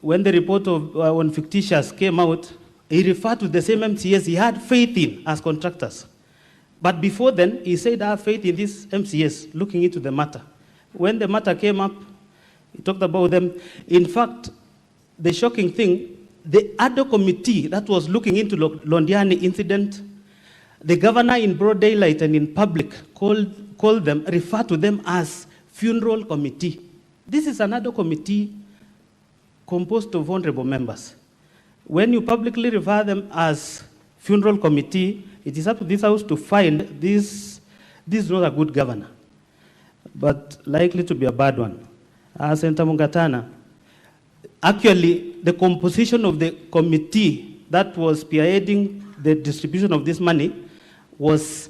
When the report on fictitious came out, he referred to the same MCS he had faith in as contractors. But before then, he said, I have faith in this MCS, looking into the matter. When the matter came up, he talked about them. In fact, the shocking thing, the ADO committee that was looking into Londiani incident, the governor in broad daylight and in public called them, referred to them as funeral committee. This is another committee composed of honorable members. When you publicly refer them as funeral committee, it is up to this House to find this is not a good governor, but likely to be a bad one. Senator Mungatana, actually, the composition of the committee that was spearheading the distribution of this money was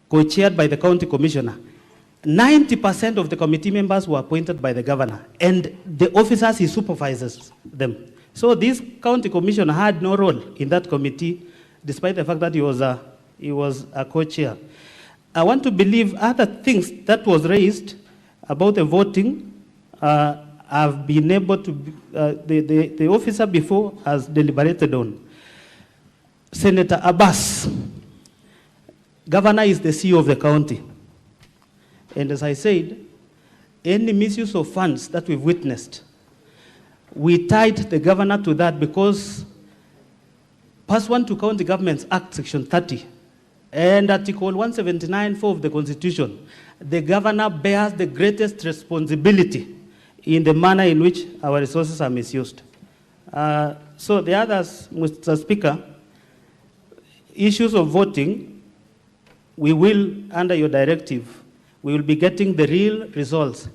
co-chaired by the county commissioner. 90% of the committee members were appointed by the governor, and the officers he supervises them. So this county commissioner had no role in that committee, despite the fact that he was a co-chair. I want to believe other things that was raised about the voting have been able to, the officer before has deliberated on. Senator Abbas, governor is the CEO of the county. And as I said, any misuse of funds that we've witnessed, we tied the governor to that because pursuant to County Governments Act, Section 30, and Article 179(4) of the Constitution, the governor bears the greatest responsibility in the manner in which our resources are misused. So the others, Mr. Speaker, issues of voting, we will, under your directive, we will be getting the real results.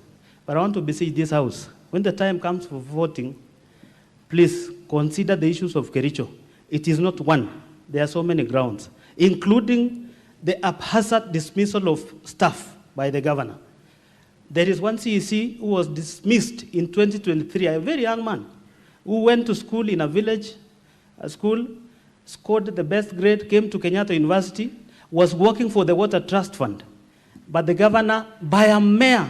But I want to beseech this House, when the time comes for voting, please consider the issues of Kericho. It is not one. There are so many grounds, including the haphazard dismissal of staff by the governor. There is one CEC who was dismissed in 2023, a very young man, who went to school in a village, school, scored the best grade, came to Kenyatta University, was working for the Water Trust Fund. But the governor, by a mere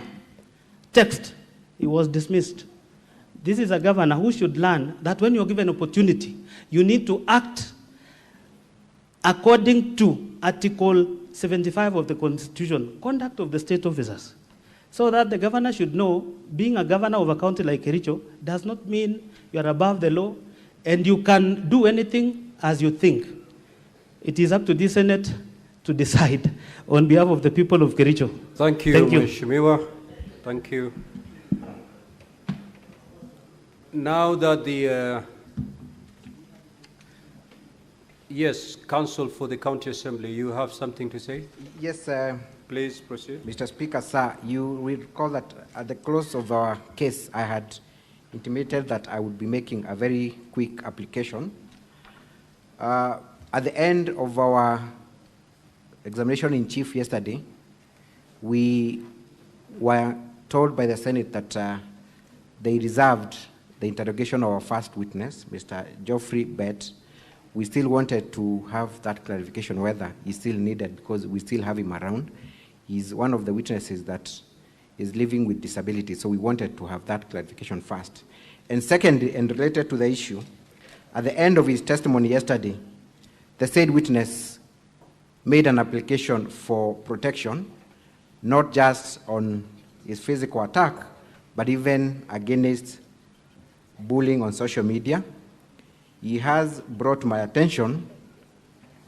text, he was dismissed. This is a governor who should learn that when you're given opportunity, you need to act according to Article 75 of the Constitution, conduct of the state officers. So that the governor should know, being a governor of a county like Kericho does not mean you're above the law and you can do anything as you think. It is up to the Senate to decide on behalf of the people of Kericho. Thank you, Mheshimiwa. Thank you. Now that the yes, Council for the County Assembly, you have something to say? Yes, please proceed. Mr. Speaker, sir, you will recall that at the close of our case, I had intimated that I would be making a very quick application. At the end of our examination in chief yesterday, we were told by the Senate that they reserved the interrogation of our first witness, Mr. Geoffrey Bett. We still wanted to have that clarification whether he's still needed because we still have him around. He's one of the witnesses that is living with disability, so we wanted to have that clarification first. And second, and related to the issue, at the end of his testimony yesterday, the said witness made an application for protection, not just on his physical attack, but even against bullying on social media. He has brought to my attention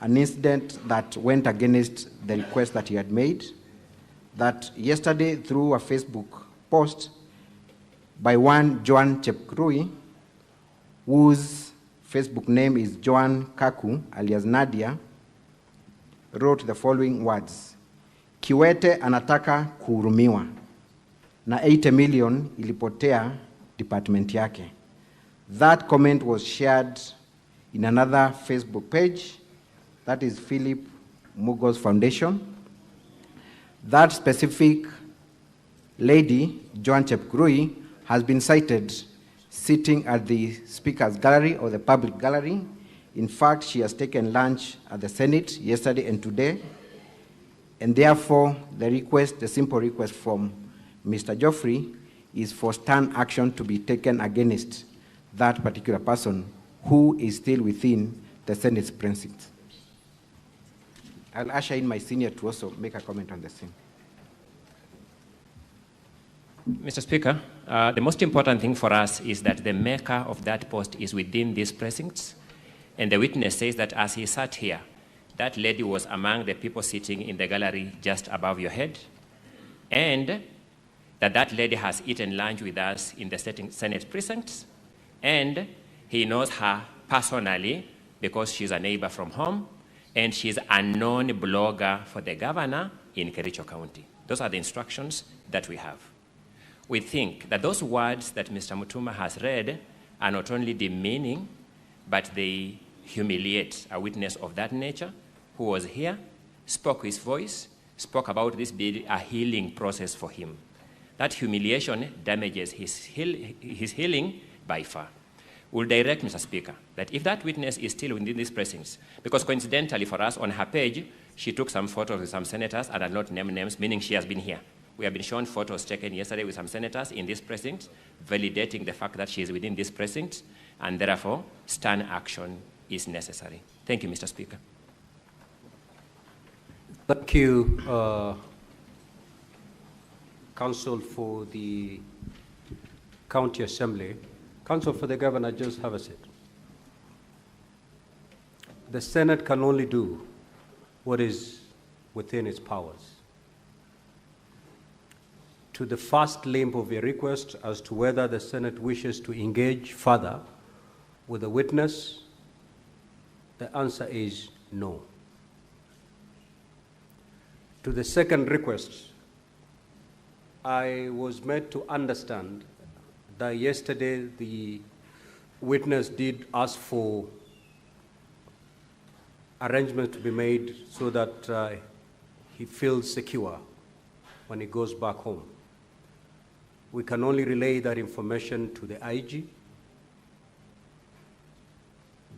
an incident that went against the request that he had made, that yesterday through a Facebook post by one Joan Chepkrui, whose Facebook name is Joan Kaku, alias Nadia, wrote the following words: Kiwete anataka kuhurumiwa na 80 million ilipotea department yake. That comment was shared in another Facebook page, that is Philip Mugo's Foundation. That specific lady, Joan Chepkrui, has been cited sitting at the Speaker's Gallery or the public gallery. In fact, she has taken lunch at the Senate yesterday and today, and therefore the simple request from Mr. Geoffrey is for stern action to be taken against that particular person who is still within the Senate's precinct. I'll usher in my senior to also make a comment on the same. Mr. Speaker, the most important thing for us is that the maker of that post is within these precincts, and the witness says that as he sat here, that lady was among the people sitting in the gallery just above your head, and that that lady has eaten lunch with us in the Senate precincts, and he knows her personally because she's a neighbor from home, and she's a known blogger for the governor in Kericho County. Those are the instructions that we have. We think that those words that Mr. Mutuma has read are not only demeaning, but they humiliate a witness of that nature who was here, spoke his voice, spoke about this being a healing process for him. That humiliation damages his healing by far. We'll direct, Mr. Speaker, that if that witness is still within these precincts, because coincidentally for us on her page, she took some photos with some senators and did not name names, meaning she has been here. We have been shown photos taken yesterday with some senators in this precinct, validating the fact that she is within this precinct, and therefore, stern action is necessary. Thank you, Mr. Speaker. Thank you, Counsel for the County Assembly. Counsel for the Governor, just have a seat. The Senate can only do what is within its powers. To the first limb of your request as to whether the Senate wishes to engage further with a witness, the answer is no. To the second request, I was made to understand that yesterday the witness did ask for arrangements to be made so that he feels secure when he goes back home. We can only relay that information to the IG,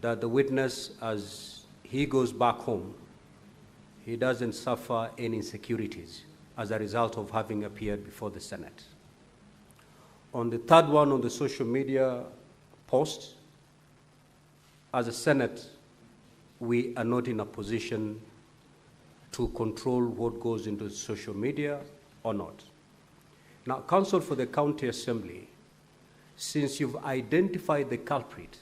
that the witness, as he goes back home, he doesn't suffer any insecurities as a result of having appeared before the Senate. On the third one, on the social media post, as a Senate, we are not in a position to control what goes into social media or not. Now, Counsel for the County Assembly, since you've identified the culprit,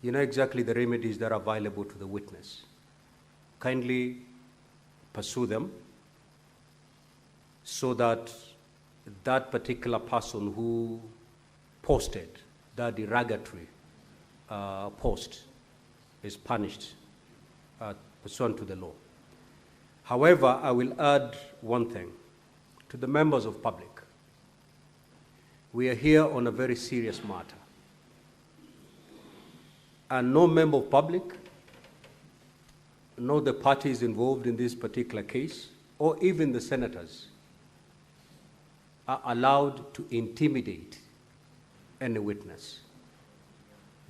you know exactly the remedies that are available to the witness. Kindly pursue them so that that particular person who posted that derogatory post is punished pursuant to the law. However, I will add one thing to the members of public. We are here on a very serious matter. And no member of public, no the parties involved in this particular case, or even the senators, are allowed to intimidate any witness.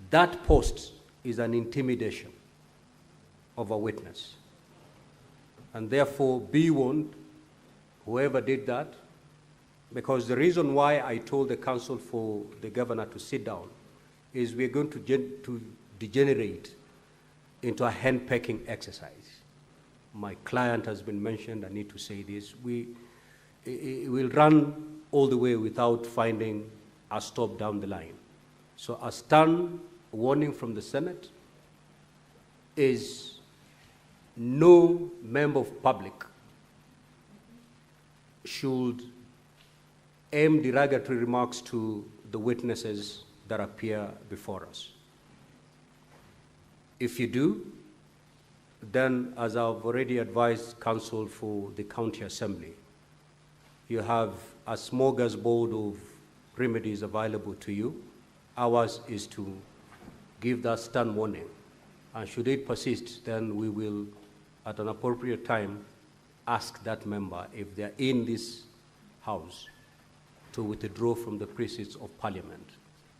That post is an intimidation of a witness. And therefore, be warned, whoever did that, because the reason why I told the Counsel for the Governor to sit down is we're going to degenerate into a hand-pecking exercise. My client has been mentioned, I need to say this. We will run all the way without finding a stop down the line. So a stern warning from the Senate is no member of public should aim derogatory remarks to the witnesses that appear before us. If you do, then as I've already advised Counsel for the County Assembly, you have a smorgasbord of remedies available to you. Ours is to give that stern warning. And should it persist, then we will, at an appropriate time, ask that member, if they're in this House, to withdraw from the precincts of Parliament,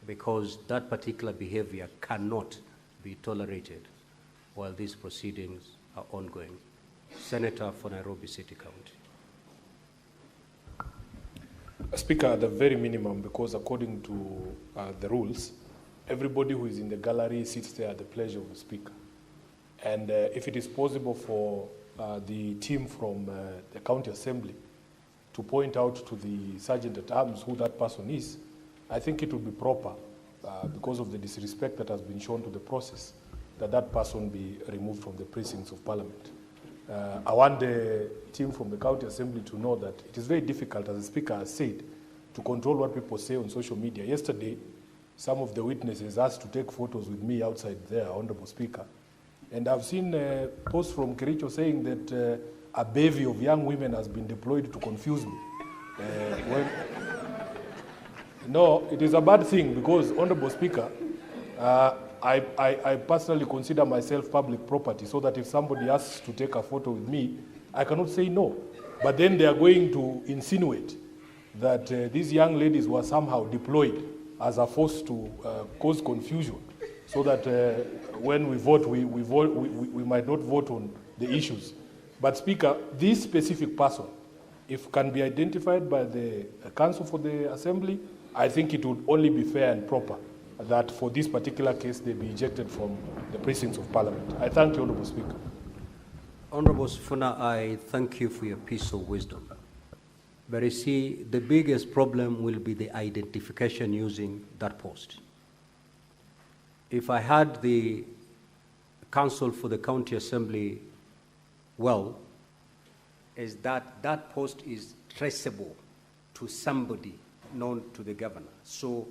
because that particular behavior cannot be tolerated while these proceedings are ongoing. Senator for Nairobi City County. Speaker, at the very minimum, because according to the rules, everybody who is in the gallery sits there at the pleasure of the Speaker. And if it is possible for the team from the County Assembly to point out to the Sergeant-at-Arms who that person is, I think it would be proper, because of the disrespect that has been shown to the process, that that person be removed from the precincts of Parliament. I want the team from the County Assembly to know that it is very difficult, as the Speaker has said, to control what people say on social media. Yesterday, some of the witnesses asked to take photos with me outside there, Honorable Speaker. And I've seen posts from Kericho saying that a bevy of young women has been deployed to confuse me. No, it is a bad thing because, Honorable Speaker, I personally consider myself public property, so that if somebody asks to take a photo with me, I cannot say no. But then they are going to insinuate that these young ladies were somehow deployed as a force to cause confusion, so that when we vote, we might not vote on the issues. But Speaker, this specific person, if can be identified by the Council for the Assembly, I think it would only be fair and proper that for this particular case they be ejected from the precincts of Parliament. I thank you, Honourable Speaker. Honourable Sifuna, I thank you for your piece of wisdom. But you see, the biggest problem will be the identification using that post. If I had the Council for the County Assembly well, is that that post is traceable to somebody known to the governor. So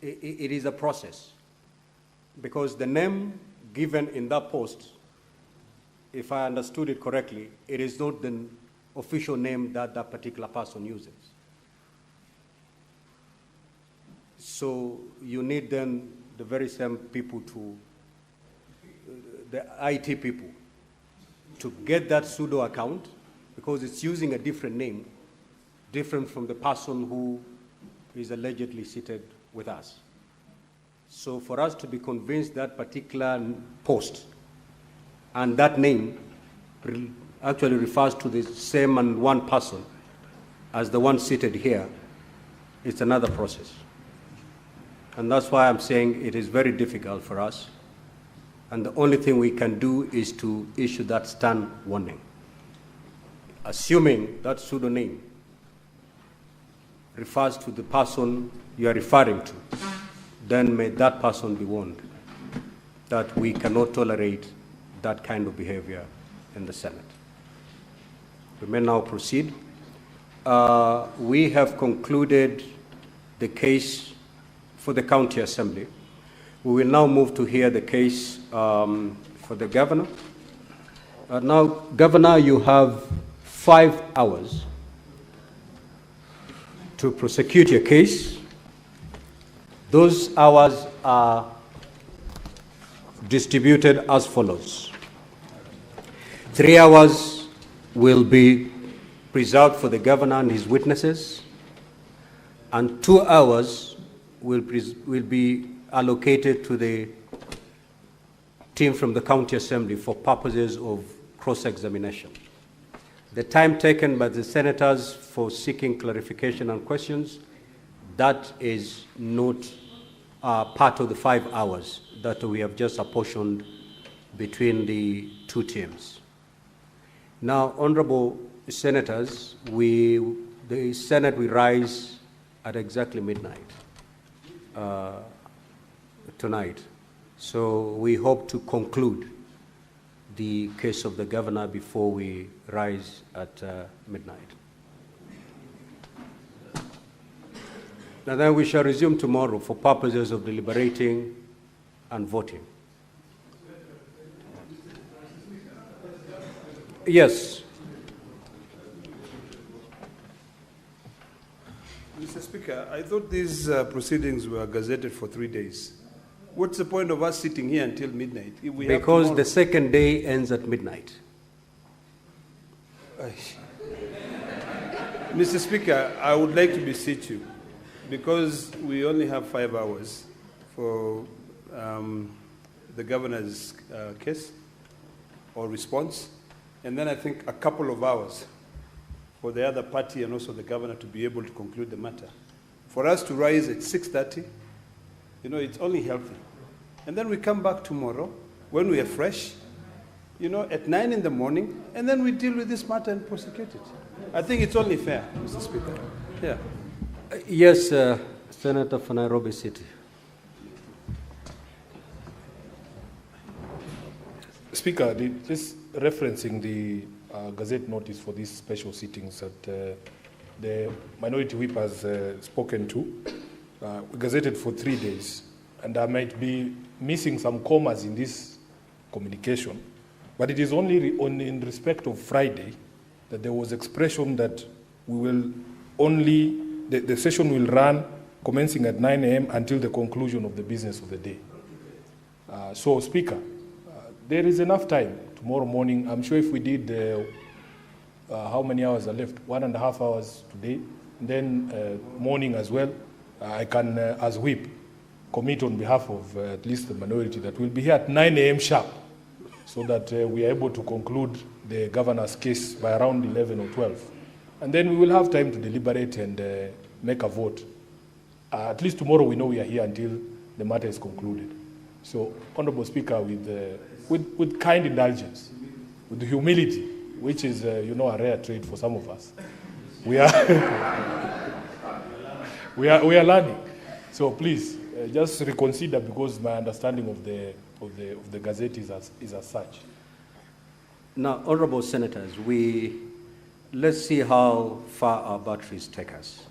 it is a process, because the name given in that post, if I understood it correctly, it is not the official name that that particular person uses. So you need then the very same people to, the IT people, to get that pseudo account, because it's using a different name, different from the person who is allegedly seated with us. So for us to be convinced that particular post and that name actually refers to the same and one person as the one seated here, it's another process. And that's why I'm saying it is very difficult for us. And the only thing we can do is to issue that stern warning. Assuming that pseudonym refers to the person you are referring to, then may that person be warned that we cannot tolerate that kind of behavior in the Senate. We may now proceed. We have concluded the case for the County Assembly. We will now move to hear the case for the Governor. Now, Governor, you have 5 hours to prosecute your case. Those hours are distributed as follows. 3 hours will be reserved for the Governor and his witnesses, and 2 hours will be allocated to the team from the County Assembly for purposes of cross-examination. The time taken by the senators for seeking clarification and questions, that is not part of the 5 hours that we have just apportioned between the two teams. Now, honorable senators, the Senate will rise at exactly midnight tonight. So we hope to conclude the case of the Governor before we rise at midnight. And then we shall resume tomorrow for purposes of deliberating and voting. Yes. Mr. Speaker, I thought these proceedings were gazetted for 3 days. What's the point of us sitting here until midnight? Because the second day ends at midnight. Mr. Speaker, I would like to beseech you, because we only have 5 hours for the Governor's case or response, and then I think a couple of hours for the other party and also the Governor to be able to conclude the matter. For us to rise at 6:30, it's only healthy. And then we come back tomorrow when we are fresh, at 9 in the morning, and then we deal with this matter and prosecute it. I think it's only fair, Mr. Speaker. Yeah. Yes, Senator for Nairobi City. Speaker, just referencing the Gazette notice for these special sittings that the Minority Whip has spoken to. We gazetted for 3 days, and I might be missing some commas in this communication, but it is only in respect of Friday that there was expression that we will only, the session will run commencing at 9 a.m. until the conclusion of the business of the day. So, Speaker, there is enough time tomorrow morning. I'm sure if we did, how many hours are left? 1.5 hours today, and then morning as well. I can, as whip, commit on behalf of at least the minority that we'll be here at 9 a.m. sharp, so that we are able to conclude the governor's case by around 11 or 12. And then we will have time to deliberate and make a vote. At least tomorrow we know we are here until the matter is concluded. So, Honorable Speaker, with kind indulgence, with humility, which is, a rare trait for some of us, we are, we are learning. So please, just reconsider, because my understanding of the Gazette is as such. Now, Honorable Senators, let's see how far our batteries take us.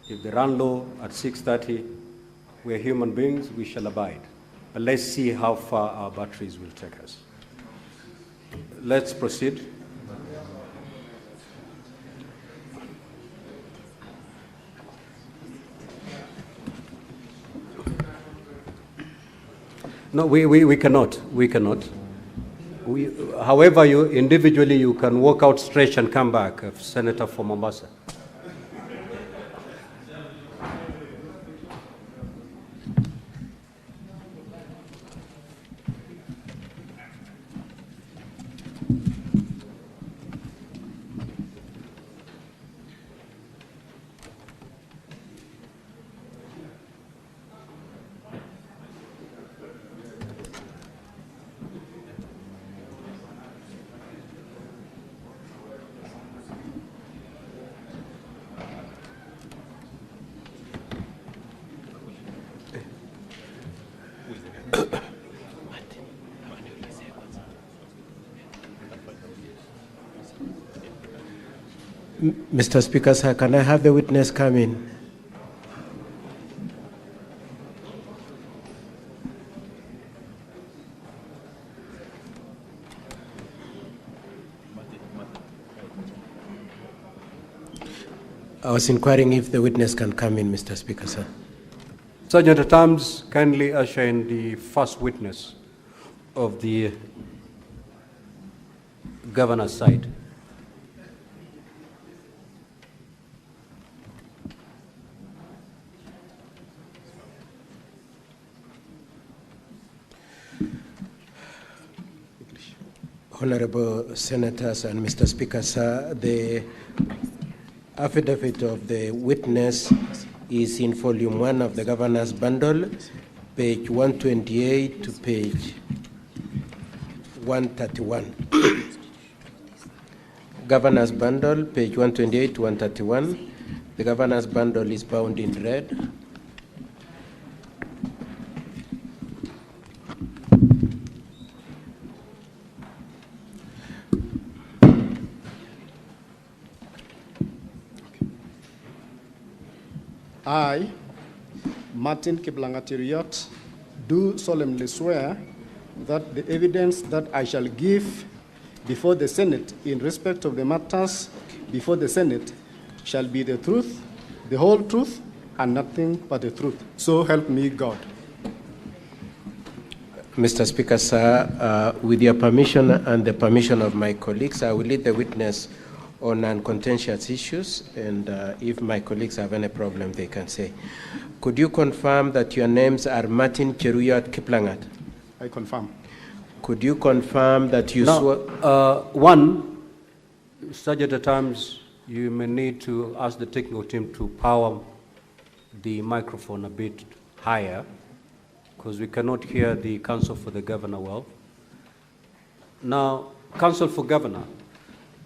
If they run low at 6:30, we're human beings, we shall abide. But let's see how far our batteries will take us. Let's proceed. No, we cannot. We cannot. However, individually you can walk out, stretch, and come back. Senator from Mombasa. Mr. Speaker, sir, can I have the witness come in? I was inquiring if the witness can come in, Mr. Speaker, sir. Sergeant at Arms, kindly usher in the first witness of the governor's side. Honorable Senators and Mr. Speaker, sir, the affidavit of the witness is in volume 1 of the governor's bundle, page 128 to page 131. Governor's bundle, page 128 to 131. The governor's bundle is bound in red. I, Martin Kiplangat-Cheruiyot, do solemnly swear that the evidence that I shall give before the Senate in respect of the matters before the Senate shall be the truth, the whole truth, and nothing but the truth. So help me God. Mr. Speaker, sir, with your permission and the permission of my colleagues, I will lead the witness on non-contentious issues, and if my colleagues have any problem, they can say. Could you confirm that your names are Martin Cheruiyot Kiplangat? I confirm. Could you confirm that you One, Sergeant at Arms, you may need to ask the technical team to power the microphone a bit higher, because we cannot hear the counsel for the governor well. Now, counsel for governor,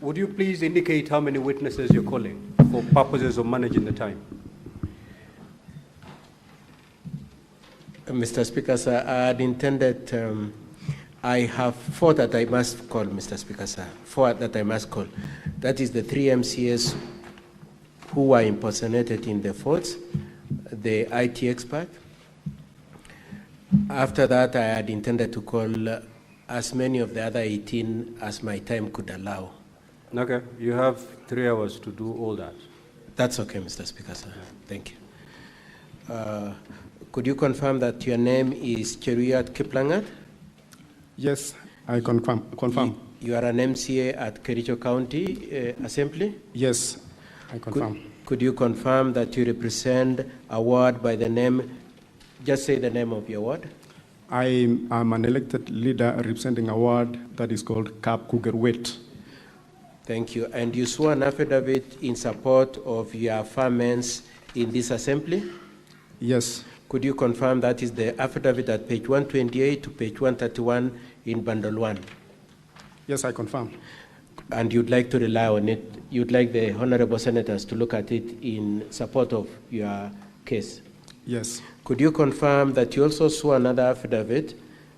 would you please indicate how many witnesses you're calling for purposes of managing the time? Mr. Speaker, sir, I had intended I have 4 that I must call, Mr. Speaker, sir. 4 that I must call. That is the 3 MCAs who were impersonated in the votes, the IT expert. After that, I had intended to call as many of the other 18 as my time could allow. Okay, you have 3 hours to do all that. That's okay, Mr. Speaker, sir. Thank you. Could you confirm that your name is Cheruiyot Kiplangat? Yes, I confirm. You are an MCA at Kericho County Assembly? Yes, I confirm. Could you confirm that you represent a ward by the name, just say the name of your ward? I am an elected leader representing a ward that is called Kap Kugerwet. Thank you. And you swore an affidavit in support of your affirmance in this assembly? Yes. Could you confirm that is the affidavit at page 128 to page 131 in bundle 1? Yes, I confirm. And you'd like to rely on it, you'd like the honorable senators to look at it in support of your case? Yes. Could you confirm that you also swore another affidavit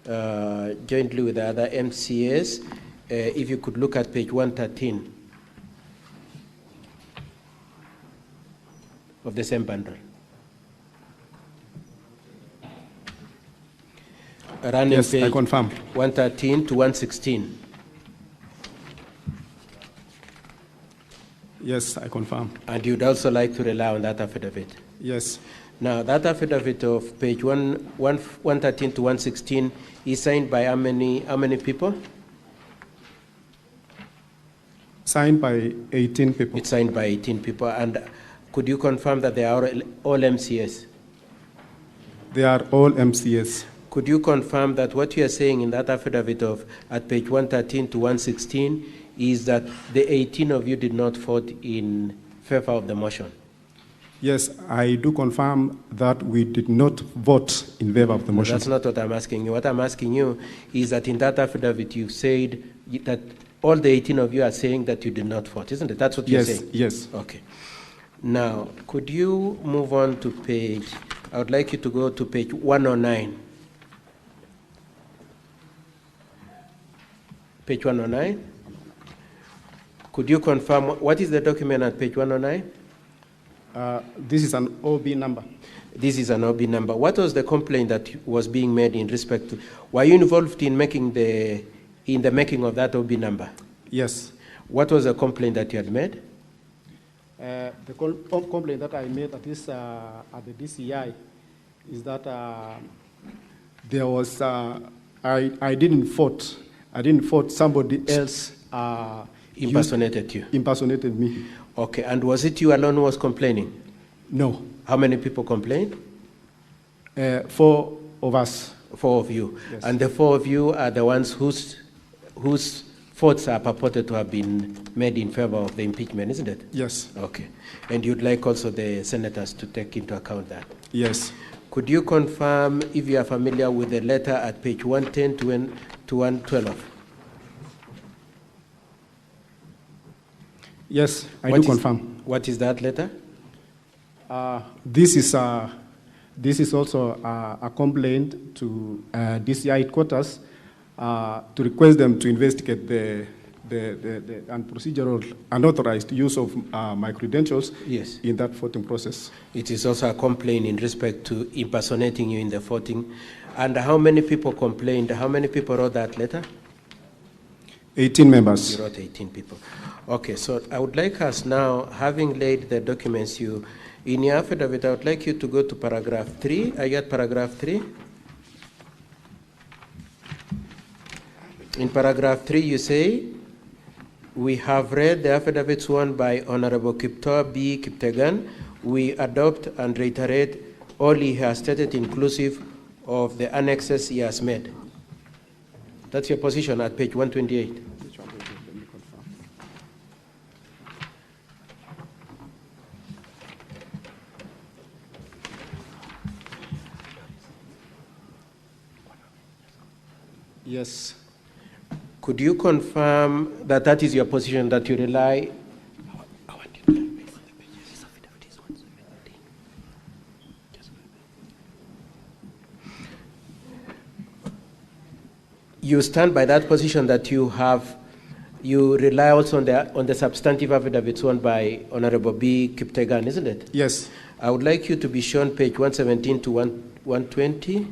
jointly with the other MCAs? If you could look at page 113 of the same bundle. Yes, I confirm. 113 to 116. Yes, I confirm. And you'd also like to rely on that affidavit? Yes. Now, that affidavit of page 113 to 116 is signed by how many people? Signed by 18 people. It's signed by 18 people. And could you confirm that they are all MCS? They are all MCS. Could you confirm that what you are saying in that affidavit of at page 113 to 116 is that the 18 of you did not vote in favor of the motion? Yes, I do confirm that we did not vote in favor of the motion. No, that's not what I'm asking you. What I'm asking you is that in that affidavit you said that all the 18 of you are saying that you did not vote, isn't it? That's what you're saying? Yes. Okay. Now, could you move on to page, I would like you to go to page 109. Page 109. Could you confirm, what is the document at page 109? This is an OB number. This is an OB number. What was the complaint that was being made in respect to, were you involved in making the making of that OB number? Yes. What was the complaint that you had made? The complaint that I made at this at the DCI is that there was I didn't vote. I didn't vote. Somebody else impersonated you. Impersonated me. Okay. And was it you alone who was complaining? No. How many people complained? 4 of us. 4 of you. Yes. And the 4 of you are the ones whose votes are purported to have been made in favor of the impeachment, isn't it? Yes. Okay. And you'd like also the senators to take into account that? Yes. Could you confirm if you are familiar with the letter at page 110 to 112? Yes, I do confirm. What is that letter? This is also a complaint to DCI headquarters to request them to investigate the procedural unauthorized use of my credentials in that voting process. It is also a complaint in respect to impersonating you in the voting. And how many people complained? How many people wrote that letter? 18 members. You wrote 18 people. Okay, so I would like us now, having laid the documents in your affidavit, I would like you to go to paragraph 3. I got paragraph 3. In paragraph 3, you say, we have read the affidavit sworn by Honorable Kiptor B. Kiptegan. We adopt and reiterate all he has stated, inclusive of the annexes he has made. That's your position at page 128. Yes. Could you confirm that that is your position, that you rely? You stand by that position that you rely also on the substantive affidavits won by Honorable B. Kiptegan, isn't it? Yes. I would like you to be shown page 117 to 120.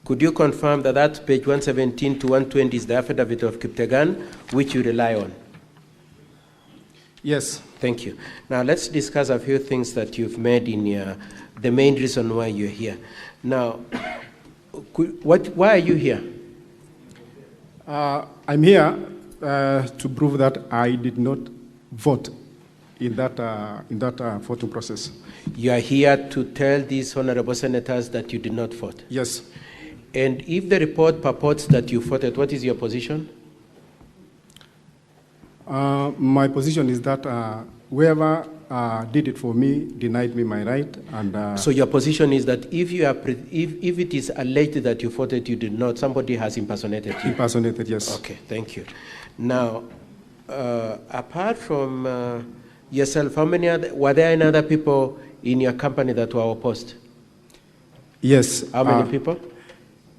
Could you confirm that that page 117 to 120 is the affidavit of Kiptegan, which you rely on? Yes. Thank you. Now let's discuss a few things that you've made in the main reason why you're here. Now, why are you here? I'm here to prove that I did not vote in that voting process. You are here to tell these honorable senators that you did not vote? Yes. And if the report purports that you voted, what is your position? My position is that whoever did it for me denied me my right. And so your position is that if it is alleged that you voted, you did not, somebody has impersonated you? Impersonated, yes. Okay, thank you. Now, apart from yourself, were there any other people in your company that were opposed? Yes. How many people?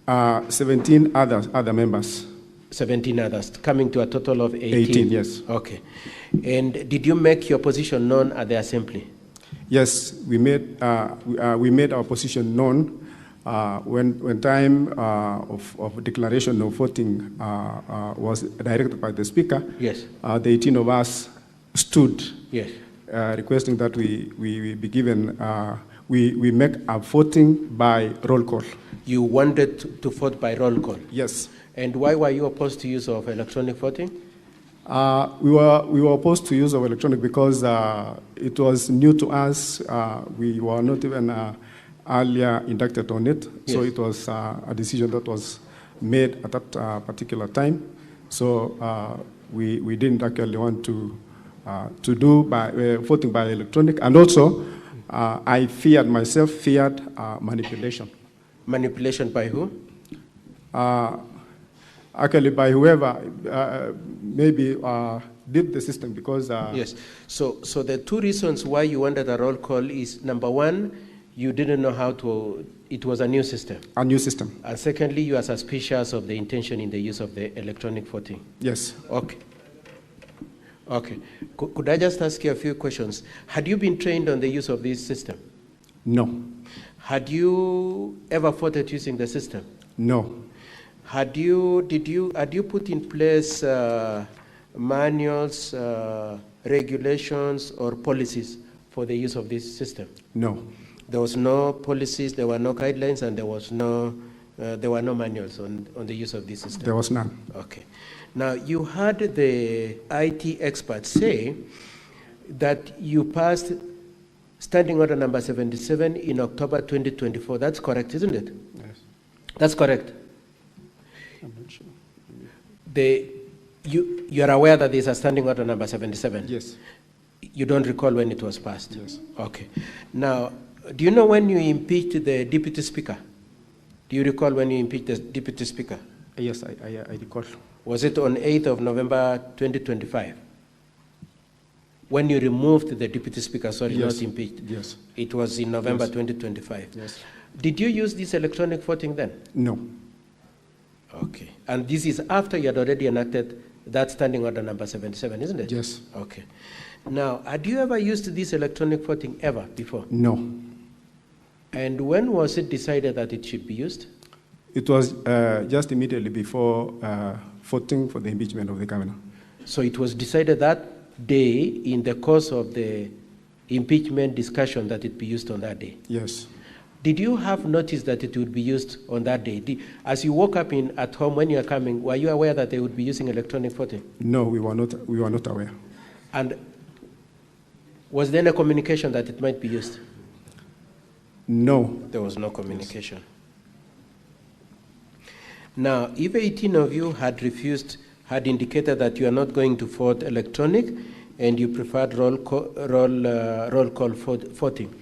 17 other members. 17 others, coming to a total of 18? 18, yes. Okay. And did you make your position known at the assembly? Yes, we made our position known when time of declaration of voting was directed by the speaker. Yes. The 18 of us stood, yes, requesting that we be given, we make a voting by roll call. You wanted to vote by roll call? Yes. And why were you opposed to use of electronic voting? We were opposed to use of electronic because it was new to us. We were not even earlier inducted on it. Yes. So it was a decision that was made at that particular time. So we didn't actually want to do voting by electronic. And also, I feared manipulation. Manipulation by who? Actually, by whoever maybe did the system, because yes. So the two reasons why you wanted a roll call is, number one, you didn't know how to. It was a new system. A new system. And secondly, you are suspicious of the intention in the use of the electronic voting. Yes. Okay. Okay. Could I just ask you a few questions? Had you been trained on the use of this system? No. Had you ever voted using the system? No. Had you put in place manuals, regulations, or policies for the use of this system? No. There was no policies, there were no guidelines, and there were no manuals on the use of this system? There was none. Okay. Now, you had the IT experts say that you passed Standing Order number 77 in October 2024. That's correct, isn't it? Yes. That's correct. I'm not sure. You are aware that there's a Standing Order number 77? Yes. You don't recall when it was passed? Yes. Okay. Now, do you know when you impeached the Deputy Speaker? Do you recall when you impeached the Deputy Speaker? Yes, I recall. Was it on 8th of November 2025? When you removed the Deputy Speaker, sorry, yes. Not impeached? Yes. It was in November yes. 2025? Yes. Did you use this electronic voting then? No. Okay. And this is after you had already enacted that Standing Order number 77, isn't it? Yes. Okay. Now, had you ever used this electronic voting ever before? No. And when was it decided that it should be used? It was just immediately before voting for the impeachment of the governor. So it was decided that day in the course of the impeachment discussion that it be used on that day? Yes. Did you have notice that it would be used on that day? As you woke up at home when you were coming, were you aware that they would be using electronic voting? No, we were not aware. And was there any communication that it might be used? No. There was no communication. Yes. Now, if 18 of you had indicated that you are not going to vote electronic and you preferred roll call voting,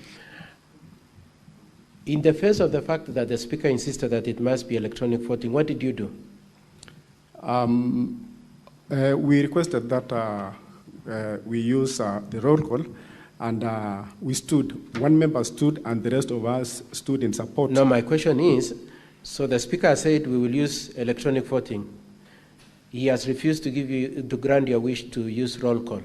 in the face of the fact that the Speaker insisted that it must be electronic voting, what did you do? We requested that we use the roll call, and we stood. One member stood, and the rest of us stood in support. No, my question is, so the Speaker said we will use electronic voting. He has refused to grant your wish to use roll call.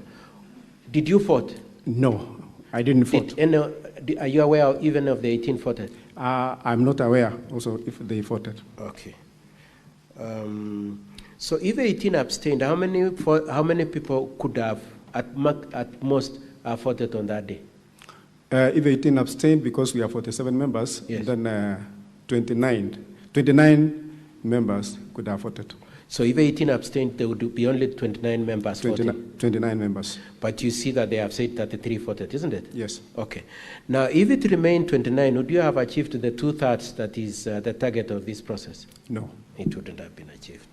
Did you vote? No, I didn't vote. Are you aware even of the 18 voted? I'm not aware also if they voted. Okay. So if 18 abstained, how many people could have at most voted on that day? If 18 abstained, because we are 47 members, yes, then 29 members could have voted. So if 18 abstained, there would be only 29 members voting? 29 members. But you see that they have said 33 voted, isn't it? Yes. Okay. Now, if it remained 29, would you have achieved the 2/3 that is the target of this process? No. It wouldn't have been achieved.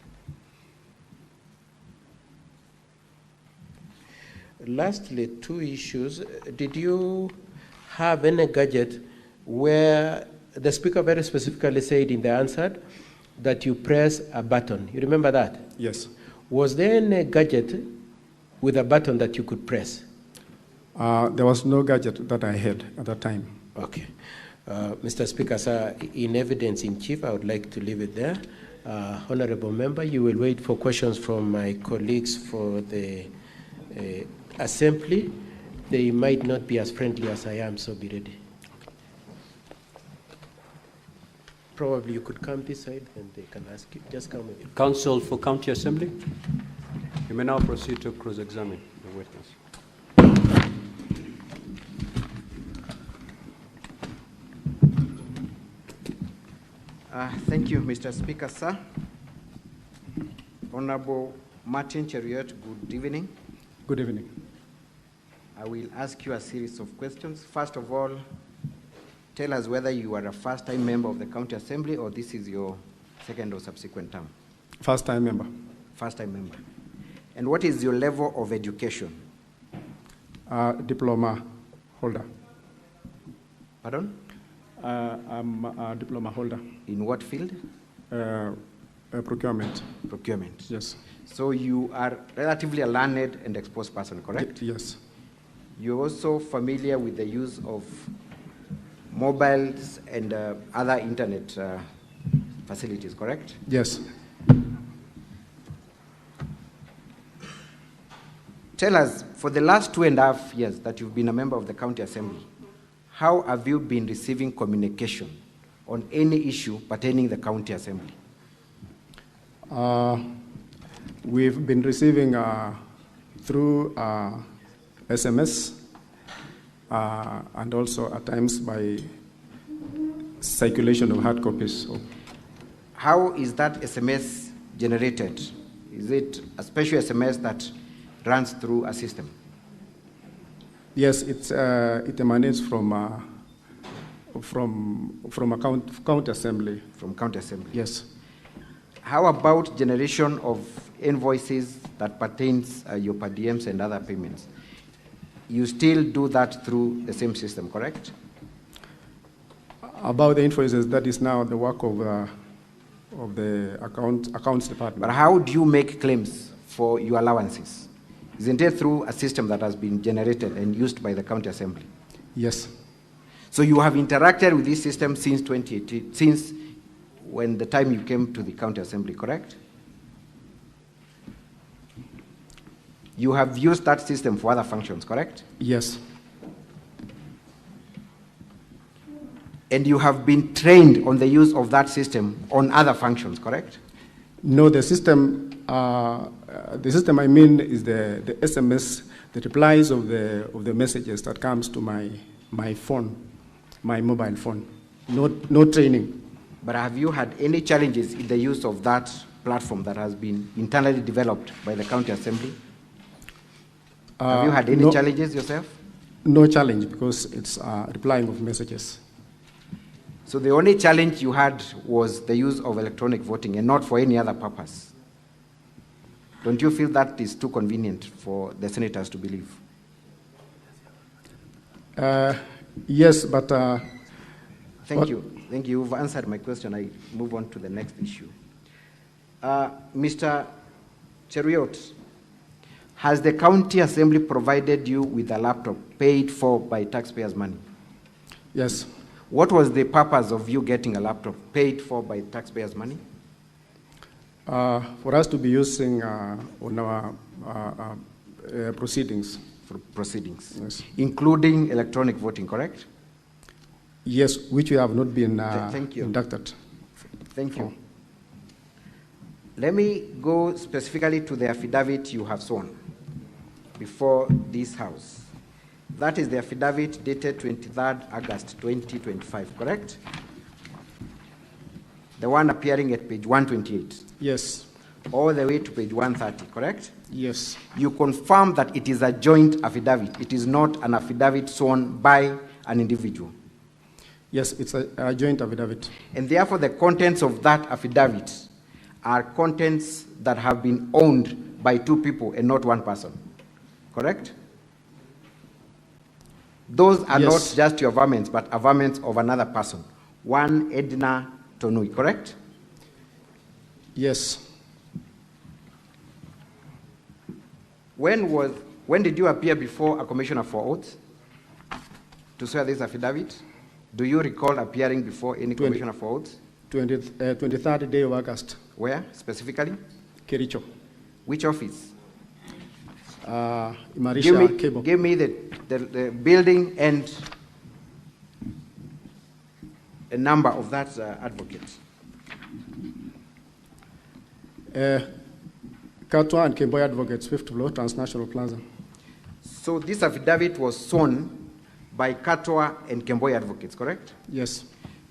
Lastly, two issues. Did you have any gadget where the Speaker very specifically said in the answer that you press a button? You remember that? Yes. Was there any gadget with a button that you could press? There was no gadget that I had at that time. Okay. Mr. Speaker, sir, in evidence in chief, I would like to leave it there. Honorable member, you will wait for questions from my colleagues for the assembly. They might not be as friendly as I am, so be ready. Probably you could come this side and they can ask you. Just come with it. Counsel for County Assembly, you may now proceed to cross-examine the witness. Thank you, Mr. Speaker, sir. Honorable Martin Cheriot, good evening. Good evening. I will ask you a series of questions. First of all, tell us whether you are a first-time member of the County Assembly or this is your second or subsequent term. First-time member. First-time member. And what is your level of education? Diploma holder. Pardon? I'm a diploma holder. In what field? Procurement. Procurement. Yes. So you are relatively a learned and exposed person, correct? Yes. You're also familiar with the use of mobiles and other internet facilities, correct? Yes. Tell us, for the last 2.5 years that you've been a member of the County Assembly, how have you been receiving communication on any issue pertaining the County Assembly? We've been receiving through SMS and also at times by circulation of hard copies. How is that SMS generated? Is it a special SMS that runs through a system? Yes, it emanates from a county assembly. From county assembly. Yes. How about generation of invoices that pertains your per diems and other payments? You still do that through the same system, correct? About the invoices, that is now the work of the accounts department. But how do you make claims for your allowances? Isn't it through a system that has been generated and used by the county assembly? Yes. So you have interacted with this system since 2018, since when the time you came to the county assembly, correct? You have used that system for other functions, correct? Yes. And you have been trained on the use of that system on other functions, correct? No, the system I mean is the SMS, the replies of the messages that comes to my phone, my mobile phone. No training. But have you had any challenges in the use of that platform that has been internally developed by the county assembly? Have you had any challenges yourself? No challenge, because it's replying of messages. So the only challenge you had was the use of electronic voting and not for any other purpose. Don't you feel that is too convenient for the senators to believe? Yes, but... Thank you. Thank you. You've answered my question. I move on to the next issue. Mr. Cheriot, Has the county assembly provided you with a laptop paid for by taxpayers' money? Yes. What was the purpose of you getting a laptop paid for by taxpayers' money? For us to be using on our proceedings. For proceedings. Yes. Including electronic voting, correct? Yes, which we have not been Thank you. inducted. Thank you. Let me go specifically to the affidavit you have sworn before this House. That is the affidavit dated 23rd August 2025, correct? The one appearing at page 128. Yes. All the way to page 130, correct? Yes. You confirm that it is a joint affidavit. It is not an affidavit sworn by an individual. Yes, it's a joint affidavit. And therefore, the contents of that affidavit are contents that have been owned by two people and not one person, correct? Those are Yes. not just your varmints, but varmints of another person, one Edna Tonui, correct? Yes. When did you appear before a commissioner for oath to swear this affidavit? Do you recall appearing before any commissioner for oath? 23rd day of August. Where, specifically? Kericho. Which office? Imarisha Cable. Give me the building and a number of that advocate. Katwa and Kemboy Advocates, 5th floor, Transnational Plaza. So this affidavit was sworn by Katwa and Kemboy Advocates, correct? Yes.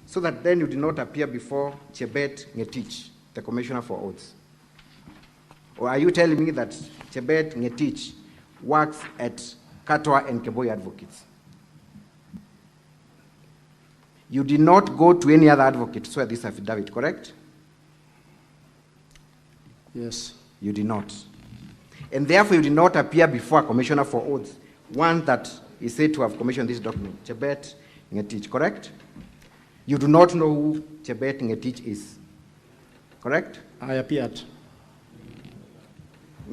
So that then you did not appear before Chebet Ngetich, the commissioner for oaths. Or are you telling me that Chebet Ngetich works at Katwa and Kemboy Advocates? You did not go to any other advocate to swear this affidavit, correct? Yes. You did not. And therefore, you did not appear before a commissioner for oaths, one that is said to have commissioned this document, Chebet Ngetich, correct? You do not know who Chebet Ngetich is, correct? I appeared.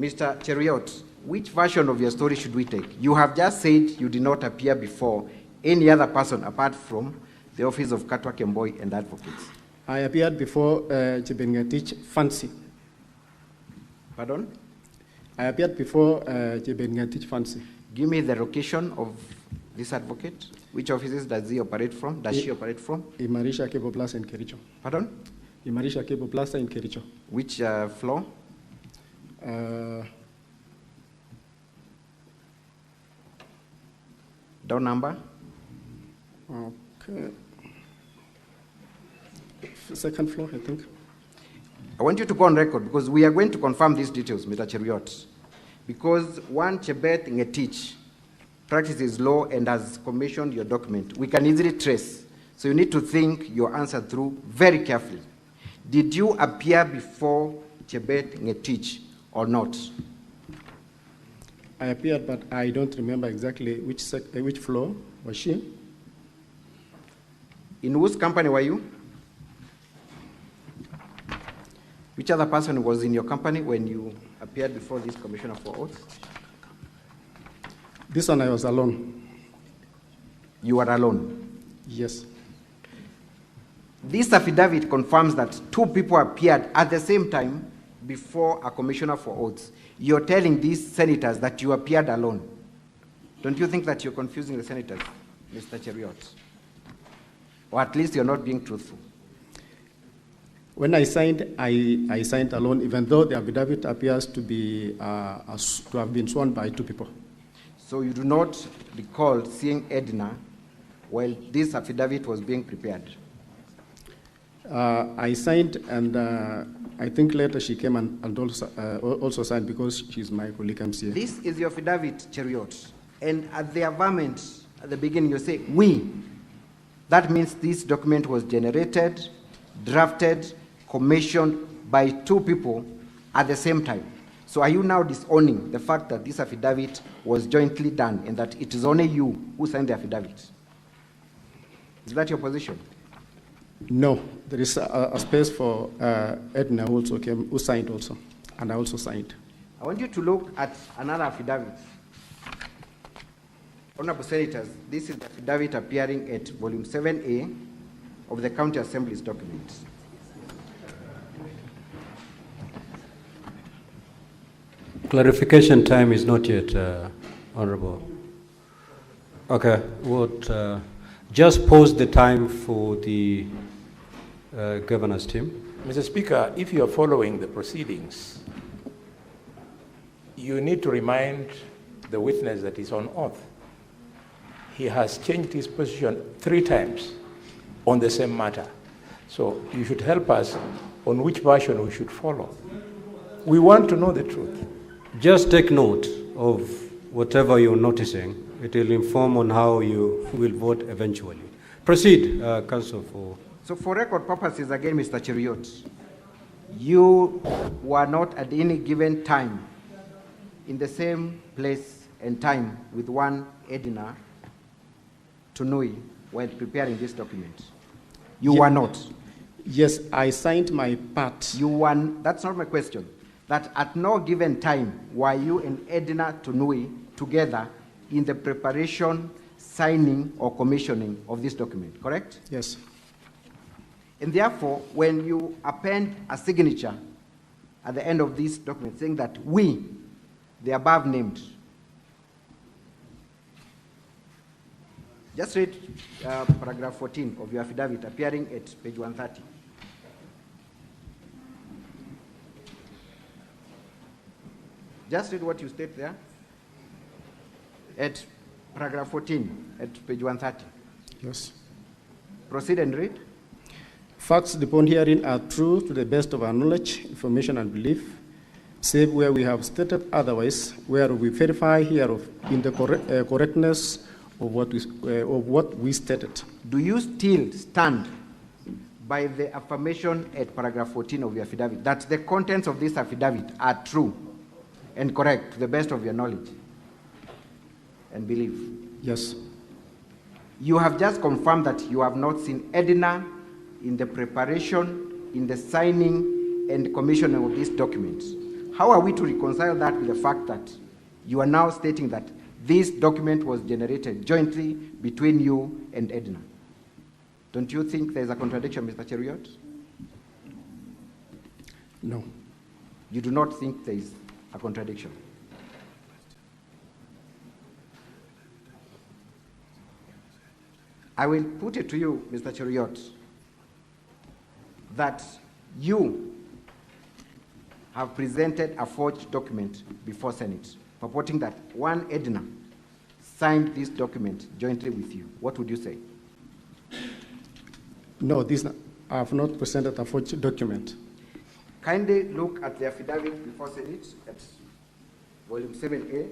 Mr. Cheriot, which version of your story should we take? You have just said you did not appear before any other person apart from the office of Katwa Kemboy and advocates. I appeared before Chebet Ngetich Fancy. Pardon? I appeared before Chebet Ngetich Fancy. Give me the location of this advocate. Which offices does he operate from? Does she operate from? Imarisha Cable Plaza in Kericho. Pardon? Imarisha Cable Plaza in Kericho. Which floor? Door number? Okay. Second floor, I think. I want you to go on record because we are going to confirm these details, Mr. Cheriot. Because one Chebet Ngetich practices law and has commissioned your document, we can easily trace. So you need to think your answer through very carefully. Did you appear before Chebet Ngetich or not? I appeared, but I don't remember exactly which floor was she. In whose company were you? Which other person was in your company when you appeared before this commissioner for oath? This one I was alone. You were alone? Yes. This affidavit confirms that two people appeared at the same time before a commissioner for oaths. You're telling these senators that you appeared alone. Don't you think that you're confusing the senators, Mr. Cheriot? Or at least you're not being truthful. When I signed, I signed alone, even though the affidavit appears to be to have been sworn by two people. So you do not recall seeing Edna while this affidavit was being prepared? I signed, and I think later she came and also signed because she's my colleague MCA. This is your affidavit, Cheriot. And at the averment, at the beginning, you say, we. That means this document was generated, drafted, commissioned by two people at the same time. So are you now disowning the fact that this affidavit was jointly done and that it is only you who signed the affidavit? Is that your position? No, there is a space for Edna who also came, who signed also, and I also signed. I want you to look at another affidavit. Honorable Senators, this is the affidavit appearing at volume 7A of the County Assembly's document. Clarification time is not yet, Honorable. Okay, just pause the time for the governor's team. Mr. Speaker, if you are following the proceedings, you need to remind the witness that he's on oath. He has changed his position 3 times on the same matter. So you should help us on which version we should follow. We want to know the truth. Just take note of whatever you're noticing. It will inform on how you will vote eventually. Proceed, Council. So for record purposes, again, Mr. Cheriot, you were not at any given time in the same place and time with one Edina Tunui while preparing this document. You were not. Yes, I signed my part. You were. That's not my question. That at no given time were you and Edina Tunui together in the preparation, signing, or commissioning of this document, correct? Yes. And therefore, when you append a signature at the end of this document saying that we, the above named, just read paragraph 14 of your affidavit appearing at page 130. Just read what you state there at paragraph 14 at page 130. Yes. Proceed and read. Facts upon hearing are true to the best of our knowledge, information, and belief, save where we have stated otherwise, where we verify hereof in the correctness of what we stated. Do you still stand by the affirmation at paragraph 14 of your affidavit that the contents of this affidavit are true and correct to the best of your knowledge and belief? Yes. You have just confirmed that you have not seen Edina in the preparation, in the signing, and commissioning of these documents. How are we to reconcile that with the fact that you are now stating that this document was generated jointly between you and Edina? Don't you think there's a contradiction, Mr. Cheriot? No. You do not think there is a contradiction? I will put it to you, Mr. Cheriot, that you have presented a forged document before Senate, purporting that one Edina signed this document jointly with you. What would you say? No, I have not presented a forged document. Kindly look at the affidavit before Senate at volume 7A.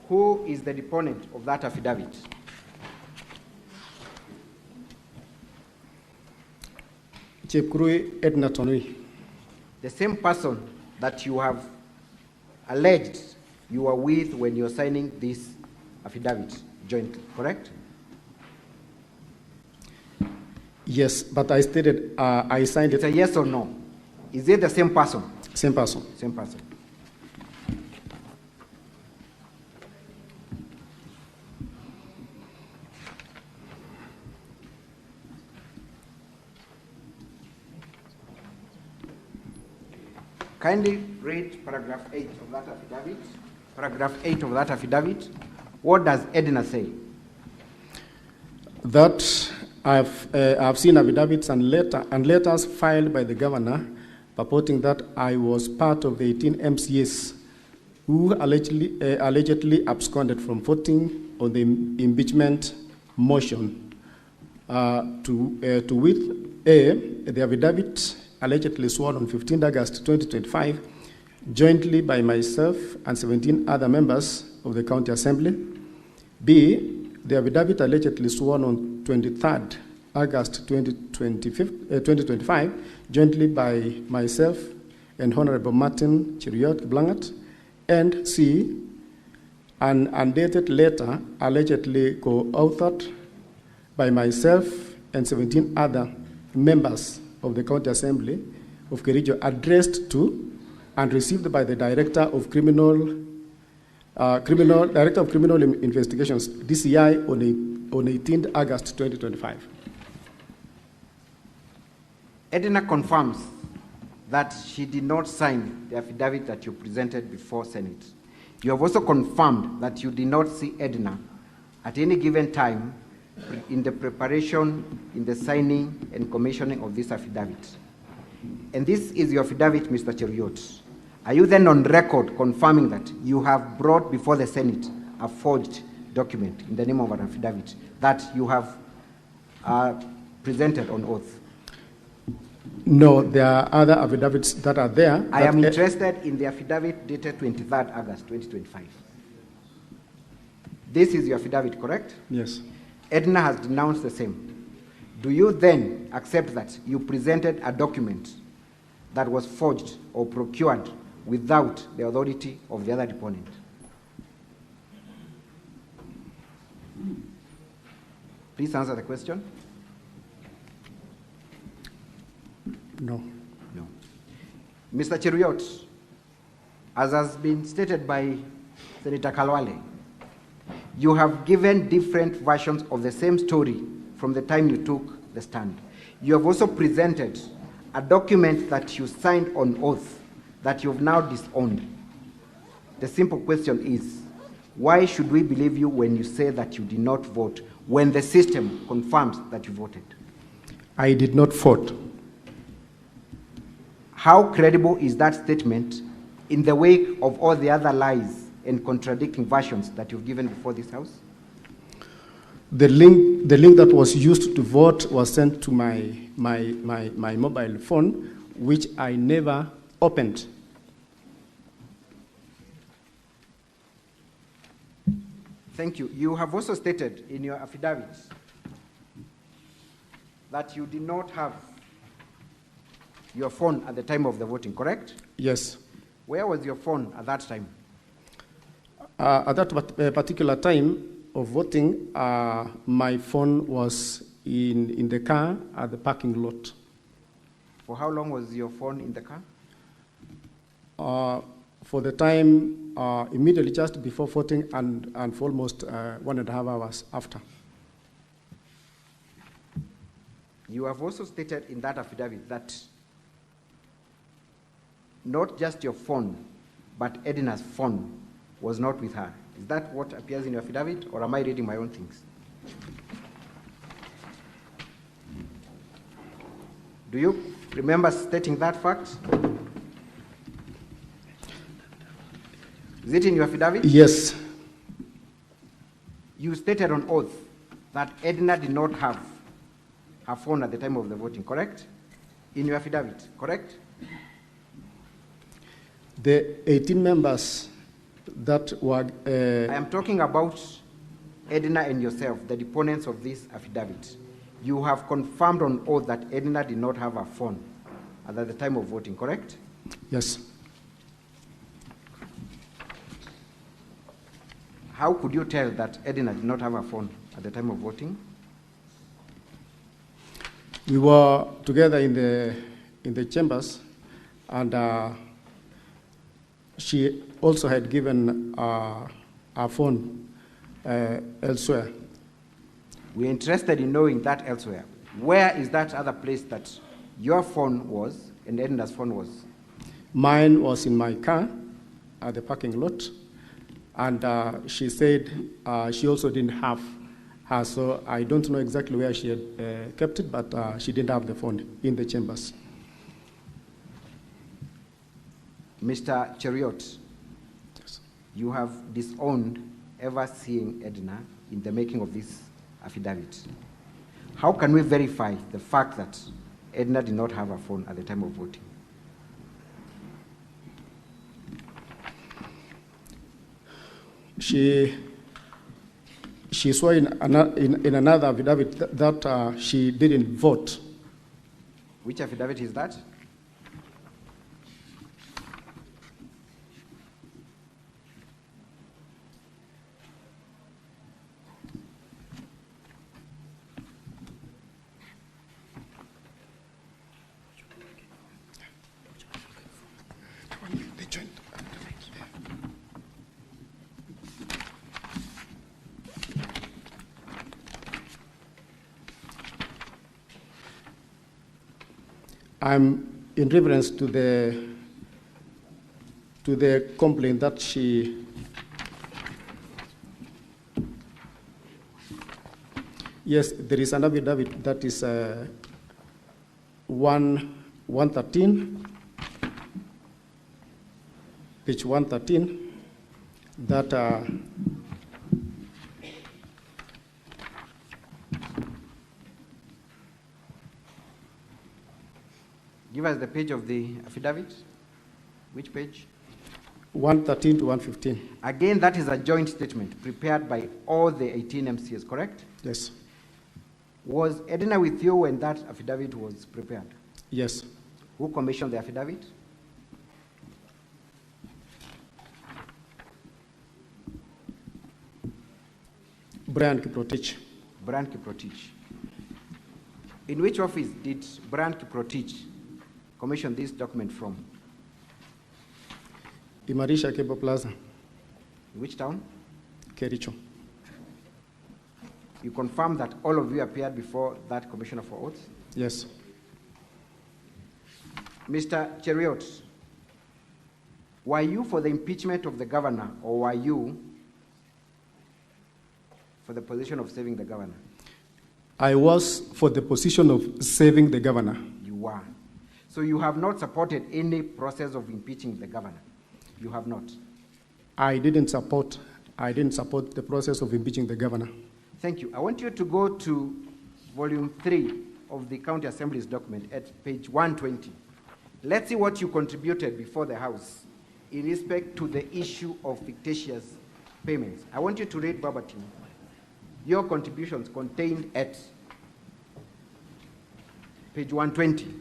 Who is the deponent of that affidavit? Chepkurui Edna Tonui. The same person that you have alleged you were with when you're signing this affidavit jointly, correct? Yes, but I stated I signed it. It's a yes or no. Is it the same person? Same person. Same person. Kindly read paragraph 8 of that affidavit. Paragraph 8 of that affidavit. What does Edna say? That I've seen affidavits and letters filed by the governor purporting that I was part of the 18 MCAs who allegedly absconded from voting on the impeachment motion. To with the affidavit allegedly sworn on 15 August 2025, jointly by myself and 17 other members of the County Assembly. B, the affidavit allegedly sworn on 23rd August 2025, jointly by myself and Honorable Martin Cheriot Blangat. And C, an undated letter allegedly co-authored by myself and 17 other members of the County Assembly of Kericho, addressed to and received by the Director of Criminal Investigations, DCI, on 18 August 2025. Edna confirms that she did not sign the affidavit that you presented before Senate. You have also confirmed that you did not see Edna at any given time in the preparation, in the signing and commissioning of this affidavit. And this is your affidavit, Mr. Cheruiyot. Are you then on record confirming that you have brought before the Senate a forged document in the name of an affidavit that you have presented on oath? No, there are other affidavits that are there. I am interested in the affidavit dated 23rd August 2025. This is your affidavit, correct? Yes. Edna has denounced the same. Do you then accept that you presented a document that was forged or procured without the authority of the other deponent? Please answer the question. No. No. Mr. Cheruiyot, as has been stated by Senator Kalwale, you have given different versions of the same story from the time you took the stand. You have also presented a document that you signed on oath that you have now disowned. The simple question is, why should we believe you when you say that you did not vote, when the system confirms that you voted? I did not vote. How credible is that statement in the wake of all the other lies and contradicting versions that you've given before this House? The link that was used to vote was sent to my mobile phone, which I never opened. Thank you. You have also stated in your affidavit that you did not have your phone at the time of the voting, correct? Yes. Where was your phone at that time? At that particular time of voting, my phone was in the car at the parking lot. For how long was your phone in the car? For the time immediately just before voting and for almost 1.5 hours after. You have also stated in that affidavit that not just your phone, but Edna's phone was not with her. Is that what appears in your affidavit, or am I reading my own things? Do you remember stating that fact? Is it in your affidavit? Yes. You stated on oath that Edna did not have her phone at the time of the voting, correct? In your affidavit, correct? The 18 members that were... I am talking about Edna and yourself, the deponents of this affidavit. You have confirmed on oath that Edna did not have her phone at the time of voting, correct? Yes. How could you tell that Edna did not have her phone at the time of voting? We were together in the chambers, and she also had given her phone elsewhere. We're interested in knowing that elsewhere. Where is that other place that your phone was and Edna's phone was? Mine was in my car at the parking lot, and she said she also didn't have her, so I don't know exactly where she had kept it, but she didn't have the phone in the chambers. Mr. Cheruiyot, yes. You have disowned ever seeing Edna in the making of this affidavit. How can we verify the fact that Edna did not have her phone at the time of voting? She swore in another affidavit that she didn't vote. Which affidavit is that? I'm in reference to the complaint that she yes, there is an affidavit that is 113, page 113, that give us the page of the affidavit. Which page? 113 to 115. Again, that is a joint statement prepared by all the 18 MCAs, correct? Yes. Was Edna with you when that affidavit was prepared? Yes. Who commissioned the affidavit? Brian Kiprotich. Brian Kiprotich. In which office did Brian Kiprotich commission this document from? Imarisha Kebo Plaza. In which town? Kericho. You confirm that all of you appeared before that commissioner for oaths? Yes. Mr. Cheriot, were you for the impeachment of the governor, or were you for the position of saving the governor? I was for the position of saving the governor. You were. So you have not supported any process of impeaching the governor? You have not? I didn't support the process of impeaching the governor. Thank you. I want you to go to volume 3 of the County Assembly's document at page 120. Let's see what you contributed before the House in respect to the issue of fictitious payments. I want you to read verbatim your contributions contained at page 120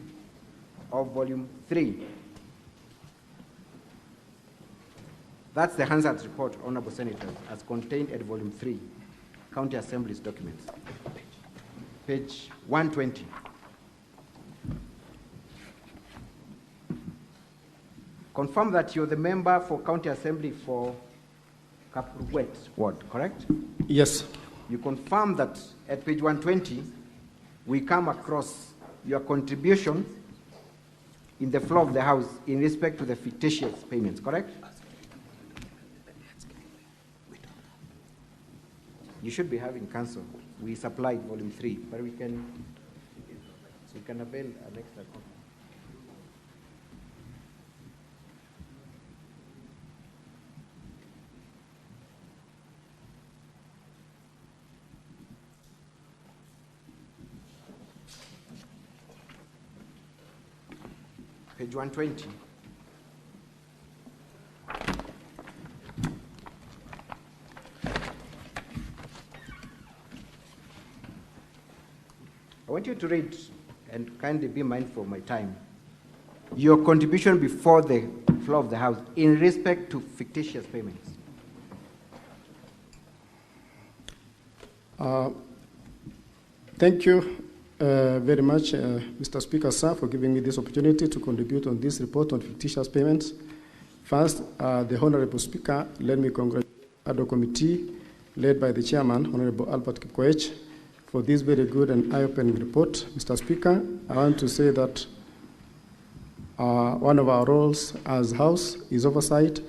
of volume 3. That's the Hansard report, Honorable Senators, as contained at volume 3, County Assembly's documents. Page 120. Confirm that you're the member for County Assembly for Kapurwet ward, correct? Yes. You confirm that at page 120, we come across your contribution in the floor of the House in respect to the fictitious payments, correct? You should be having counsel. We supplied volume 3, but we can avail an extra copy. Page 120. I want you to read, and kindly be mindful of my time, your contribution before the floor of the House in respect to fictitious payments. Thank you very much, Mr. Speaker, sir, for giving me this opportunity to contribute on this report on fictitious payments. First, the Honorable Speaker, let me congratulate the committee led by the Chairman, Honorable Albert Kipkoech, for this very good and eye-opening report. Mr. Speaker, I want to say that one of our roles as House is oversight,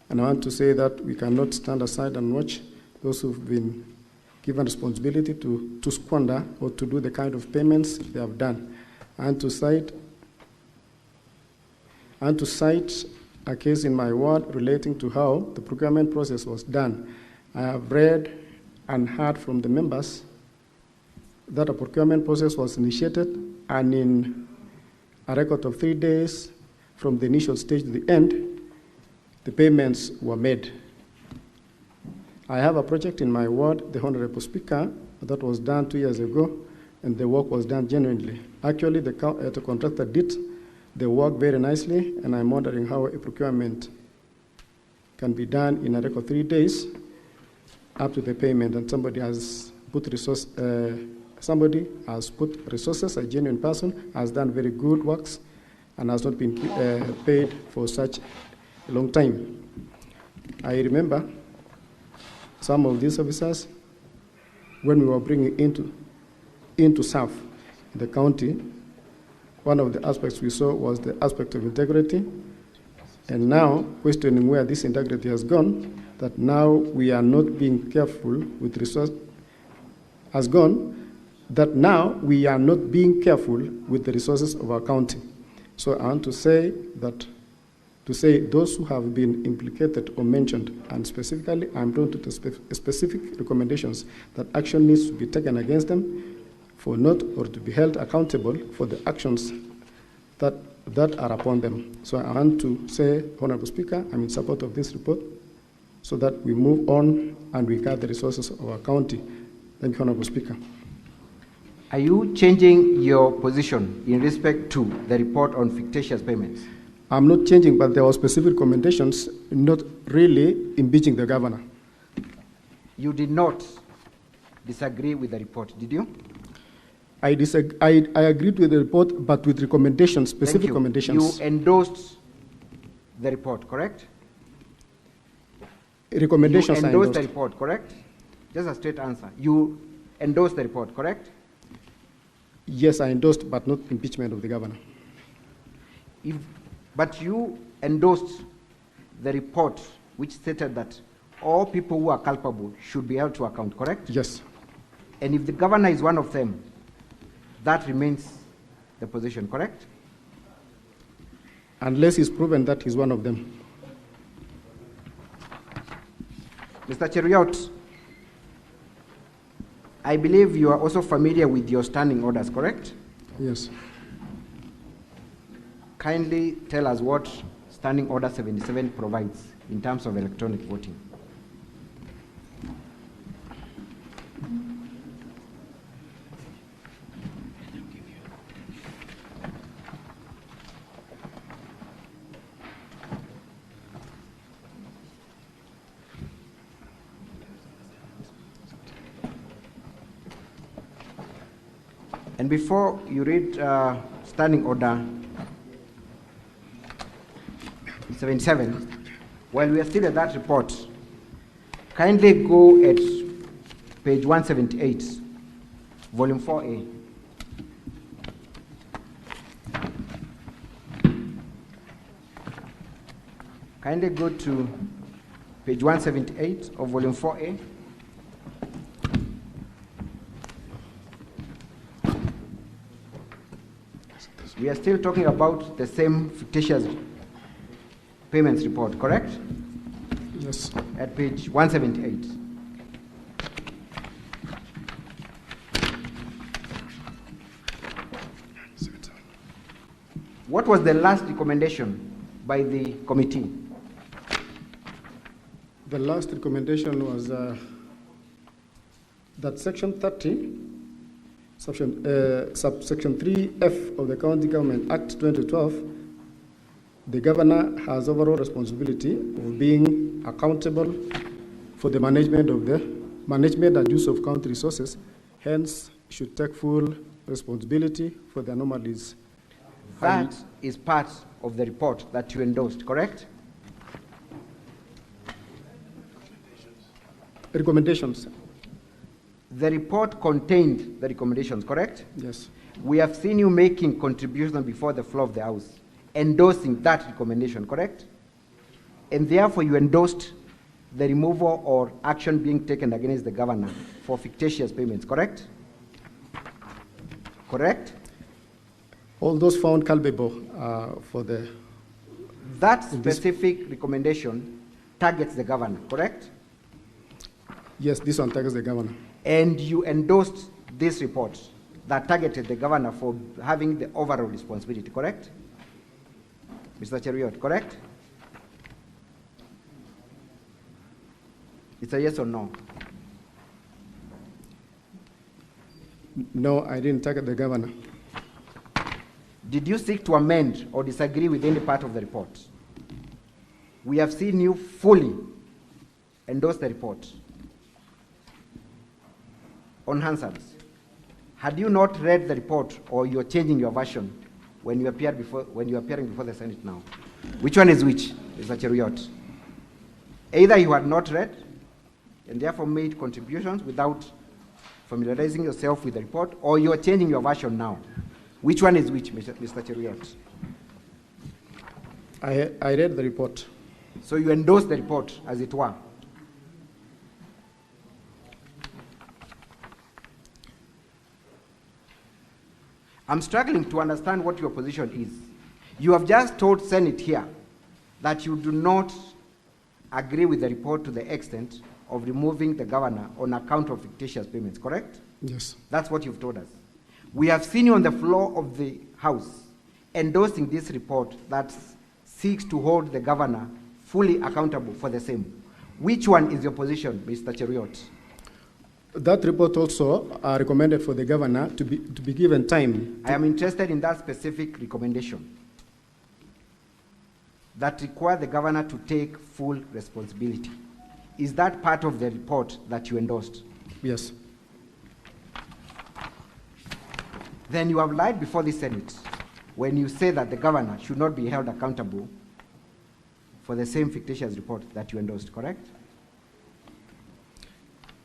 and I want to say that we cannot stand aside and watch those who've been given responsibility to squander or to do the kind of payments they have done. And to cite a case in my ward relating to how the procurement process was done. I have read and heard from the members that a procurement process was initiated, and in a record of 3 days from the initial stage to the end, the payments were made. I have a project in my ward, the Honorable Speaker, that was done 2 years ago, and the work was done genuinely. Actually, the contractor did the work very nicely, and I'm wondering how a procurement can be done in a record 3 days up to the payment, and somebody has put resources, a genuine person, has done very good works, and has not been paid for such a long time. I remember some of these officers, when we were bringing into serve the county, one of the aspects we saw was the aspect of integrity, and now questioning where this integrity has gone, that now we are not being careful with resource, has gone, that now we are not being careful with the resources of our county. So I want to say that, those who have been implicated or mentioned, and specifically I'm drawn to the specific recommendations that action needs to be taken against them for not, or to be held accountable for the actions that are upon them. So I want to say, Honorable Speaker, I'm in support of this report so that we move on and we guard the resources of our county. Thank you, Honorable Speaker. Are you changing your position in respect to the report on fictitious payments? I'm not changing, but there were specific recommendations not really impeaching the governor. You did not disagree with the report, did you? I agreed with the report, but with recommendations, specific recommendations. You endorsed the report, correct? Recommendations you endorsed the report, correct? Just a straight answer. You endorsed the report, correct? Yes, I endorsed, but not impeachment of the governor. But you endorsed the report which stated that all people who are culpable should be held to account, correct? Yes. And if the governor is one of them, that remains the position, correct? Unless it's proven that he's one of them. Mr. Cheruiyot, I believe you are also familiar with your standing orders, correct? Yes. Kindly tell us what Standing Order 77 provides in terms of electronic voting. And before you read Standing Order 77, while we are still at that report, kindly go at page 178, volume 4A. Kindly go to page 178 of volume 4A. We are still talking about the same fictitious payments report, correct? Yes. At page 178. What was the last recommendation by the committee? The last recommendation was that section 30, subsection 3F of the County Government Act 2012, the governor has overall responsibility of being accountable for the management and use of county resources, hence should take full responsibility for the anomalies. That is part of the report that you endorsed, correct? Recommendations. The report contained the recommendations, correct? Yes. We have seen you making contributions before the floor of the House, endorsing that recommendation, correct? And therefore you endorsed the removal or action being taken against the governor for fictitious payments, correct? Correct? All those found culpable for the... That specific recommendation targets the governor, correct? Yes, this one targets the governor. And you endorsed this report that targeted the governor for having the overall responsibility, correct? Mr. Cheruiyot, correct? It's a yes or no? No, I didn't target the governor. Did you seek to amend or disagree with any part of the report? We have seen you fully endorse the report. On Hansard's, had you not read the report or you're changing your version when you appearing before the Senate now? Which one is which, Mr. Cheruiyot? Either you had not read and therefore made contributions without familiarizing yourself with the report, or you are changing your version now. Which one is which, Mr. Cheruiyot? I read the report. So you endorse the report, as it were? I'm struggling to understand what your position is. You have just told Senate here that you do not agree with the report to the extent of removing the governor on account of fictitious payments, correct? Yes. That's what you've told us. We have seen you on the floor of the House endorsing this report that seeks to hold the governor fully accountable for the same. Which one is your position, Mr. Cheruiyot? That report also recommended for the governor to be given time. I am interested in that specific recommendation that require the governor to take full responsibility. Is that part of the report that you endorsed? Yes. Then you have lied before the Senate when you say that the governor should not be held accountable for the same fictitious report that you endorsed, correct?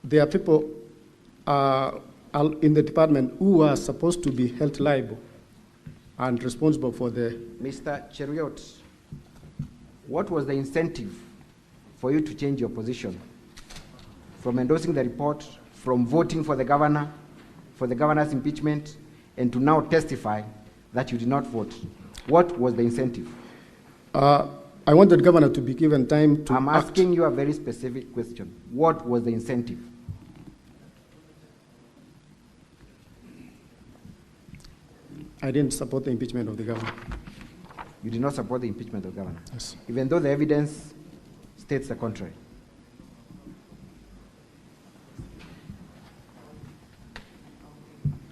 There are people in the department who are supposed to be held liable and responsible for the... Mr. Cheruiyot, what was the incentive for you to change your position from endorsing the report, from voting for the governor, for the governor's impeachment, and to now testify that you did not vote? What was the incentive? I wanted the governor to be given time to I'm act. asking you a very specific question. What was the incentive? I didn't support the impeachment of the governor. You did not support the impeachment of the governor? Yes. Even though the evidence states the contrary?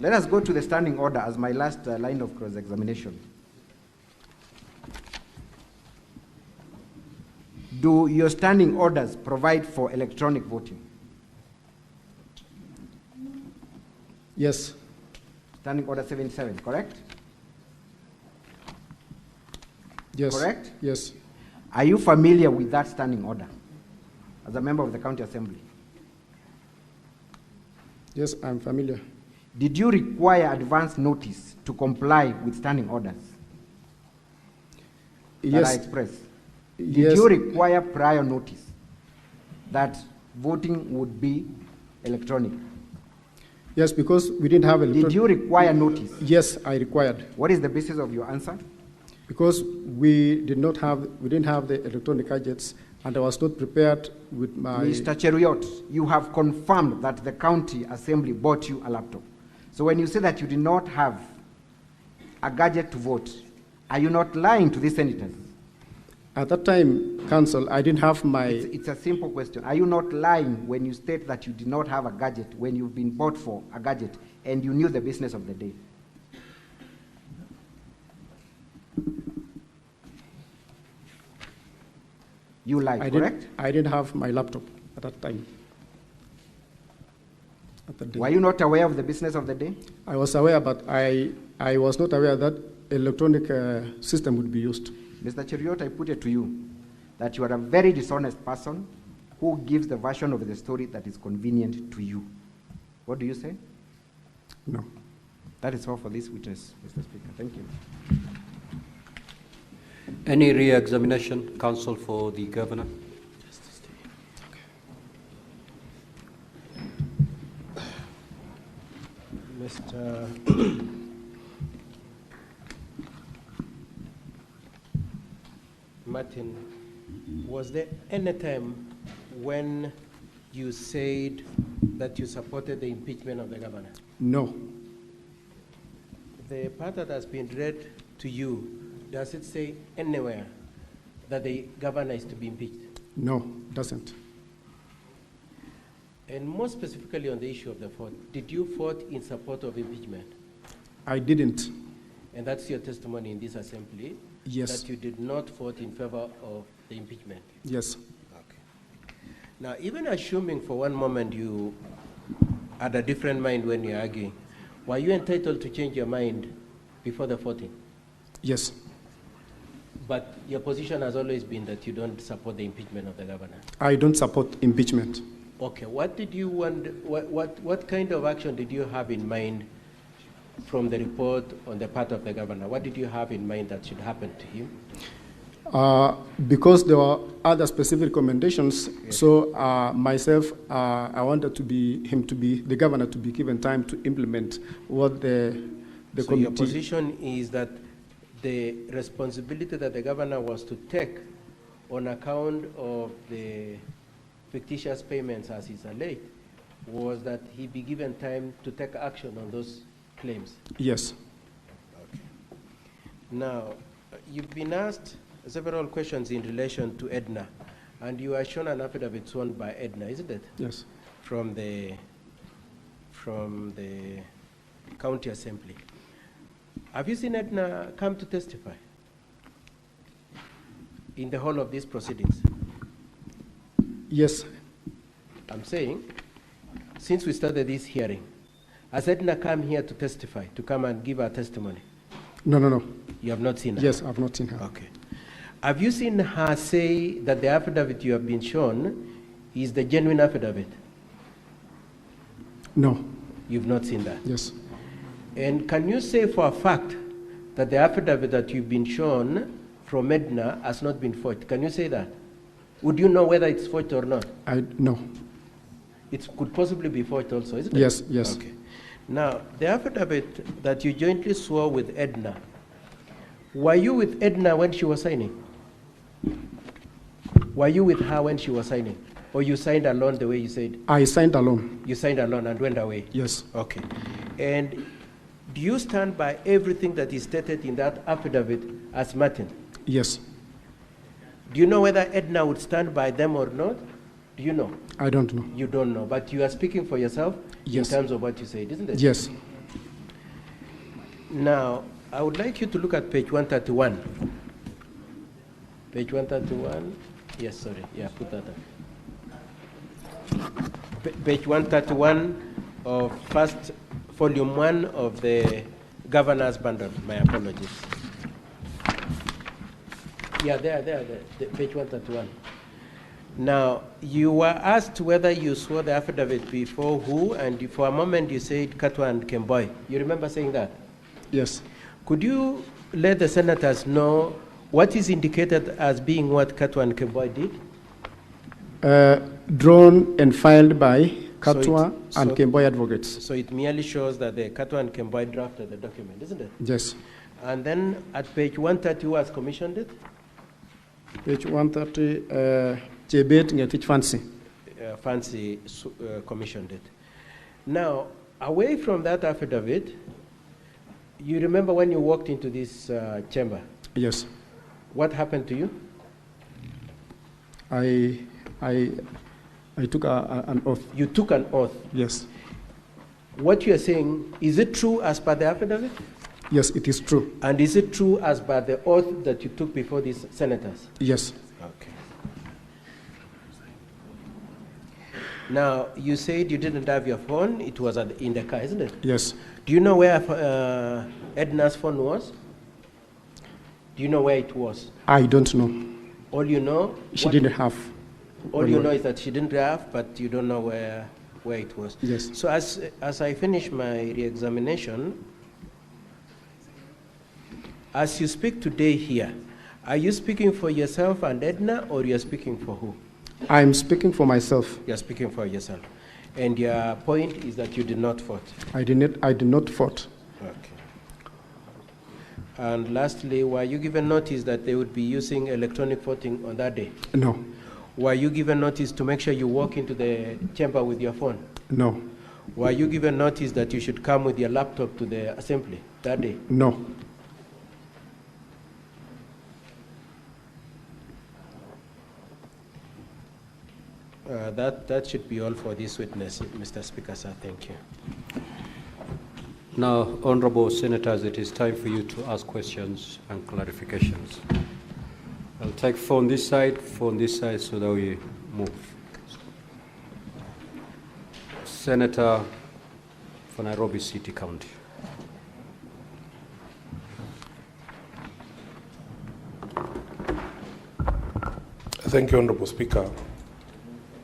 Let us go to the standing order as my last line of cross-examination. Do your standing orders provide for electronic voting? Yes. Standing order 77, correct? Yes. Correct? Yes. Are you familiar with that standing order as a member of the County Assembly? Yes, I'm familiar. Did you require advance notice to comply with standing orders that I expressed? Did you require prior notice that voting would be electronic? Yes, because we didn't have electronic. Did you require notice? Yes, I required. What is the basis of your answer? Because we didn't have the electronic gadgets, and I was not prepared with my... Mr. Cheruiyot, you have confirmed that the County Assembly bought you a laptop. So when you say that you did not have a gadget to vote, are you not lying to the senators? At that time, Council, I didn't have my... It's a simple question. Are you not lying when you state that you did not have a gadget when you've been bought for a gadget and you knew the business of the day? You lied, correct? I didn't have my laptop at that time. Were you not aware of the business of the day? I was aware, but I was not aware that electronic system would be used. Mr. Cheruiyot, I put it to you that you are a very dishonest person who gives the version of the story that is convenient to you. What do you say? No. That is all for this witness, Mr. Speaker. Thank you. Any re-examination, counsel, for the governor? Mr. Martin, was there any time when you said that you supported the impeachment of the governor? No. The part that has been read to you, does it say anywhere that the governor is to be impeached? No, it doesn't. And more specifically on the issue of the vote, did you vote in support of impeachment? I didn't. And that's your testimony in this assembly? Yes. That you did not vote in favor of the impeachment? Yes. Okay. Now, even assuming for one moment you had a different mind when you're arguing, were you entitled to change your mind before the voting? Yes. But your position has always been that you don't support the impeachment of the governor? I don't support impeachment. Okay, what did you want, what kind of action did you have in mind from the report on the part of the governor? What did you have in mind that should happen to him? Because there were other specific recommendations, so myself, I wanted the governor to be given time to implement what the So committee. your position is that the responsibility that the governor was to take on account of the fictitious payments, as is alleged, was that he be given time to take action on those claims? Yes. Okay. Now, you've been asked several questions in relation to Edna, and you are shown an affidavit sworn by Edna, isn't it? Yes. From the county assembly. Have you seen Edna come to testify in the whole of these proceedings? Yes. I'm saying, since we started this hearing, has Edna come here to testify, to come and give her testimony? No. You have not seen her? Yes, I've not seen her. Okay. Have you seen her say that the affidavit you have been shown is the genuine affidavit? No. You've not seen that? Yes. And can you say for a fact that the affidavit that you've been shown from Edna has not been forged? Can you say that? Would you know whether it's forged or not? No. It could possibly be forged also, isn't it? Yes. Okay. Now, the affidavit that you jointly swore with Edna, were you with Edna when she was signing? Were you with her when she was signing? Or you signed alone the way you said? I signed alone. You signed alone and went away? Yes. Okay. And do you stand by everything that is stated in that affidavit as Martin? Yes. Do you know whether Edna would stand by them or not? Do you know? I don't know. You don't know, but you are speaking for yourself Yes. in terms of what you said, isn't it? Yes. Now, I would like you to look at page 131. Page 131. Yes, sorry. Yeah, put that up. Page 131 of first volume 1 of the governor's bundle. My apologies. Yeah, there, page 131. Now, you were asked whether you swore the affidavit before who, and for a moment you said Katwa and Kemboi. You remember saying that? Yes. Could you let the senators know what is indicated as being what Katwa and Kemboi did? Drawn and filed by Katwa and Kemboi advocates. So it merely shows that the Katwa and Kemboi drafted the document, isn't it? Yes. And then at page 130, who has commissioned it? Page 130, Jebet Ngetich Fancy. Fancy commissioned it. Now, away from that affidavit, you remember when you walked into this chamber? Yes. What happened to you? I took an oath. You took an oath? Yes. What you are saying, is it true as per the affidavit? Yes, it is true. And is it true as per the oath that you took before these senators? Yes. Okay. Now, you said you didn't have your phone. It was in the car, isn't it? Yes. Do you know where Edna's phone was? Do you know where it was? I don't know. All you know? She didn't have. All you know is that she didn't have, but you don't know where it was. Yes. So as I finish my re-examination, as you speak today here, are you speaking for yourself and Edna, or you're speaking for who? I'm speaking for myself. You're speaking for yourself. And your point is that you did not vote? I did not vote. Okay. And lastly, were you given notice that they would be using electronic voting on that day? No. Were you given notice to make sure you walk into the chamber with your phone? No. Were you given notice that you should come with your laptop to the assembly that day? No. That should be all for this witness, Mr. Speaker, sir. Thank you. Now, honorable senators, it is time for you to ask questions and clarifications. I'll take phone this side, so that we move. Senator for Nairobi City County. Thank you, Honorable Speaker.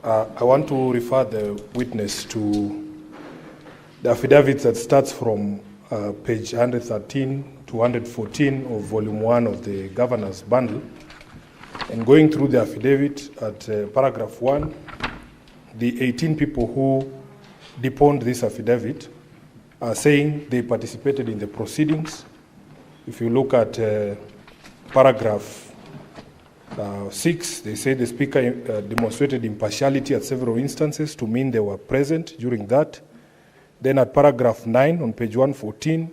I want to refer the witness to the affidavit that starts from page 113 to 114 of volume 1 of the governor's bundle. And going through the affidavit at paragraph 1, the 18 people who deponed this affidavit are saying they participated in the proceedings. If you look at paragraph 6, they say the speaker demonstrated impartiality at several instances to mean they were present during that. Then at paragraph 9 on page 114,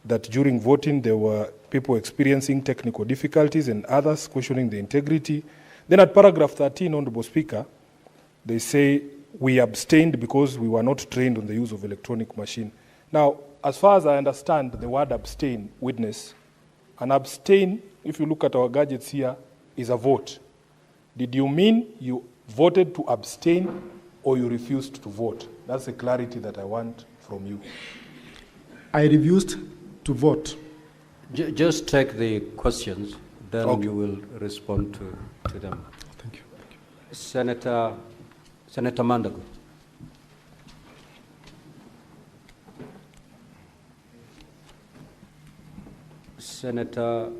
that during voting there were people experiencing technical difficulties and others questioning the integrity. Then at paragraph 13, Honorable Speaker, they say we abstained because we were not trained on the use of electronic machine. Now, as far as I understand the word abstain, witness, an abstain, if you look at our gadgets here, is a vote. Did you mean you voted to abstain or you refused to vote? That's the clarity that I want from you. I refused to vote. Just take the questions, then you will respond to them. Thank you. Senator Mandago. Senator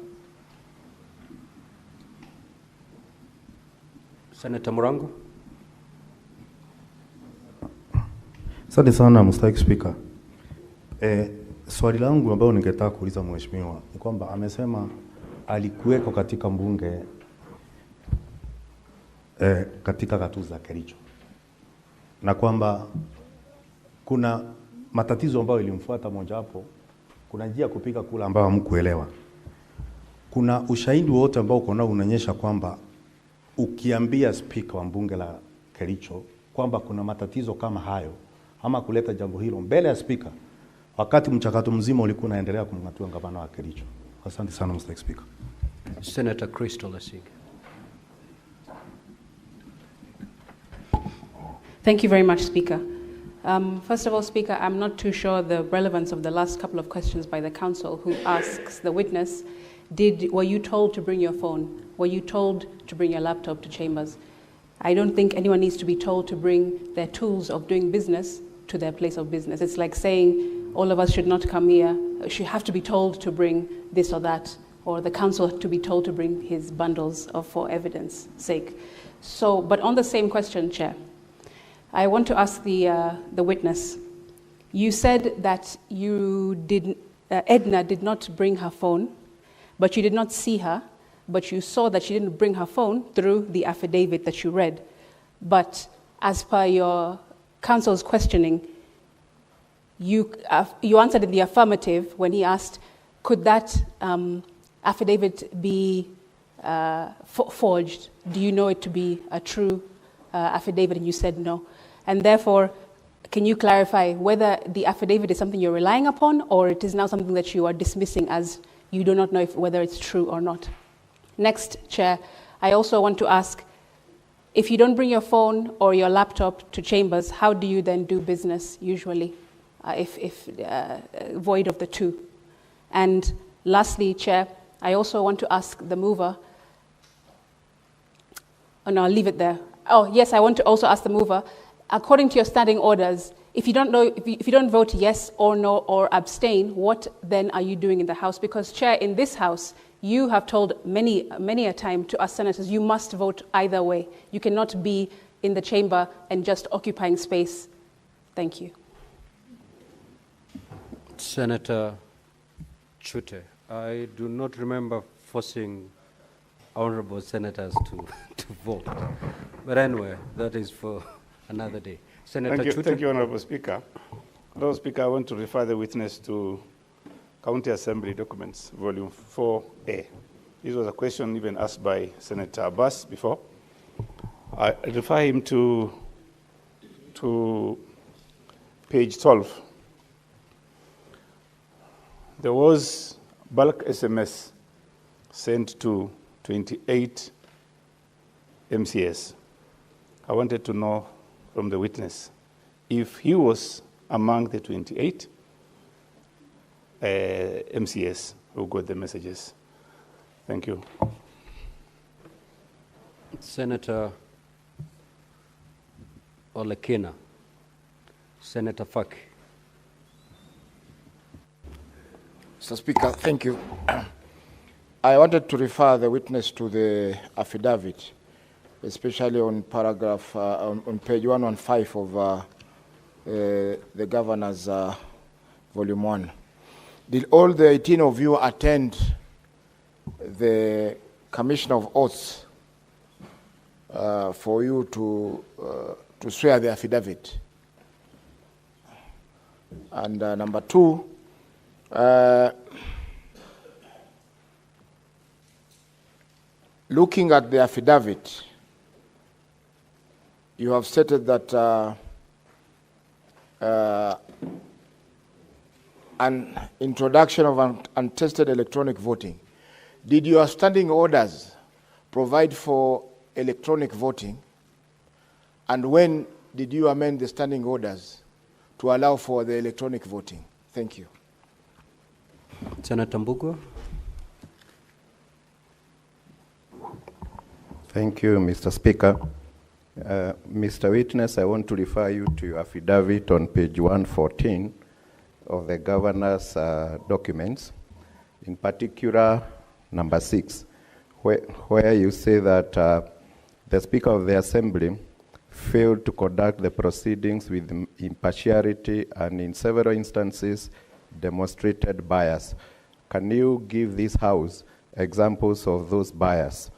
Murangu. Asante sana Mstahiki Speaker. Swali langu ambalo ningetaka kuuliza mheshimiwa ni kwamba amesema alikuweko katika mbunge katika gatuzi za Kericho, na kwamba kuna matatizo ambayo ilimfuata mojawapo, kuna njia kupiga kula ambayo hamkuelewa. Kuna ushahidi wote ambao uko nao unaonyesha kwamba ukiambia speaker wa mbunge la Kericho kwamba kuna matatizo kama hayo ama kuleta jambo hilo mbele ya speaker, wakati mchakato mzima ulikuwa unaendelea kumngatua gavana wa Kericho. Asante sana Mr. Speaker. Senator Crystal Asig. Thank you very much, Speaker. First of all, Speaker, I'm not too sure the relevance of the last couple of questions by the counsel who asks the witness, were you told to bring your phone? Were you told to bring your laptop to chambers? I don't think anyone needs to be told to bring their tools of doing business to their place of business. It's like saying all of us should not come here, should have to be told to bring this or that, or the counsel to be told to bring his bundles for evidence sake. So, but on the same question, Chair, I want to ask the witness. You said that Edna did not bring her phone, but you did not see her, but you saw that she didn't bring her phone through the affidavit that you read. But as per your counsel's questioning, you answered in the affirmative when he asked, could that affidavit be forged? Do you know it to be a true affidavit? And you said no. And therefore, can you clarify whether the affidavit is something you're relying upon, or it is now something that you are dismissing as you do not know whether it's true or not? Next, Chair, I also want to ask, if you don't bring your phone or your laptop to chambers, how do you then do business usually, if void of the two? And lastly, Chair, I also want to ask the mover. Oh no, I'll leave it there. Oh yes, I want to also ask the mover, according to your standing orders, if you don't know, if you don't vote yes or no or abstain, what then are you doing in the House? Because Chair, in this House, you have told many a time to us senators, you must vote either way. You cannot be in the chamber and just occupying space. Thank you. Senator Chute, I do not remember forcing honorable senators to vote. But anyway, that is for another day. Senator Chute. Thank you, Honorable Speaker. Honorable Speaker, I want to refer the witness to County Assembly Documents, Volume 4A. This was a question even asked by Senator Abbas before. I refer him to page 12. There was bulk SMS sent to 28 MCS. I wanted to know from the witness if he was among the 28 MCS who got the messages. Thank you. Senator Olekina. Senator Faki. Mr. Speaker, thank you. I wanted to refer the witness to the affidavit, especially on paragraph, on page 115 of the Governor's Volume 1. Did all the 18 of you attend the Commission of Oaths for you to swear the affidavit? And number two, looking at the affidavit, you have stated that an introduction of untested electronic voting. Did your standing orders provide for electronic voting? And when did you amend the standing orders to allow for the electronic voting? Thank you. Senator Mbugua. Thank you, Mr. Speaker. Mr. Witness, I want to refer you to your affidavit on page 114 of the Governor's documents, in particular number 6, where you say that the Speaker of the Assembly failed to conduct the proceedings with impartiality and in several instances demonstrated bias. Can you give this House examples of those bias?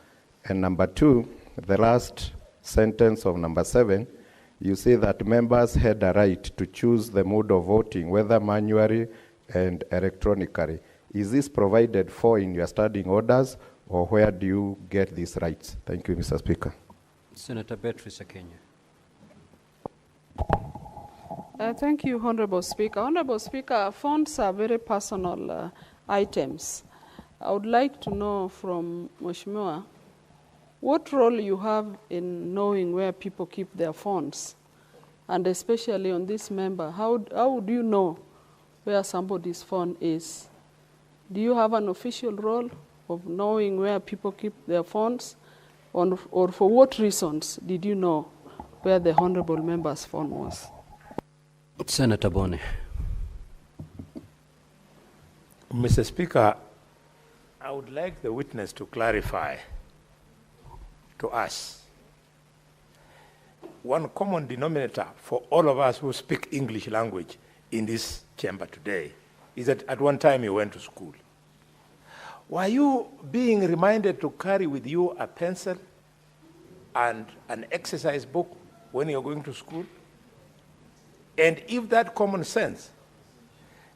And number 2, the last sentence of number 7, you say that members had a right to choose the mode of voting, whether manually and electronically. Is this provided for in your standing orders, or where do you get these rights? Thank you, Mr. Speaker. Senator Beatrice Akenya. Thank you, Honorable Speaker. Honorable Speaker, phones are very personal items. I would like to know from Mheshimiwa what role you have in knowing where people keep their phones, and especially on this member, how would you know where somebody's phone is? Do you have an official role of knowing where people keep their phones, or for what reasons did you know where the honorable member's phone was? Senator Bone. Mr. Speaker, I would like the witness to clarify to us one common denominator for all of us who speak English language in this chamber today is that at one time you went to school. Were you being reminded to carry with you a pencil and an exercise book when you're going to school? And if that common sense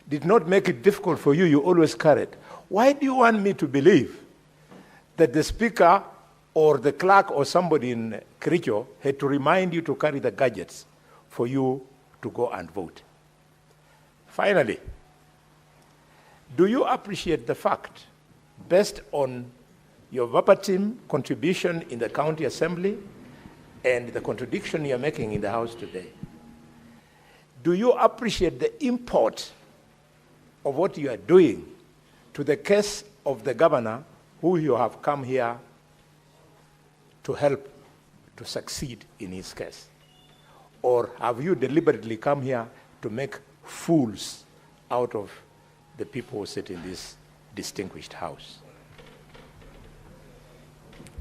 did not make it difficult for you, you always carried, why do you want me to believe that the speaker or the clerk or somebody in Kericho had to remind you to carry the gadgets for you to go and vote? Finally, do you appreciate the fact, based on your verbatim contribution in the county assembly and the contradiction you're making in the House today, do you appreciate the import of what you are doing to the case of the governor who you have come here to help to succeed in his case? Or have you deliberately come here to make fools out of the people who sit in this distinguished House?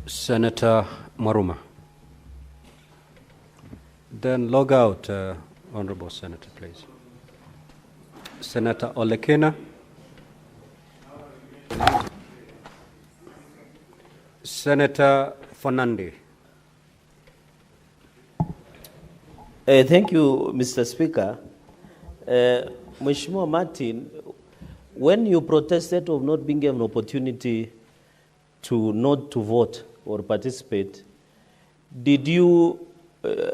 Senator Maruma. Then log out, Honorable Senator, please. Senator Olekena. Senator Fernandi. Thank you, Mr. Speaker. Mheshimiwa Martin, when you protested of not being given an opportunity to not to vote or participate, did you,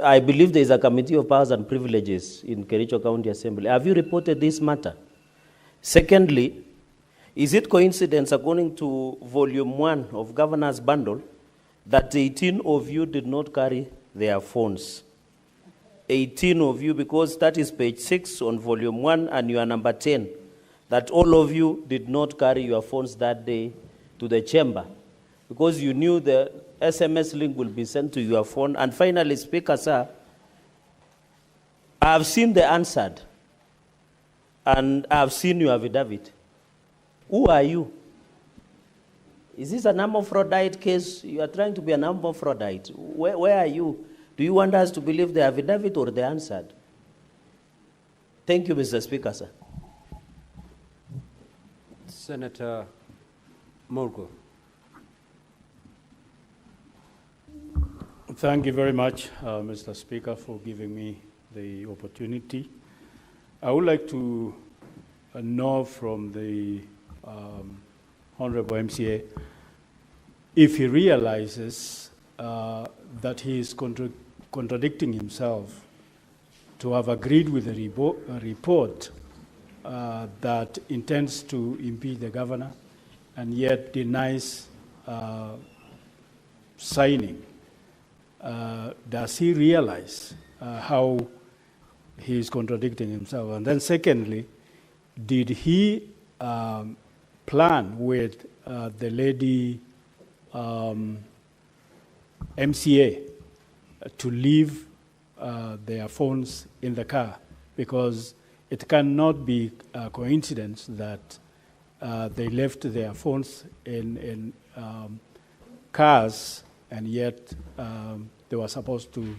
I believe there is a Committee of Powers and Privileges in Kericho County Assembly. Have you reported this matter? Secondly, is it coincidence, according to Volume 1 of Governor's Bundle, that 18 of you did not carry their phones? 18 of you, because that is page 6 on Volume 1 and you are number 10, that all of you did not carry your phones that day to the chamber because you knew the SMS link will be sent to your phone. And finally, Speaker, sir, I have seen the answered and I have seen your affidavit. Who are you? Is this an hermaphrodite case? You are trying to be an hermaphrodite. Where are you? Do you want us to believe the affidavit or the answered? Thank you, Mr. Speaker, sir. Senator Morgo. Thank you very much, Mr. Speaker, for giving me the opportunity. I would like to know from the Honorable MCA if he realizes that he is contradicting himself to have agreed with the report that intends to impeach the governor and yet denies signing. Does he realize how he is contradicting himself? And then secondly, did he plan with the lady MCA to leave their phones in the car? Because it cannot be a coincidence that they left their phones in cars and yet they were supposed to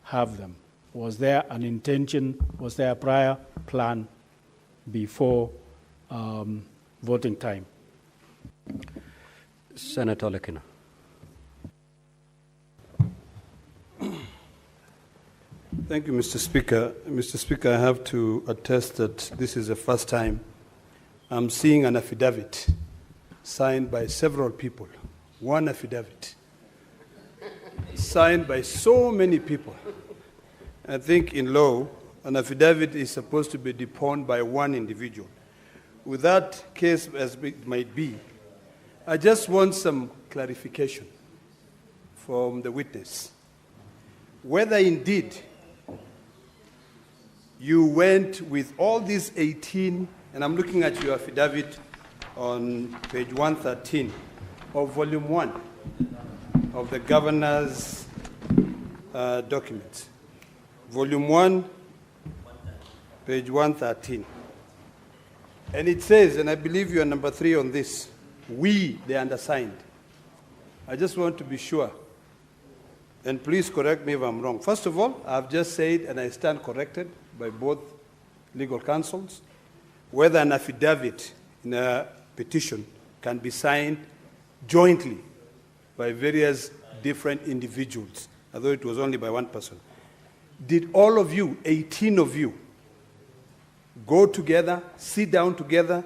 have them. Was there an intention, was there a prior plan before voting time? Senator Lekina. Thank you, Mr. Speaker. Mr. Speaker, I have to attest that this is the first time I'm seeing an affidavit signed by several people. One affidavit signed by so many people. I think in law, an affidavit is supposed to be deponed by one individual. With that case as it might be, I just want some clarification from the witness. Whether indeed you went with all these 18, and I'm looking at your affidavit on page 113 of volume 1 of the governor's documents. Volume 1, page 113. And it says, and I believe you are number 3 on this, we, the undersigned. I just want to be sure, and please correct me if I'm wrong. First of all, I've just said, and I stand corrected by both legal counsels, whether an affidavit in a petition can be signed jointly by various different individuals, although it was only by one person. Did all of you, 18 of you, go together, sit down together,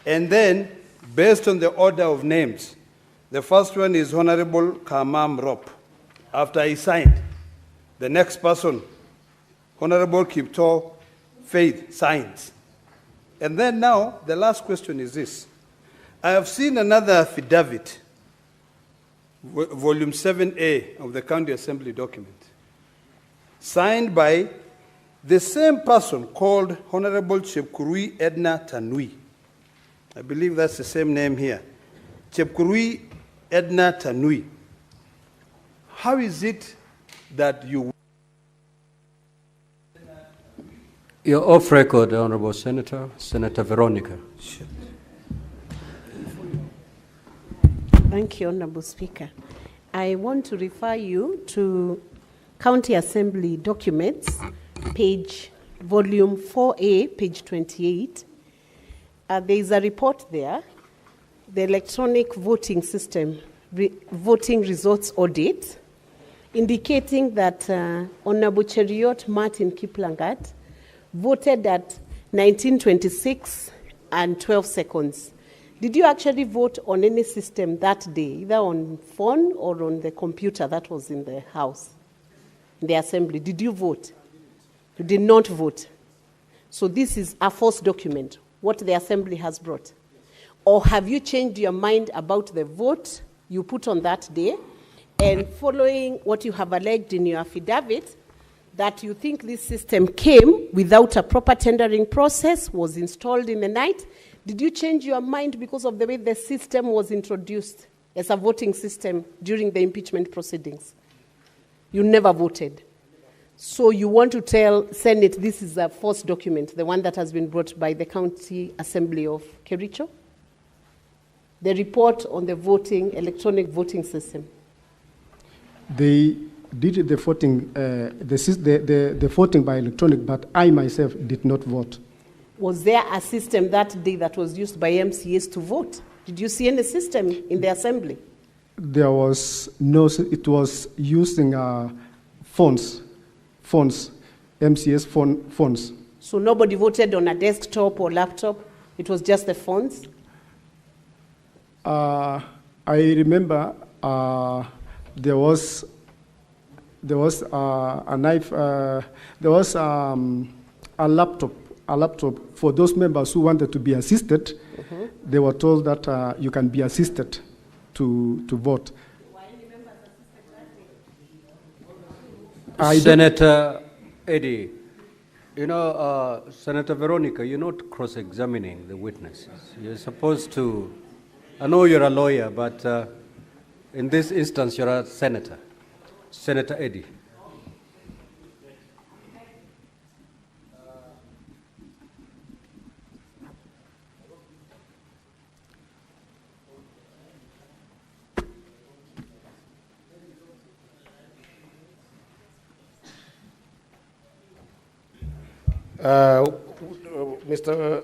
and then, based on the order of names, the first one is Honorable Kamam Rop. After he signed, the next person, Honorable Kipto Faith, signs. And then now, the last question is this. I have seen another affidavit, volume 7A of the County Assembly document, signed by the same person called Honorable Chepkurui Edna Tanui. I believe that's the same name here. Chepkurui Edna Tanui. How is it that you... You're off record, Honorable Senator. Senator Veronica. Thank you, Honorable Speaker. I want to refer you to County Assembly documents, volume 4A, page 28. There is a report there, the electronic voting system, voting results audit, indicating that Honorable Cheriot Martin Kiplangat voted at 1926 and 12 seconds. Did you actually vote on any system that day, either on phone or on the computer that was in the house, in the assembly? Did you vote? You did not vote. So this is a false document, what the assembly has brought. Or have you changed your mind about the vote you put on that day, and following what you have alleged in your affidavit, that you think this system came without a proper tendering process, was installed in the night? Did you change your mind because of the way the system was introduced as a voting system during the impeachment proceedings? You never voted. So you want to tell Senate this is a false document, the one that has been brought by the County Assembly of Kericho? the report on the electronic voting system? They did the voting, the voting by electronic, but I myself did not vote. Was there a system that day that was used by MCAs to vote? Did you see any system in the assembly? There was no, it was using phones, MCAs phones. So nobody voted on a desktop or laptop? It was just the phones? I remember there was a knife, there was a laptop for those members who wanted to be assisted. Mm-hmm. They were told that you can be assisted to vote. Senator Eddie, you know, Senator Veronica, you're not cross-examining the witnesses. You're supposed to, I know you're a lawyer, but in this instance, you're a senator. Senator Eddie. Mr.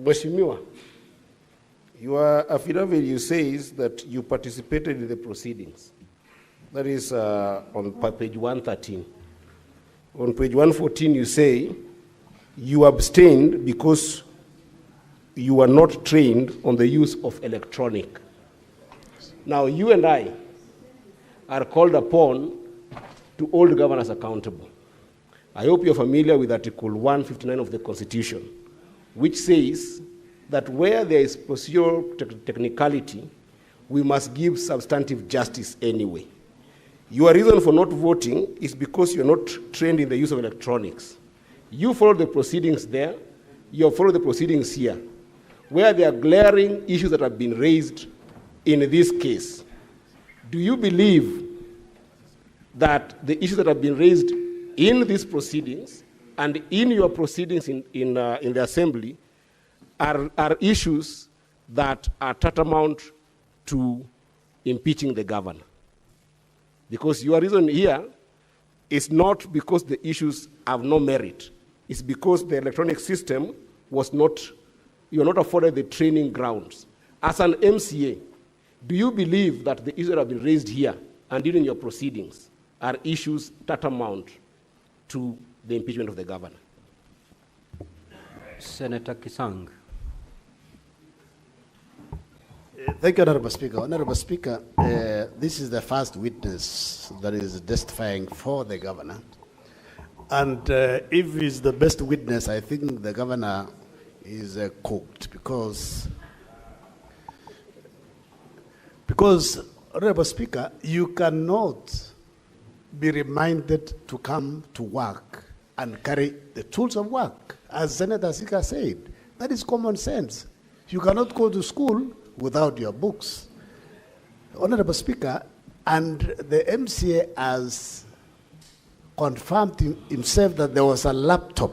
Mheshimiwa, your affidavit says that you participated in the proceedings. That is on page 113. On page 114, you say you abstained because you were not trained on the use of electronic. Now, you and I are called upon to hold governors accountable. I hope you're familiar with Article 159 of the Constitution, which says that where there is procedural technicality, we must give substantive justice anyway. Your reason for not voting is because you're not trained in the use of electronics. You followed the proceedings there, you have followed the proceedings here, where there are glaring issues that have been raised in this case. Do you believe that the issues that have been raised in these proceedings and in your proceedings in the Assembly are issues that are tantamount to impeaching the governor? Because your reason here is not because the issues have no merit. It's because the electronic system was not, you're not afforded the training grounds. As an MCA, do you believe that the issues that have been raised here and during your proceedings are issues tantamount to the impeachment of the governor? Senator Kisang. Thank you, Honorable Speaker. Honorable Speaker, this is the first witness that is testifying for the governor. And if he's the best witness, I think the governor is cooked because, Honorable Speaker, you cannot be reminded to come to work and carry the tools of work. As Senator Sika said, that is common sense. You cannot go to school without your books. Honorable Speaker, and the MCA has confirmed himself that there was a laptop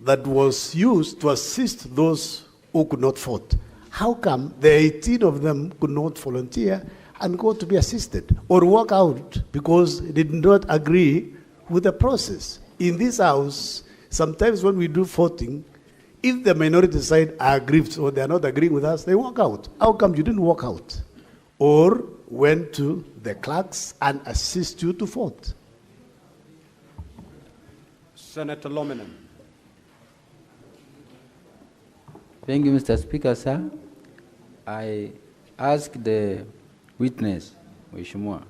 that was used to assist those who could not vote. How come the 18 of them could not volunteer and go to be assisted or walk out because they did not agree with the process? In this house, sometimes when we do voting, if the minority side are aggrieved or they are not agreeing with us, they walk out. How come you didn't walk out? Or went to the clerks and assist you to vote? Senator Lominen. Thank you, Mr. Speaker, sir. I ask the witness, Mheshimiwa,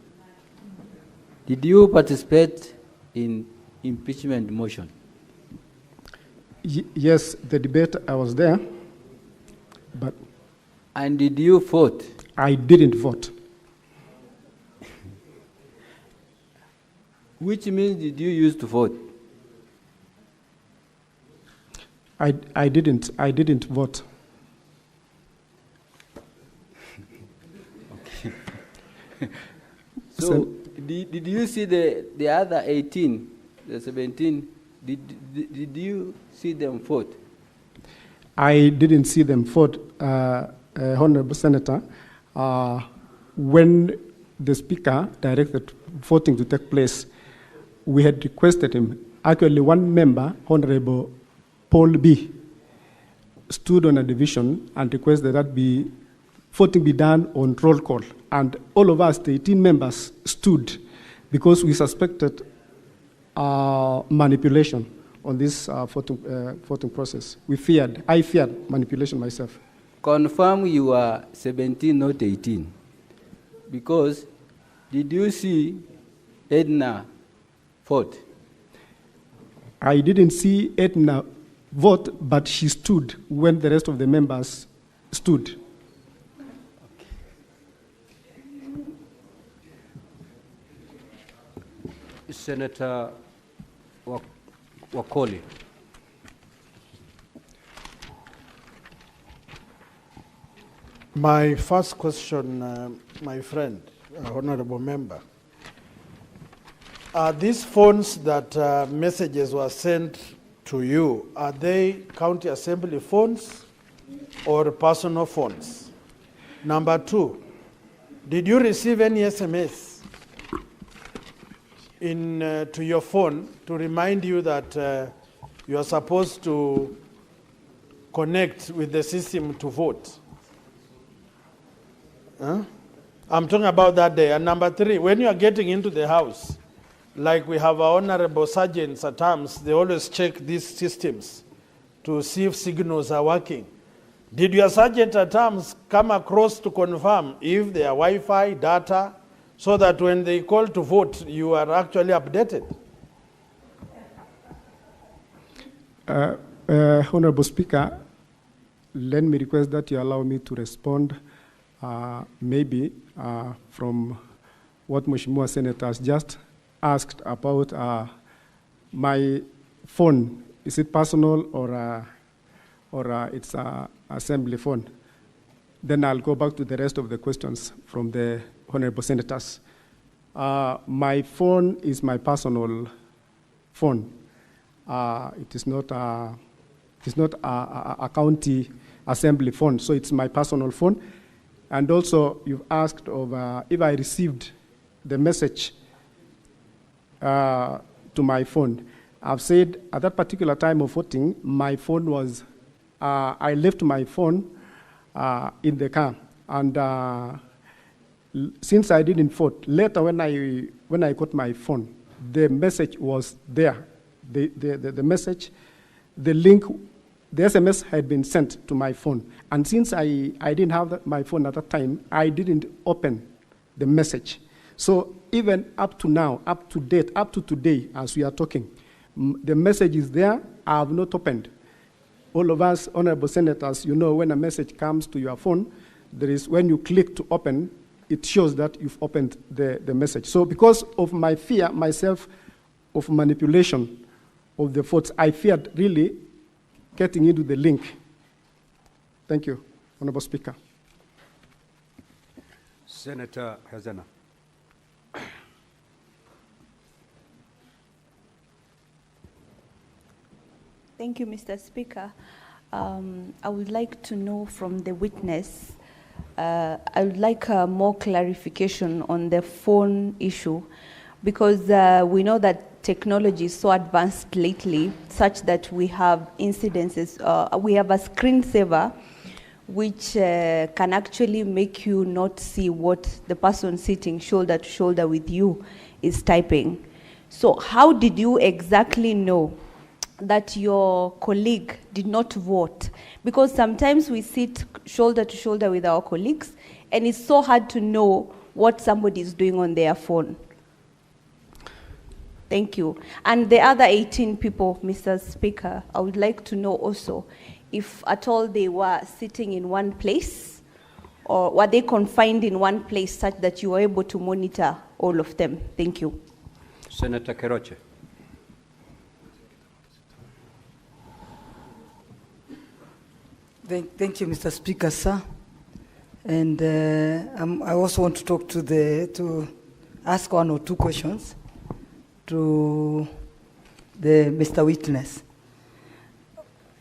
did you participate in impeachment motion? Yes, the debate, I was there, but... And did you vote? I didn't vote. Which means did you use to vote? I didn't vote. Okay. So, did you see the other 18, the 17, did you see them vote? I didn't see them vote. Honorable Senator, when the Speaker directed voting to take place, we had requested him. Actually, one member, Honorable Paul B., stood on a division and requested that voting be done on roll call. And all of us, the 18 members, stood because we suspected manipulation on this voting process. I feared manipulation myself. Confirm you are 17, not 18. Because did you see Edna vote? I didn't see Edna vote, but she stood when the rest of the members stood. Senator Wakoli. My first question, my friend, honorable member. Are these phones that messages were sent to you, are they county assembly phones or personal phones? Number two, did you receive any SMS to your phone to remind you that you are supposed to connect with the system to vote? I'm talking about that day. And number three, when you are getting into the house, like we have our honorable sergeants at times, they always check these systems to see if signals are working. Did your sergeant at times come across to confirm if there are Wi-Fi, data, so that when they call to vote, you are actually updated? Honorable Speaker, let me request that you allow me to respond maybe from what Mheshimiwa Senator has just asked about my phone. Is it personal or it's an assembly phone? Then I'll go back to the rest of the questions from the honorable senators. My phone is my personal phone. It is not a county assembly phone, so it's my personal phone. And also, you've asked if I received the message to my phone. I've said at that particular time of voting, my phone was, I left my phone in the car. And since I didn't vote, later when I got my phone, the message was there. The message, the link, the SMS had been sent to my phone. And since I didn't have my phone at that time, I didn't open the message. So even up to now, up to date, up to today, as we are talking, the message is there. I have not opened. All of us, honorable senators, you know when a message comes to your phone, there is when you click to open, it shows that you've opened the message. So because of my fear, myself, of manipulation of the votes, I feared really getting into the link. Thank you, Honorable Speaker. Senator Hazana. Thank you, Mr. Speaker. I would like to know from the witness, I would like more clarification on the phone issue, because we know that technology is so advanced lately, such that we have incidences, we have a screensaver which can actually make you not see what the person sitting shoulder to shoulder with you is typing. So how did you exactly know that your colleague did not vote? Because sometimes we sit shoulder to shoulder with our colleagues, and it's so hard to know what somebody is doing on their phone. Thank you. And the other 18 people, Mr. Speaker, I would like to know also if at all they were sitting in one place, or were they confined in one place such that you were able to monitor all of them? Thank you. Senator Kericho. Thank you, Mr. Speaker, sir. And I also want to talk to ask one or two questions to Mr. Witness.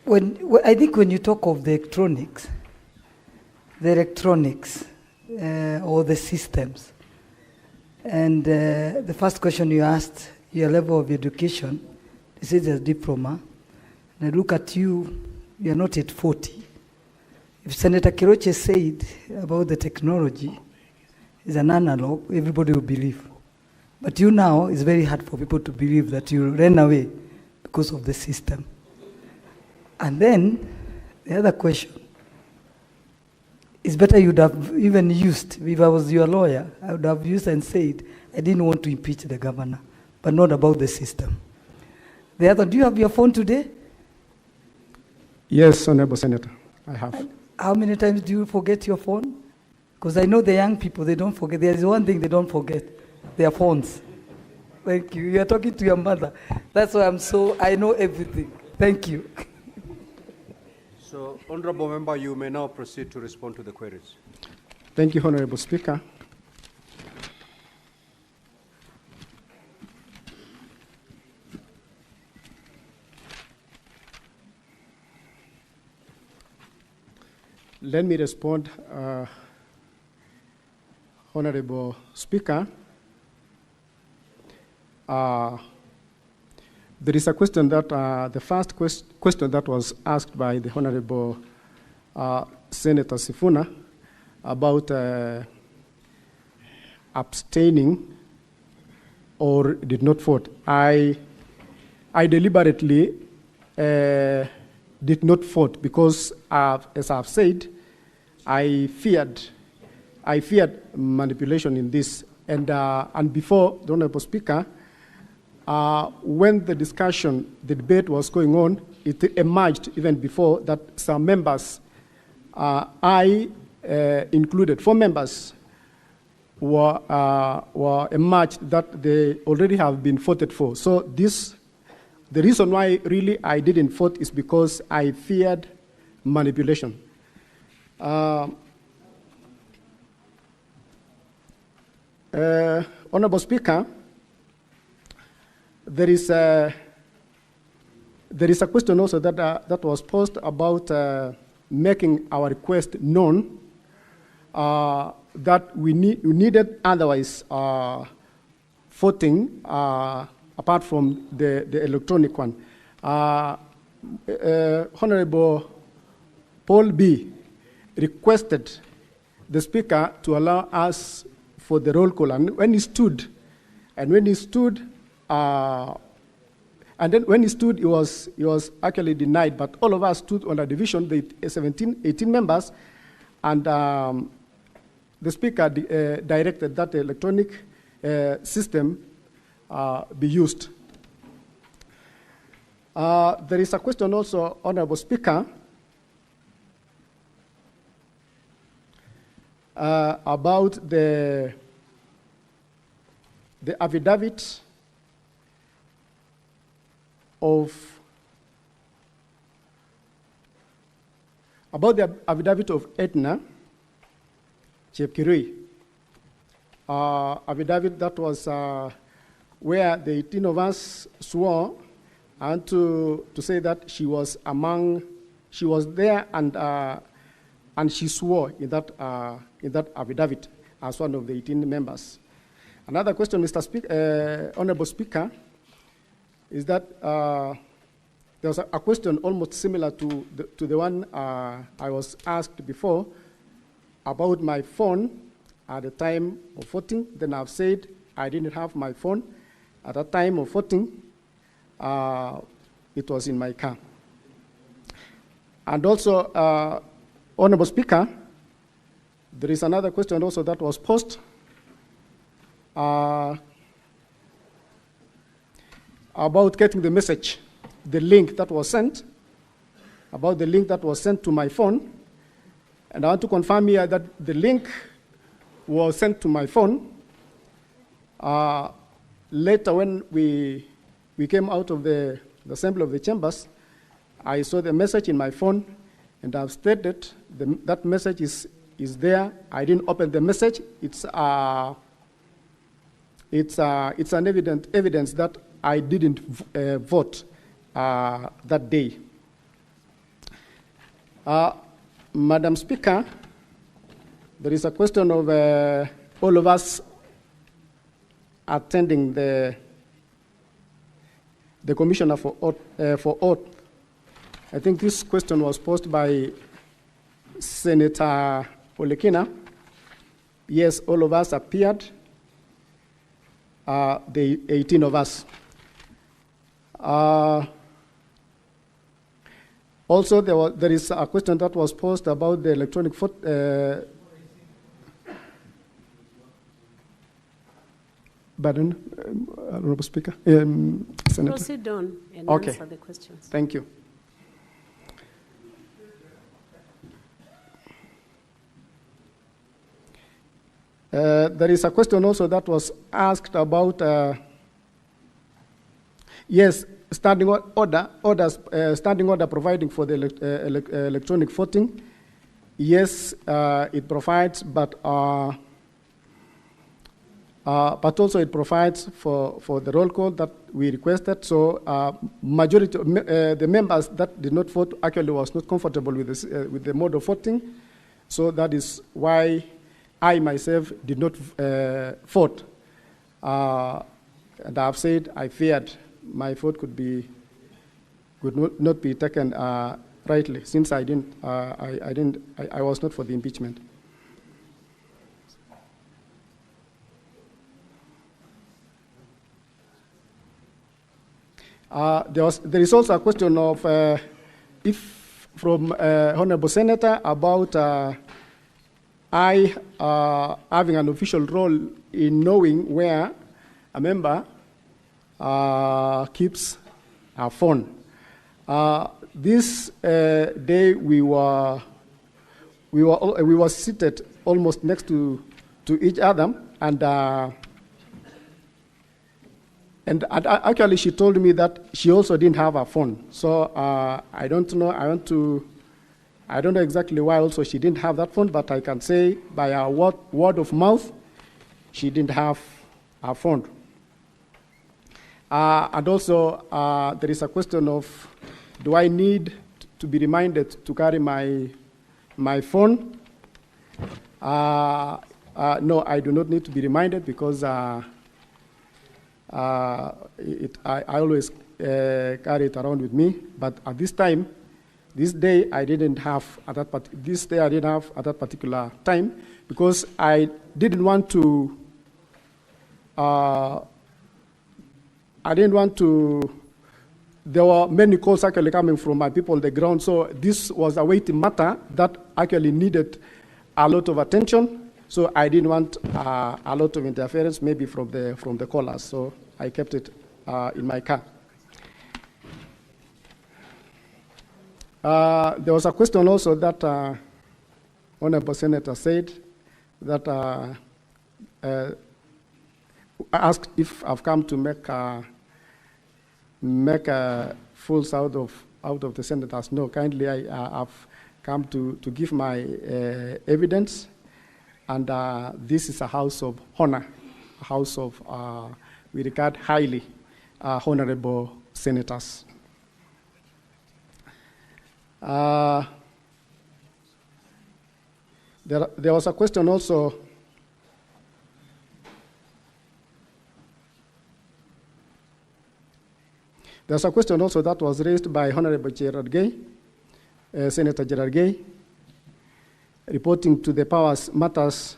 I think when you talk of the electronics, the electronics or the systems. And the first question you asked, your level of education, this is a diploma. And I look at you, you're not at 40. If Senator Kericho said about the technology is an analog, everybody will believe. But you now, it's very hard for people to believe that you ran away because of the system. And then, the other question, it's better you'd have even used, if I was your lawyer, I would have used and said, I didn't want to impeach the governor, but not about the system. The other, do you have your phone today? Yes, Honorable Senator, I have. How many times do you forget your phone? Because I know the young people, they don't forget. There is one thing they don't forget, their phones. Thank you. You are talking to your mother. That's why I know everything. Thank you. So, Honorable Member, you may now proceed to respond to the queries. Thank you, Honorable Speaker. Let me respond, Honorable Speaker. There is a question that, the first question that was asked by the Honorable Senator Sifuna about abstaining or did not vote. I deliberately did not vote because, as I've said, I feared manipulation in this. And before, the Honorable Speaker, when the debate was going on, it emerged even before that some members, I included, 4 members, were emerged that they already have been voted for. So the reason why really I didn't vote is because I feared manipulation. Honorable Speaker, there is a question also that was posed about making our request known that we needed otherwise voting apart from the electronic one. Honorable Paul B. requested the Speaker to allow us for the roll call, and when he stood, he was actually denied, but all of us stood on a division, the 18 members, and the Speaker directed that the electronic system be used. There is a question also, Honorable Speaker, about the affidavit of Edna Chepkirui, affidavit that was where the 18 of us swore and to say that she was there and she swore in that affidavit as one of the 18 members. Another question, Honorable Speaker, is that there was a question almost similar to the one I was asked before about my phone at the time of voting. Then I've said I didn't have my phone at the time of voting. It was in my car. And also, Honorable Speaker, there is another question also that was posed about getting the message, the link that was sent, to my phone. And I want to confirm here that the link was sent to my phone. Later, when we came out of the assembly of the chambers, I saw the message in my phone, and I've stated that message is there. I didn't open the message. It's an evidence that I didn't vote that day. Madam Speaker, there is a question of all of us attending the commissioner for oath. I think this question was posed by Senator Olekina. Yes, all of us appeared, the 18 of us. Also, there is a question that was posed about the electronic vote. Pardon, Honorable Speaker. Senator. Proceed on and Okay. answer the questions. Thank you. There is a question also that was asked about, yes, standing order providing for the electronic voting. Yes, it provides, but also it provides for the roll call that we requested. So majority of the members that did not vote actually was not comfortable with this, with the mode of voting. So that is why I myself did not vote. And I've said I feared my vote could not be taken rightly, since I was not for the impeachment. There is also a question of if from Honorable Senator about I having an official role in knowing where a member keeps a phone. This day we were seated almost next to each other, and actually she told me that she also didn't have a phone. So I don't know. I don't know exactly why also she didn't have that phone, but I can say by a word of mouth, she didn't have a phone. And also there is a question of, do I need to be reminded to carry my phone? No, I do not need to be reminded, because I always carry it around with me. But at this time, this day I didn't have at that particular time, because I didn't want to. There were many calls actually coming from my people on the ground, so this was a weighty matter that actually needed a lot of attention. So I didn't want a lot of interference, maybe from the callers. So I kept it in my car. There was a question also that Honorable Senator said that asked if I've come to make fools out of the senators. No, kindly, I've come to give my evidence, and this is a house of honor, a house of we regard highly honorable senators. There was a question also. There's a question also that was raised by Honorable Gerard Gay, Senator Gerard Gay, reporting to the powers matters.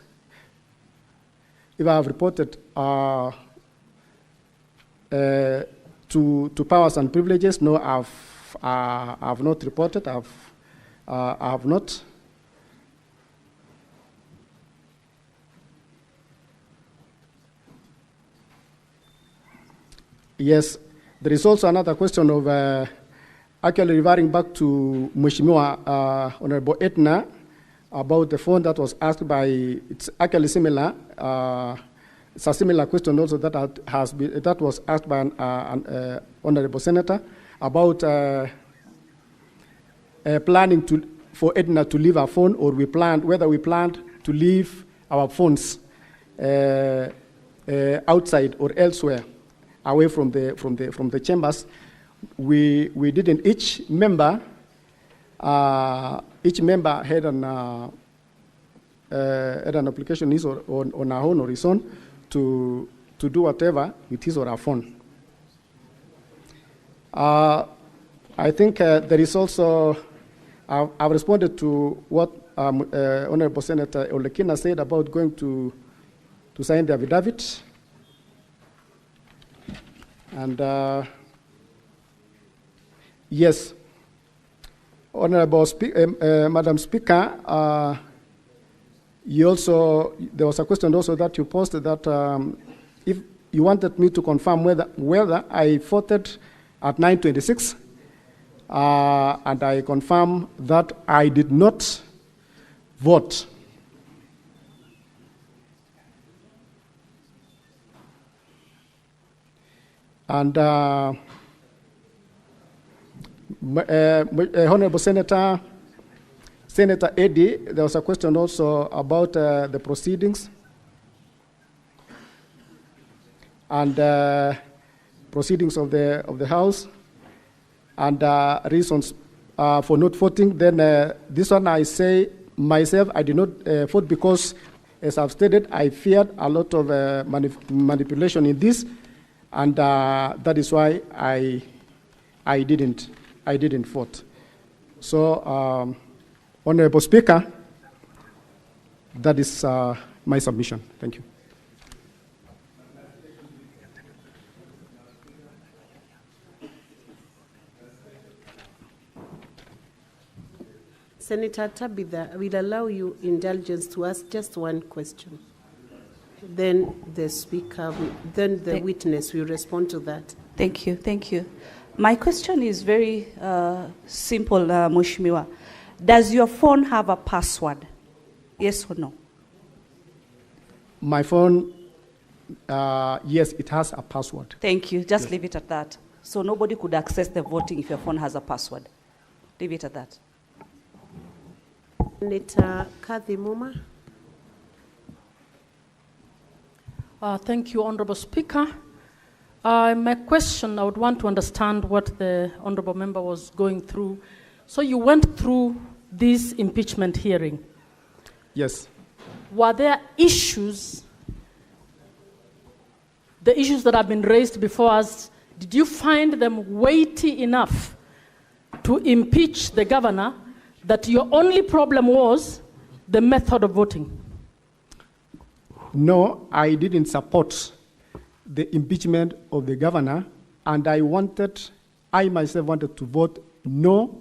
If I have reported to powers and privileges, no, I've not reported. I have not. Yes. There is also another question of actually referring back to Mheshimiwa Honorable Etna about the phone that was asked by. It's actually similar. It's a similar question also that was asked by an Honorable Senator about planning for Etna to leave our phone, or whether we planned to leave our phones outside or elsewhere, away from the chambers. We didn't. Each member had at an application is on our own or his own to do whatever with his or her phone. I think there is also, I've responded to what Honorable Senator Olekina said about going to sign the affidavit. And yes, Honorable Madam Speaker, you also, there was a question also that you posted that if you wanted me to confirm whether I voted at 9:26, and I confirm that I did not vote. And Honorable Senator Eddie, there was a question also about the proceedings and proceedings of the House and reasons for not voting. Then this one I say myself, I did not vote because, as I've stated, I feared a lot of manipulation in this, and that is why I didn't vote. So, Honorable Speaker, that is my submission. Thank you. Senator Tabitha, we'll allow you indulgence to ask just one question. Then the speaker, then the witness will respond to that. Thank you, thank you. My question is very simple, Mheshimiwa. Does your phone have a password? Yes or no? My phone, yes, it has a password. Thank you. Just Yes. leave it at that. So nobody could access the voting if your phone has a password. Leave it at that. Senator Kathy Muma. Thank you, Honorable Speaker. My question, I would want to understand what the Honorable Member was going through. So you went through this impeachment hearing. Yes. Were there issues, the issues that have been raised before us, did you find them weighty enough to impeach the governor, that your only problem was the method of voting? No, I didn't support the impeachment of the governor, and I myself wanted to vote no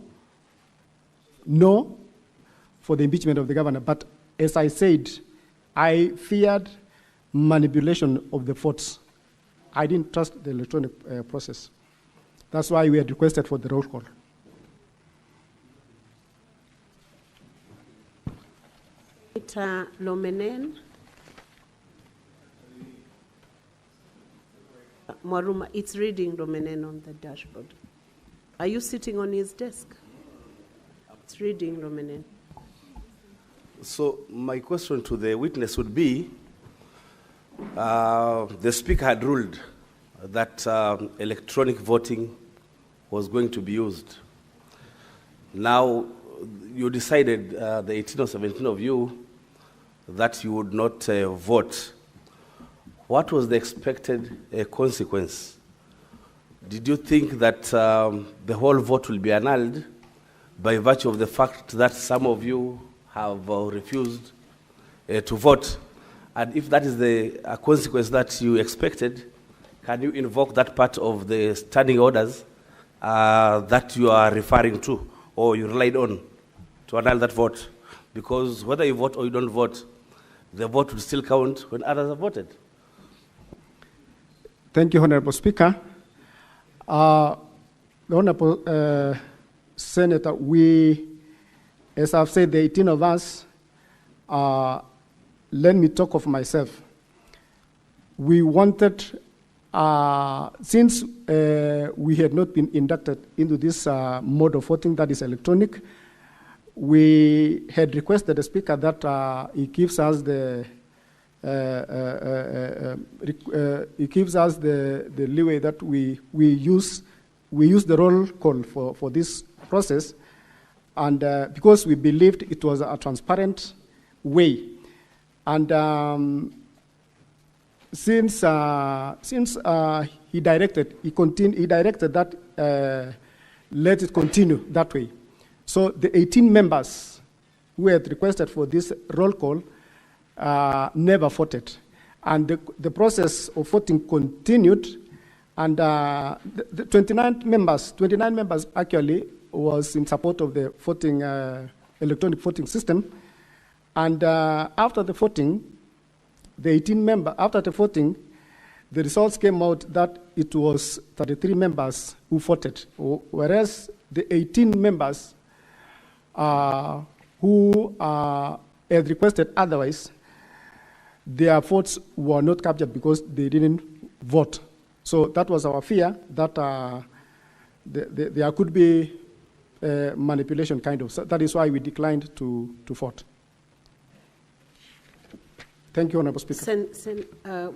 for the impeachment of the governor. But as I said, I feared manipulation of the votes. I didn't trust the electronic process. That's why we had requested for the roll call. Senator Lomenen. Maruma, it's reading Lomenen on the dashboard. Are you sitting on his desk? It's reading Lomenen. So my question to the witness would be, the speaker had ruled that electronic voting was going to be used. Now, you decided, the 18 or 17 of you, that you would not vote. What was the expected consequence? Did you think that the whole vote will be annulled by virtue of the fact that some of you have refused to vote? And if that is the consequence that you expected, can you invoke that part of the standing orders that you are referring to, or you relied on to annul that vote? Because whether you vote or you don't vote, the vote will still count when others have voted. Thank you, Honorable Speaker. The Honorable Senator, as I've said, the 18 of us, let me talk of myself. We wanted, since we had not been inducted into this mode of voting that is electronic, we had requested the Speaker that he gives us the leeway that we use the roll call for this process, and because we believed it was a transparent way And since he directed that let it continue that way. So the 18 members who had requested for this roll call never voted. And the process of voting continued, and the 29 members actually was in support of the voting, electronic voting system. And after the voting, after the voting, the results came out that it was 33 members who voted, whereas the 18 members who had requested otherwise, their votes were not captured because they didn't vote. So that was our fear, that there could be manipulation kind of. So that is why we declined to vote. Thank you, Honorable Speaker.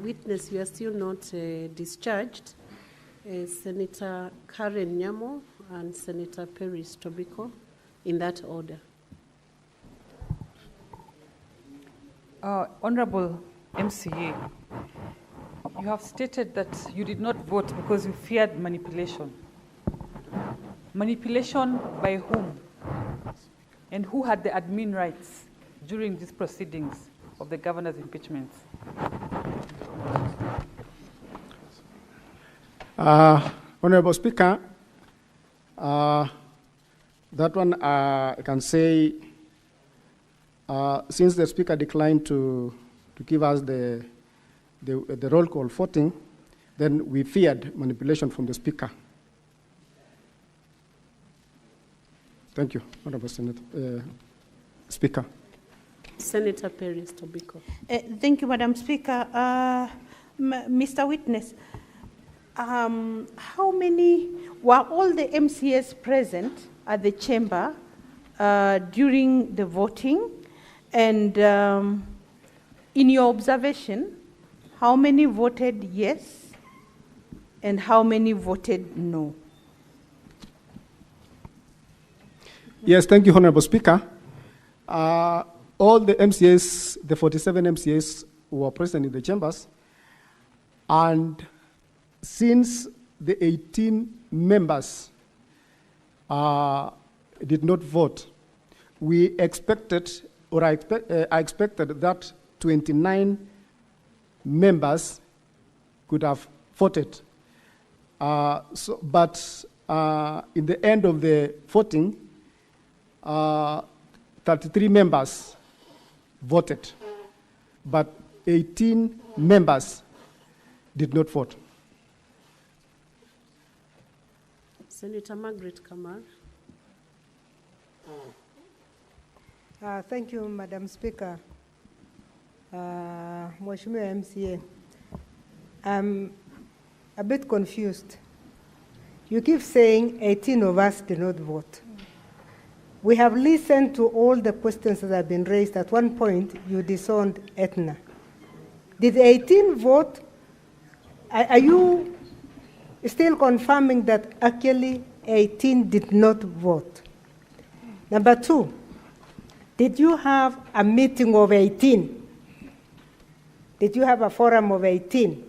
Witness, you are still not discharged. Senator Karen Nyamo and Senator Peris Tobiko, in that order. Honorable MCA, you have stated that you did not vote because you feared manipulation. Manipulation by whom? And who had the admin rights during these proceedings of the governor's impeachment? Honorable Speaker, that one I can say, since the Speaker declined to give us the roll call voting, then we feared manipulation from the Speaker. Thank you, Honorable Speaker. Senator Peris Tobiko. Thank you, Madam Speaker. Mr. Witness, how many, were all the MCAs present at the chamber during the voting? And in your observation, how many voted yes and how many voted no? Yes, thank you, Honorable Speaker. All the MCAs, the 47 MCAs were present in the chambers, and since the 18 members did not vote, we expected, or I expected that 29 members could have voted. But in the end of the voting, 33 members voted, but 18 members did not vote. Senator Margaret Kamal. Thank you, Madam Speaker. Mheshimiwa MCA, I'm a bit confused. You keep saying 18 of us did not vote. We have listened to all the questions that have been raised. At one point, you disowned Etna. Did 18 vote? Are you still confirming that actually 18 did not vote? Number two, did you have a meeting of 18? Did you have a forum of 18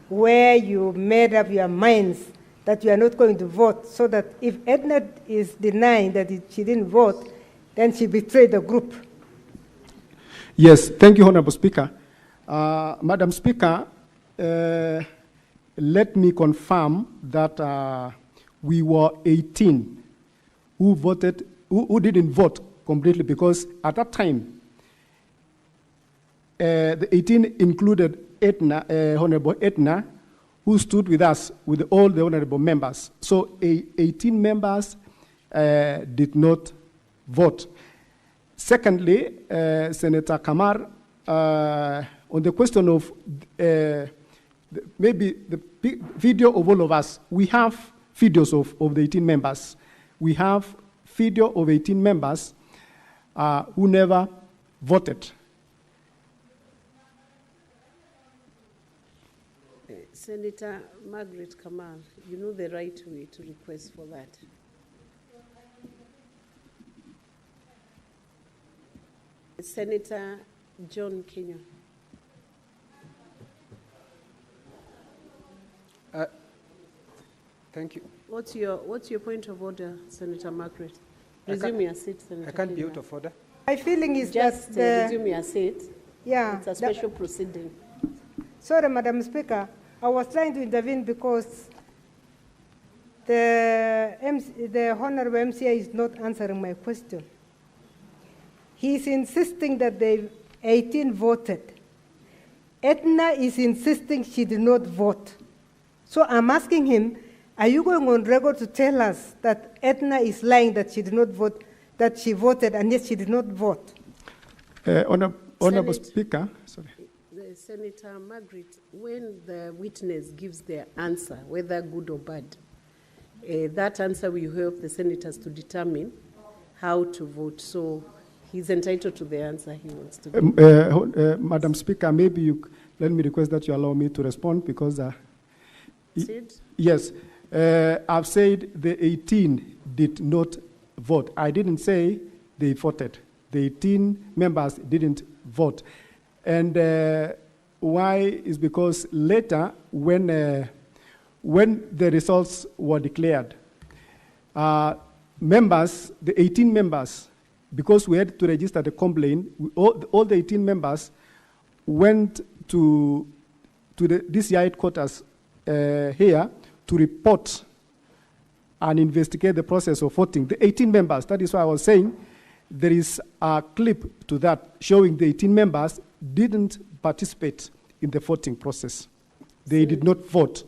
where you made up your minds that you are not going to vote, so that if Edna is denying that she didn't vote, then she betrayed the group? Yes, thank you, Honorable Speaker. Madam Speaker, let me confirm that we were 18 who voted, who didn't vote completely, because at that time, the 18 included Edna, Honorable Edna, who stood with us, with all the honorable members. So 18 members did not vote. Secondly, Senator Kamar, on the question of maybe the video of all of us, we have videos of the 18 members. We have video of 18 members who never voted. Senator Margaret Kamal, you know the right way to request for that. Senator John Kenya. Thank you. What's your point of order, Senator Margaret? Resume your seat, Senator. I can't be Kenya. out of order. My feeling is Just that resume your seat. Yeah. It's a special proceeding. Sorry, Madam Speaker. I was trying to intervene because the Honorable MCA is not answering my question. He's insisting that the 18 voted. Edna is insisting she did not vote. So I'm asking him, are you going on record to tell us that Edna is lying, that she did not vote, that she voted and yet she did not vote? Honorable Speaker, sorry. Senator Margaret, when the witness gives their answer, whether good or bad, that answer will help the senators to determine how to vote. So he's entitled to the answer he wants to give. Madam Speaker, maybe let me request that you allow me to respond because... Yes. I've said the 18 did not vote. I didn't say they voted. The 18 members didn't vote. And why is because later, when the results were declared, members, the 18 members, because we had to register the complaint, all the 18 members went to the DCI headquarters here to report and investigate the process of voting. The 18 members, that is why I was saying there is a clip to that showing the 18 members didn't participate in the voting process. They did not vote.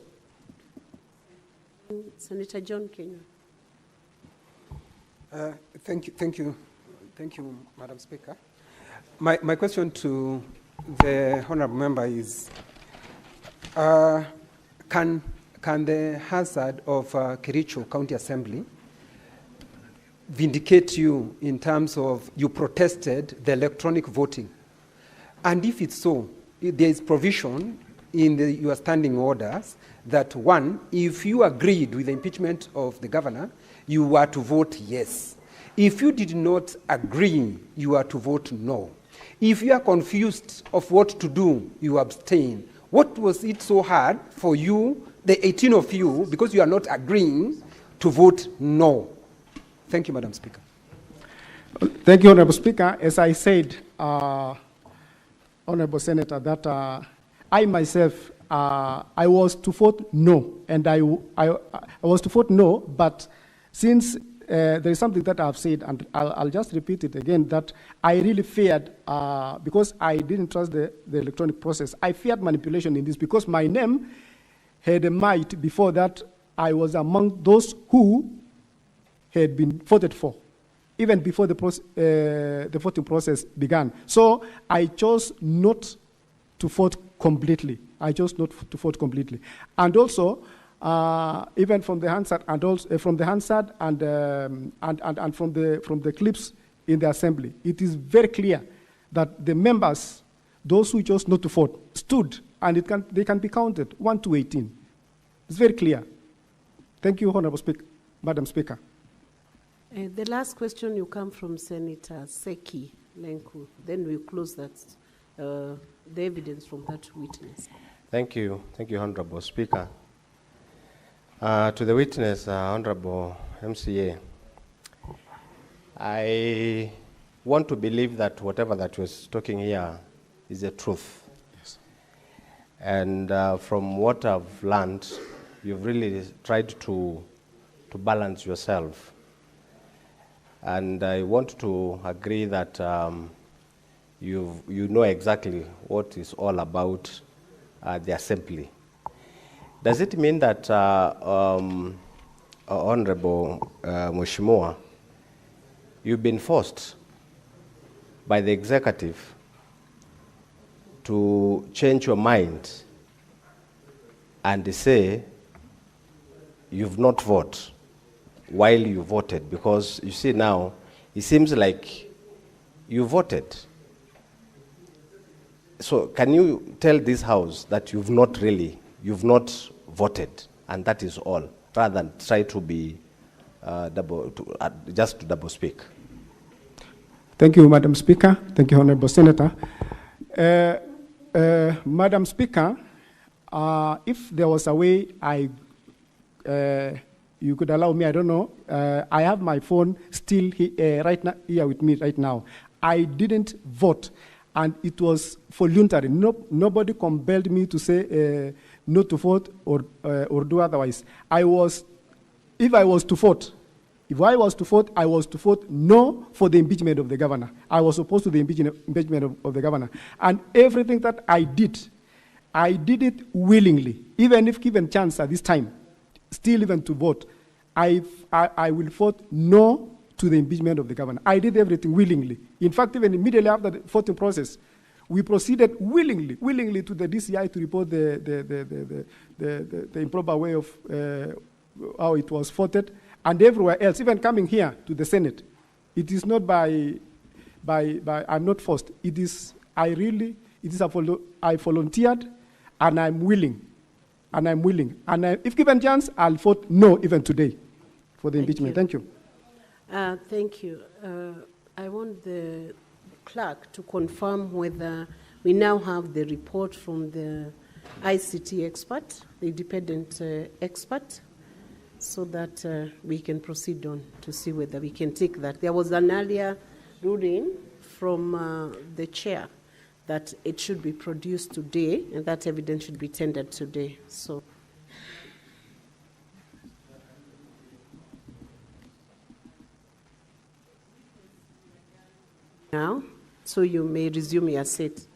Senator John Kenya. Thank you, Madam Speaker. My question to the honourable member is, can the hazard of Kericho County Assembly vindicate you in terms of you protested the electronic voting? And if it's so, there is provision in your standing orders that, one, if you agreed with the impeachment of the governor, you were to vote yes. If you did not agree, you are to vote no. If you are confused of what to do, you abstain. What was it so hard for you, the 18 of you, because you are not agreeing, to vote no? Thank you, Madam Speaker. Thank you, Honorable Speaker. As I said, Honorable Senator, that I myself, I was to vote no, and I was to vote no, but since there is something that I've said, and I'll just repeat it again, that I really feared, because I didn't trust the electronic process, I feared manipulation in this, because my name had a might before that I was among those who had been voted for, even before the voting process began. So I chose not to vote completely. And also, even from the Hansard and also from the Hansard and from the clips in the assembly, it is very clear that the members, those who chose not to vote, stood, and they can be counted 1 to 18. It's very clear. Thank you, Honorable Speaker, Madam Speaker. The last question will come from Senator Seki Lenku. Then we'll close that, the evidence from that witness. Thank you, Honorable Speaker. To the witness, Honorable MCA, I want to believe that whatever that was talking here is the truth. Yes. And from what I've learned, you've really tried to balance yourself. And I want to agree that you know exactly what is all about the assembly. Does it mean that, Honorable Mheshimiwa, you've been forced by the executive to change your mind and say you've not voted while you voted? Because you see now, it seems like you voted. So can you tell this House that you've not voted, and that is all, rather than try to be just to double speak? Thank you, Madam Speaker. Thank you, Honorable Senator. Madam Speaker, if there was a way you could allow me, I don't know. I have my phone still right now, here with me right now. I didn't vote, and it was voluntary. Nobody compelled me to say not to vote or do otherwise. If I was to vote, I was to vote no for the impeachment of the governor. I was opposed to the impeachment of the governor. And everything that I did it willingly, even if given chance at this time, still even to vote. I will vote no to the impeachment of the governor. I did everything willingly. In fact, even immediately after the voting process, we proceeded willingly to the DCI to report the improper way of how it was voted, and everywhere else, even coming here to the Senate. It is not by I'm not forced. I volunteered, and I'm willing. And if given chance, I'll vote no even today for the impeachment. Thank you. Thank you. I want the clerk to confirm whether we now have the report from the ICT expert, the independent expert, so that we can proceed on to see whether we can take that. There was an earlier ruling from the chair that it should be produced today, and that evidence should be tendered today. So. Now, so you may resume your seat.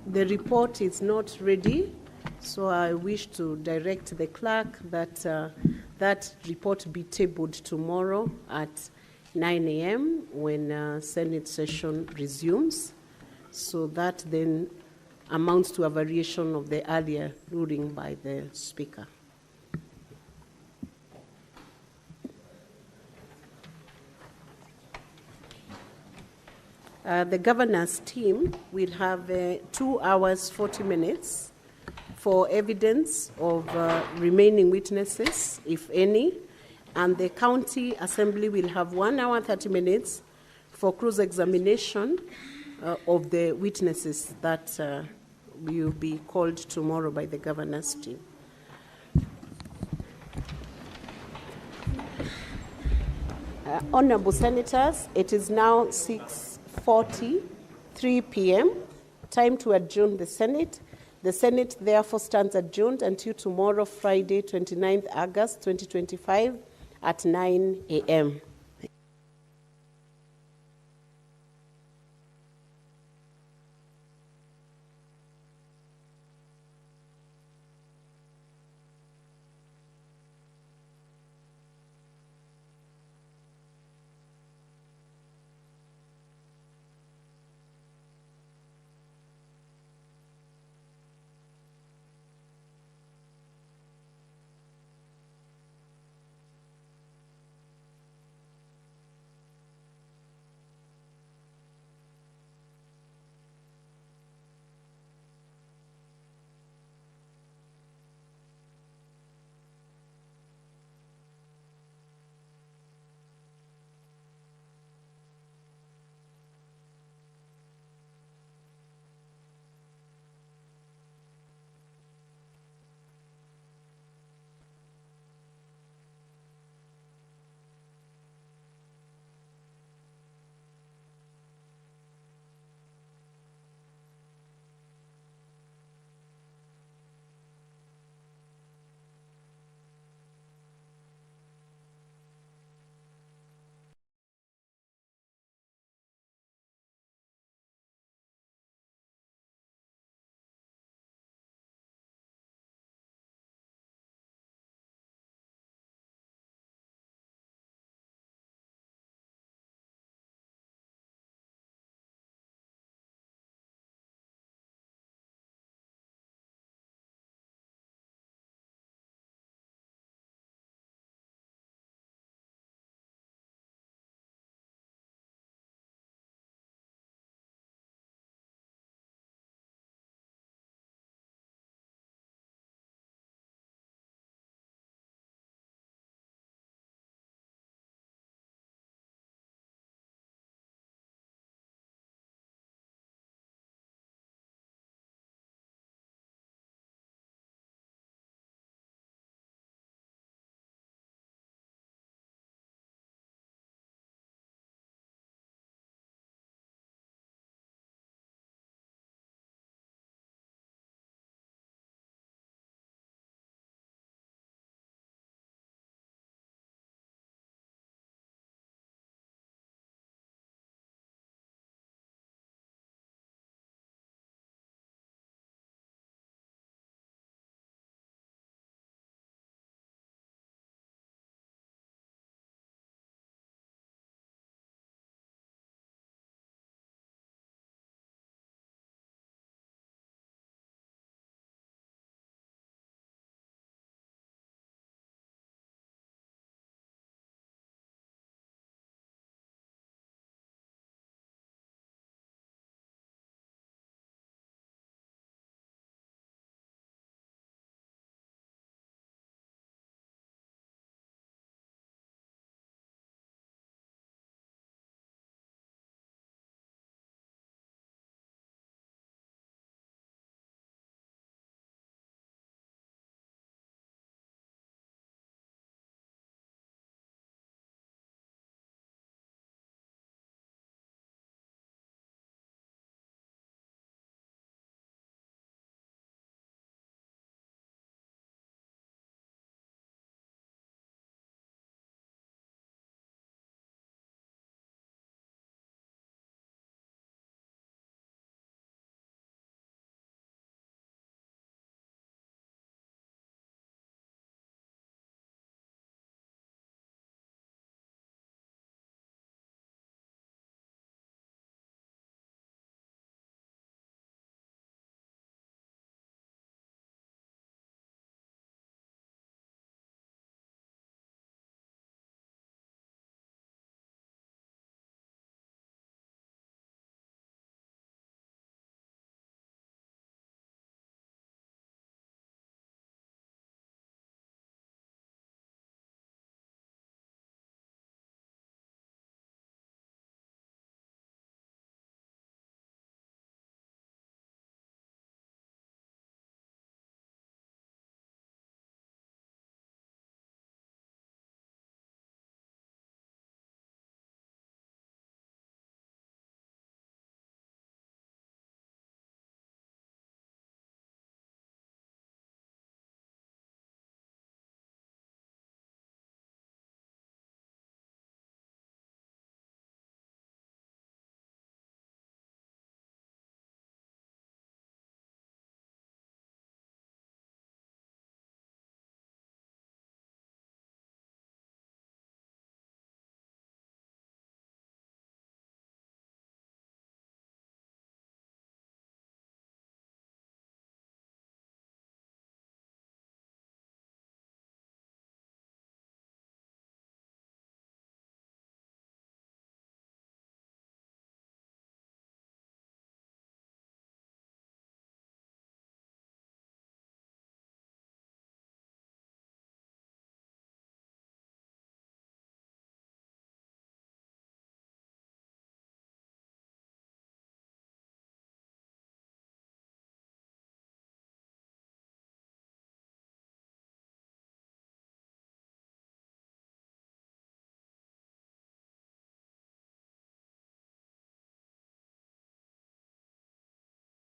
The report is not ready, so I wish to direct the clerk that that report be tabled tomorrow at 9 a.m. when Senate session resumes, so that then amounts to a variation of the earlier ruling by the Speaker. The governor's team will have 2 hours, 40 minutes for evidence of remaining witnesses, if any, and the county assembly will have 1 hour, 30 minutes for cross-examination of the witnesses that will be called tomorrow by the governor's team. Honorable Senators, it is now 6:43 p.m., time to adjourn the Senate. The Senate therefore stands adjourned until tomorrow, Friday, 29th August 2025 at 9 a.m.